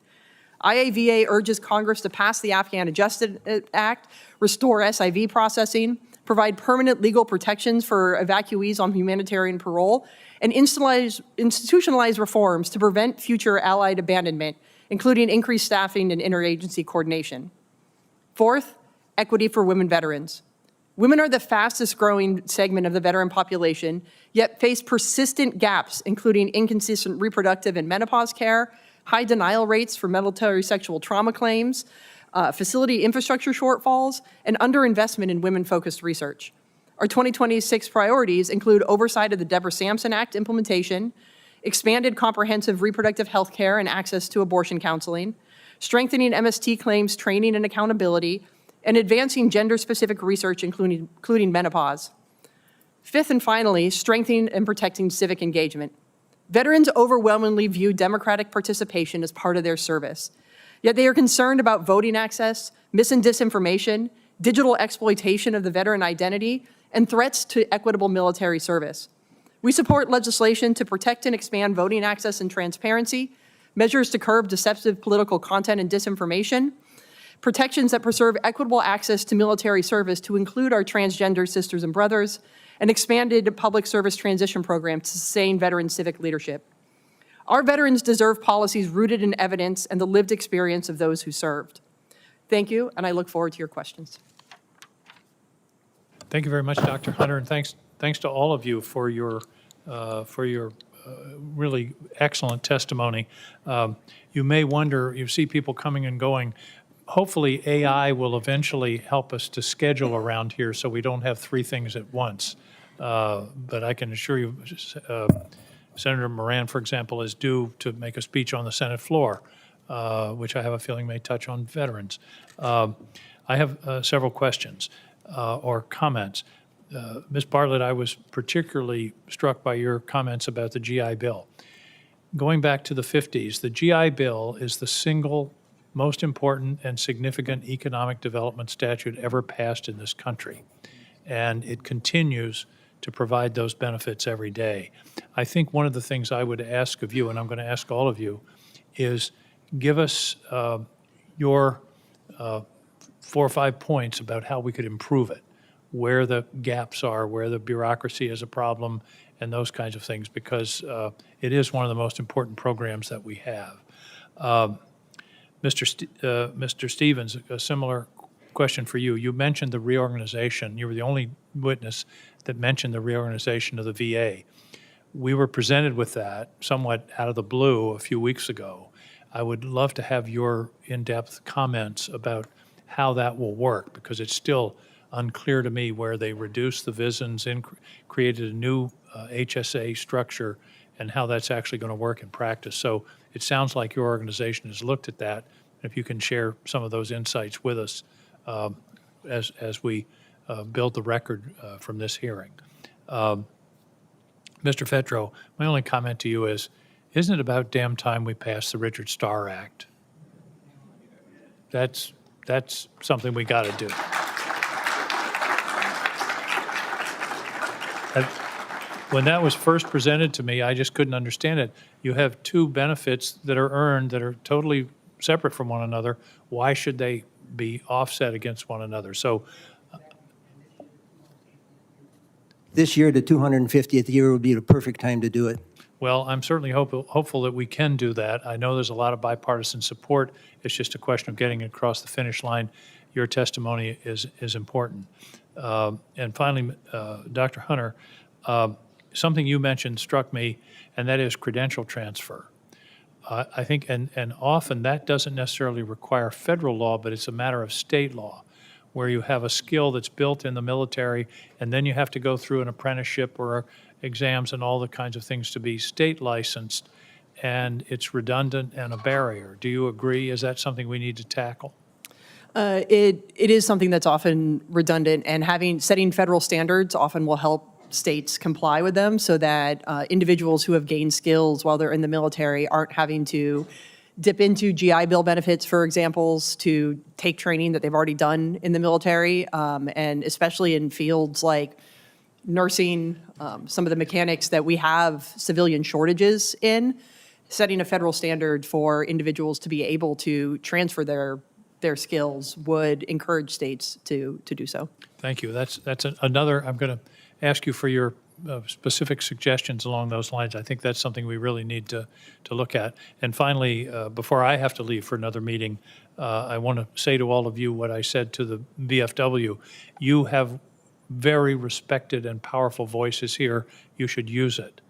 IAVA urges Congress to pass the Afghan Adjustment Act, restore SIV processing, provide permanent legal protections for evacuees on humanitarian parole, and institutionalize reforms to prevent future allied abandonment, including increased staffing and interagency coordination. Fourth, equity for women veterans. Women are the fastest growing segment of the veteran population, yet face persistent gaps, including inconsistent reproductive and menopause care, high denial rates for military sexual trauma claims, facility infrastructure shortfalls, and underinvestment in women-focused research. Our 2026 priorities include oversight of the Deborah Simpson Act implementation, expanded comprehensive reproductive health care and access to abortion counseling, strengthening MST claims training and accountability, and advancing gender-specific research, including menopause. Fifth and finally, strengthening and protecting civic engagement. Veterans overwhelmingly view democratic participation as part of their service, yet they are concerned about voting access, mis and disinformation, digital exploitation of the veteran identity, and threats to equitable military service. We support legislation to protect and expand voting access and transparency, measures to curb deceptive political content and disinformation, protections that preserve equitable access to military service to include our transgender sisters and brothers, an expanded public service transition program to sustain veteran civic leadership. Our veterans deserve policies rooted in evidence and the lived experience of those who served. Thank you, and I look forward to your questions. Thank you very much, Dr. Hunter, and thanks to all of you for your really excellent testimony. You may wonder, you see people coming and going, hopefully AI will eventually help us to schedule around here so we don't have three things at once. But I can assure you, Senator Moran, for example, is due to make a speech on the Senate floor, which I have a feeling may touch on veterans. I have several questions or comments. Ms. Bartlett, I was particularly struck by your comments about the GI Bill. Going back to the 50s, the GI Bill is the single most important and significant economic development statute ever passed in this country. And it continues to provide those benefits every day. I think one of the things I would ask of you, and I'm going to ask all of you, is give us your 4 or 5 points about how we could improve it, where the gaps are, where the bureaucracy is a problem, and those kinds of things, because it is one of the most important programs that we have. Mr. Stevens, a similar question for you. You mentioned the reorganization. You were the only witness that mentioned the reorganization of the VA. We were presented with that somewhat out of the blue a few weeks ago. I would love to have your in-depth comments about how that will work, because it's still unclear to me where they reduced the VISNs and created a new HSA structure and how that's actually going to work in practice. So it sounds like your organization has looked at that. If you can share some of those insights with us as we build the record from this hearing. Mr. Fetro, my only comment to you is, isn't it about damn time we passed the Richard Starr Act? That's something we got to do. When that was first presented to me, I just couldn't understand it. You have two benefits that are earned that are totally separate from one another. Why should they be offset against one another? So This year, the 250th year would be the perfect time to do it. well, I'm certainly hopeful that we can do that. I know there's a lot of bipartisan support. It's just a question of getting it across the finish line. Your testimony is important. And finally, Dr. Hunter, something you mentioned struck me, and that is credential transfer. I think, and often that doesn't necessarily require federal law, but it's a matter of state law, where you have a skill that's built in the military, and then you have to go through an apprenticeship or exams and all the kinds of things to be state licensed, and it's redundant and a barrier. Do you agree? Is that something we need to tackle? It is something that's often redundant, and setting federal standards often will help states comply with them so that individuals who have gained skills while they're in the military aren't having to dip into GI Bill benefits, for examples, to take training that they've already done in the military, and especially in fields like nursing, some of the mechanics that we have civilian shortages in, setting a federal standard for individuals to be able to transfer their skills would encourage states to do so. Thank you. That's another, I'm going to ask you for your specific suggestions along those lines. I think that's something we really need to look at. And finally, before I have to leave for another meeting, I want to say to all of you what I said to the VFW. You have very respected and powerful voices here. You should use it.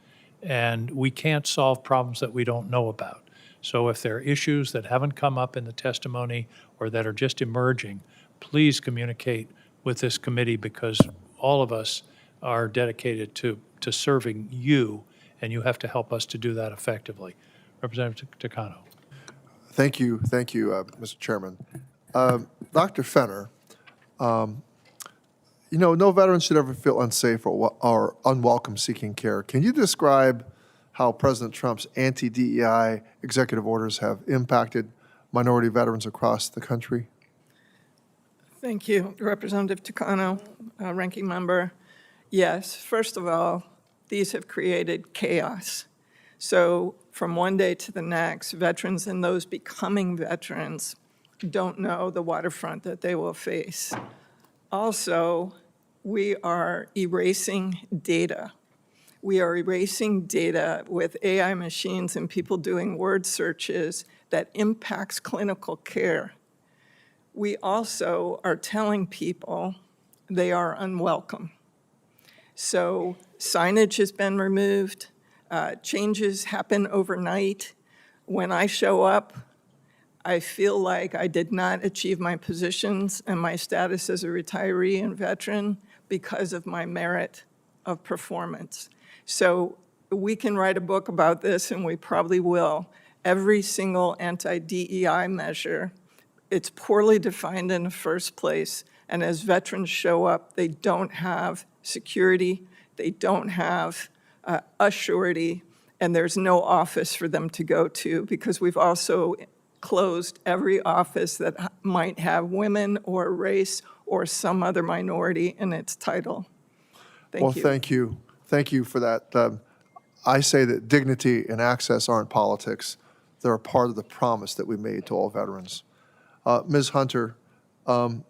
And we can't solve problems that we don't know about. So if there are issues that haven't come up in the testimony or that are just emerging, please communicate with this committee, because all of us are dedicated to serving you, and you have to help us to do that effectively. Representative Takano. Thank you, Mr. Chairman. Dr. Fenner, no veteran should ever feel unsafe or unwelcome seeking care. Can you describe how President Trump's anti-DEI executive orders have impacted minority veterans across the country? Thank you, Representative Takano, Ranking Member. Yes, first of all, these have created chaos. So from one day to the next, veterans and those becoming veterans don't know the waterfront that they will face. Also, we are erasing data. We are erasing data with AI machines and people doing word searches that impacts clinical care. We also are telling people they are unwelcome. So signage has been removed. Changes happen overnight. When I show up, I feel like I did not achieve my positions and my status as a retiree and veteran because of my merit of performance. So we can write a book about this, and we probably will. Every single anti-DEI measure, it's poorly defined in the first place, and as veterans show up, they don't have security, they don't have a surety, and there's no office for them to go to, because we've also closed every office that might have women or race or some other minority in its title. Thank you. Well, thank you. Thank you for that. I say that dignity and access aren't politics. They're a part of the promise that we made to all veterans. Ms. Hunter, do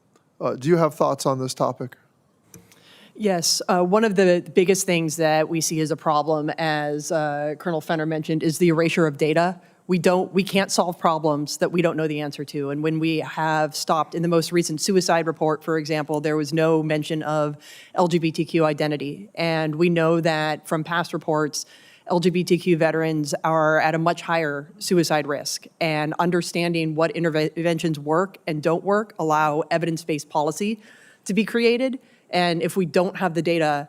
you have thoughts on this topic? Yes, one of the biggest things that we see as a problem, as Colonel Fenner mentioned, is the erasure of data. We can't solve problems that we don't know the answer to. And when we have stopped, in the most recent suicide report, for example, there was no mention of LGBTQ identity. And we know that from past reports, LGBTQ veterans are at a much higher suicide risk. And understanding what interventions work and don't work allow evidence-based policy to be created. And if we don't have the data,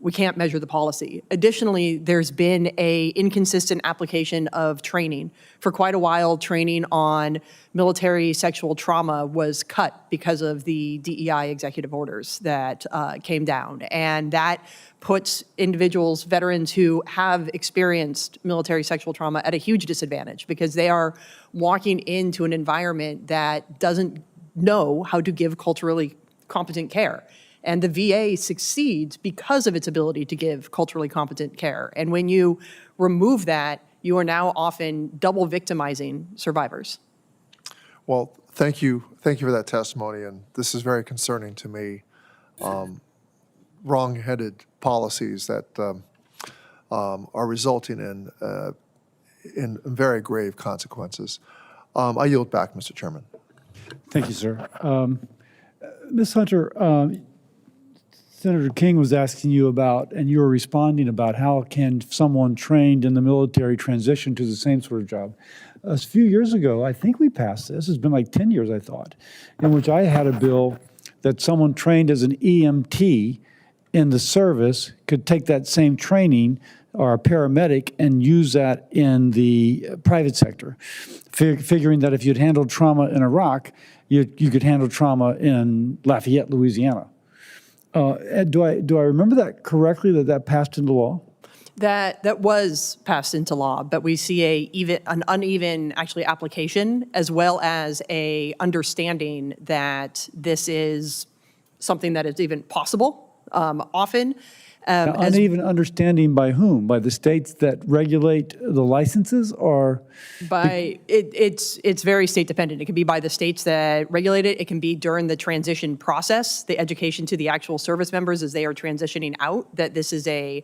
we can't measure the policy. Additionally, there's been an inconsistent application of training. For quite a while, training on military sexual trauma was cut because of the DEI executive orders that came down. And that puts individuals, veterans who have experienced military sexual trauma at a huge disadvantage, because they are walking into an environment that doesn't know how to give culturally competent care. And the VA succeeds because of its ability to give culturally competent care. And when you remove that, you are now often double victimizing survivors. Well, thank you. Thank you for that testimony. And this is very concerning to me. Wrong-headed policies that are resulting in very grave consequences. I yield back, Mr. Chairman. Thank you, sir. Ms. Hunter, Senator King was asking you about, and you were responding about, how can someone trained in the military transition to the same sort of job? A few years ago, I think we passed this, it's been like 10 years, I thought, in which I had a bill that someone trained as an EMT in the service could take that same training, or a paramedic, and use that in the private sector, figuring that if you'd handled trauma in Iraq, you could handle trauma in Lafayette, Louisiana. Do I remember that correctly, that passed into law? That was passed into law, but we see an uneven actually application, as well as a understanding that this is something that is even possible often. Uneven understanding by whom? By the states that regulate the licenses, or? It's very state dependent. It can be by the states that regulate it. It can be during the transition process, the education to the actual service members as they are transitioning out, that this is a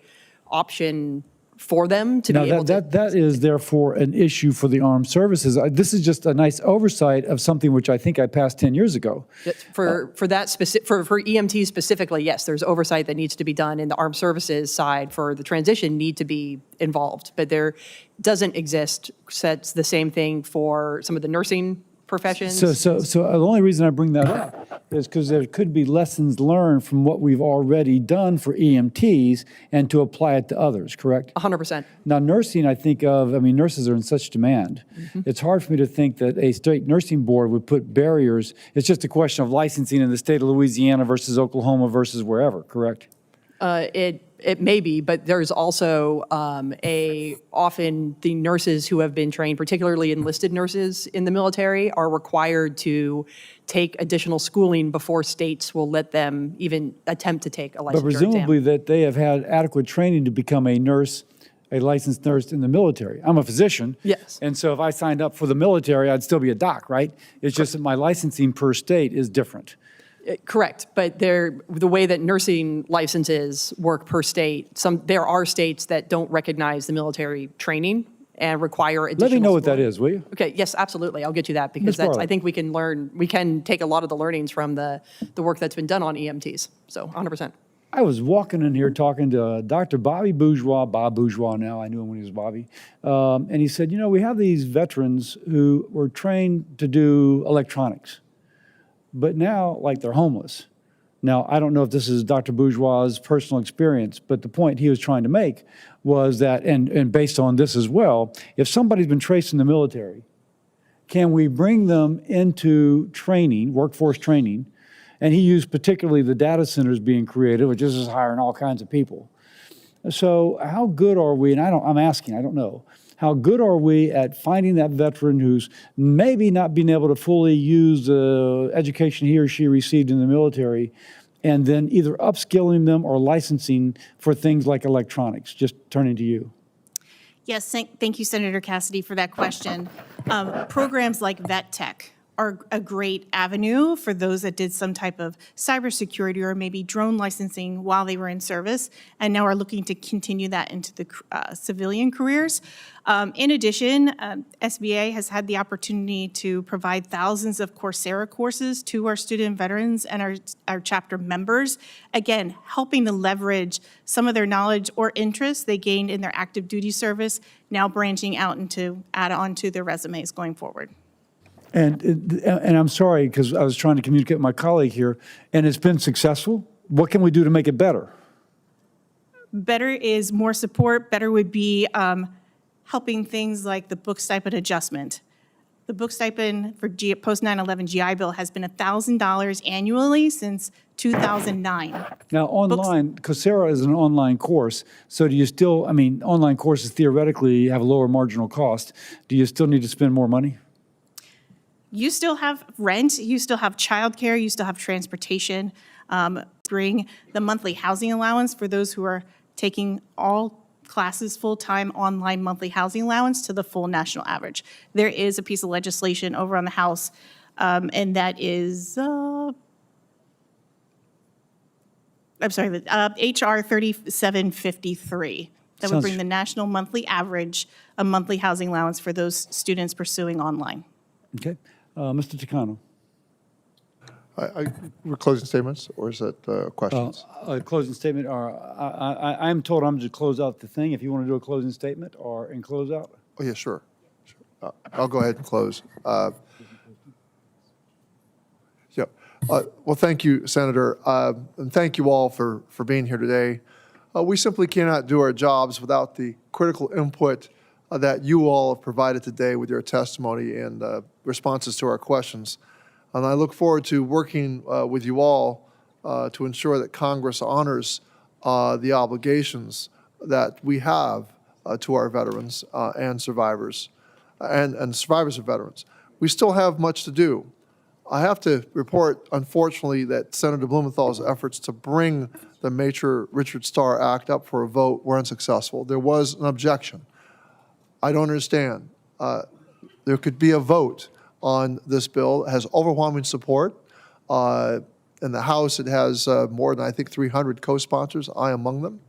option for them to be able to. That is therefore an issue for the armed services. This is just a nice oversight of something which I think I passed 10 years ago. For EMTs specifically, yes, there's oversight that needs to be done, in the armed services side for the transition need to be involved. But there doesn't exist the same thing for some of the nursing professions. So the only reason I bring that up is because there could be lessons learned from what we've already done for EMTs and to apply it to others, correct? 100%. Now, nursing, I think of, nurses are in such demand. It's hard for me to think that a state nursing board would put barriers. It's just a question of licensing in the state of Louisiana versus Oklahoma versus wherever, correct? It may be, but there's also often the nurses who have been trained, particularly enlisted nurses in the military, are required to take additional schooling before states will let them even attempt to take a licensure But presumably that they have had adequate training to become a nurse, a licensed nurse in the military. I'm a physician. Yes. And so if I signed up for the military, I'd still be a doc, right? It's just that my licensing per state is different. Correct, but the way that nursing licenses work per state, there are states that don't recognize the military training and require additional. Let me know what schooling. that is, will you? Okay, yes, absolutely. I'll get you that, because Ms. Barlow. I think we can take a lot of the learnings from the work that's been done on EMTs. So 100%. I was walking in here talking to Dr. Bobby Bourgeois, Bob Bourgeois now, I knew him when he was Bobby, and he said, you know, we have these veterans who were trained to do electronics, but now, like, they're homeless. Now, I don't know if this is Dr. Bourgeois' personal experience, but the point he was trying to make was that, and based on this as well, if somebody's been traced in the military, can we bring them into training, workforce training? And he used particularly the data centers being created, which is hiring all kinds of people. So how good are we, and I'm asking, I don't know, how good are we at finding that veteran who's maybe not being able to fully use the education he or she received in the military, and then either upskilling them or licensing for things like electronics? Just turning to you. Yes, thank you, Senator Cassidy, for that question. Programs like Vet Tech are a great avenue for those that did some type of cybersecurity or maybe drone licensing while they were in service, and now are looking to continue that into the civilian careers. In addition, SBA has had the opportunity to provide thousands of Coursera courses to our student veterans and our chapter members, again, helping to leverage some of their knowledge or interests they gained in their active duty service, now branching out into add on to their resumes going forward. And I'm sorry, because I was trying to communicate with my colleague here, and it's been successful. What can we do to make it better? Better is more support. Better would be helping things like the book stipend adjustment. The book stipend for post 9/11 GI Bill has been $1,000 annually since 2009. Now, online, Coursera is an online course, so do you still, I mean, online courses theoretically have a lower marginal cost. Do you still need to spend more money? You still have rent, you still have childcare, you still have transportation. Bring the monthly housing allowance for those who are taking all classes full-time online monthly housing allowance to the full national average. There is a piece of legislation over on the House, and that is, I'm sorry, HR 3753. That would bring the national monthly average of monthly housing allowance for those students pursuing online. Okay. Mr. Takano. We're closing statements, or is that questions? Closing statement, or I'm told I'm to close out the thing. If you want to do a closing statement or in close out? Oh, yeah, sure. I'll go ahead and close. Yeah. Well, thank you, Senator, and thank you all for being here today. We simply cannot do our jobs without the critical input that you all have provided today with your testimony and responses to our questions. And I look forward to working with you all to ensure that Congress honors the obligations that we have to our veterans and survivors, and survivors of veterans. We still have much to do. I have to report, unfortunately, that Senator Blumenthal's efforts to bring the Major Richard Starr Act up for a vote were unsuccessful. There was an objection. I don't understand. There could be a vote on this bill. It has overwhelming support. In the House, it has more than, I think, 300 co-sponsors, I among them.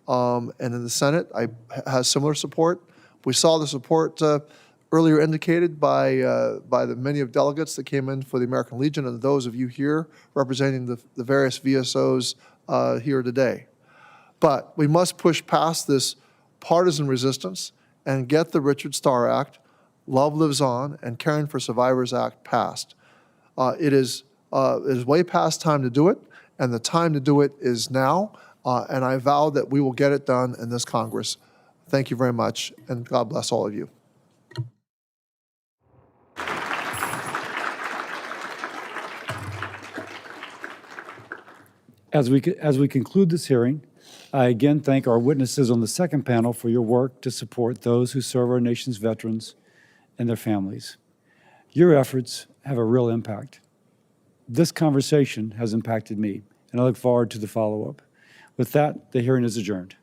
And in the Senate, it has similar support. We saw the support earlier indicated by the many of delegates that came in for the American Legion and those of you here representing the various VSOs here today. But we must push past this partisan resistance and get the Richard Starr Act, Love Lives On, and Caring for Survivors Act passed. It is way past time to do it, and the time to do it is now, and I vow that we will get it done in this Congress. Thank you very much, and God bless all of you. As we conclude this hearing, I again thank our witnesses on the second panel for your work to support those who serve our nation's veterans and their families. Your efforts have a real impact. This conversation has impacted me, and I look forward to the follow-up. With that, the hearing is adjourned.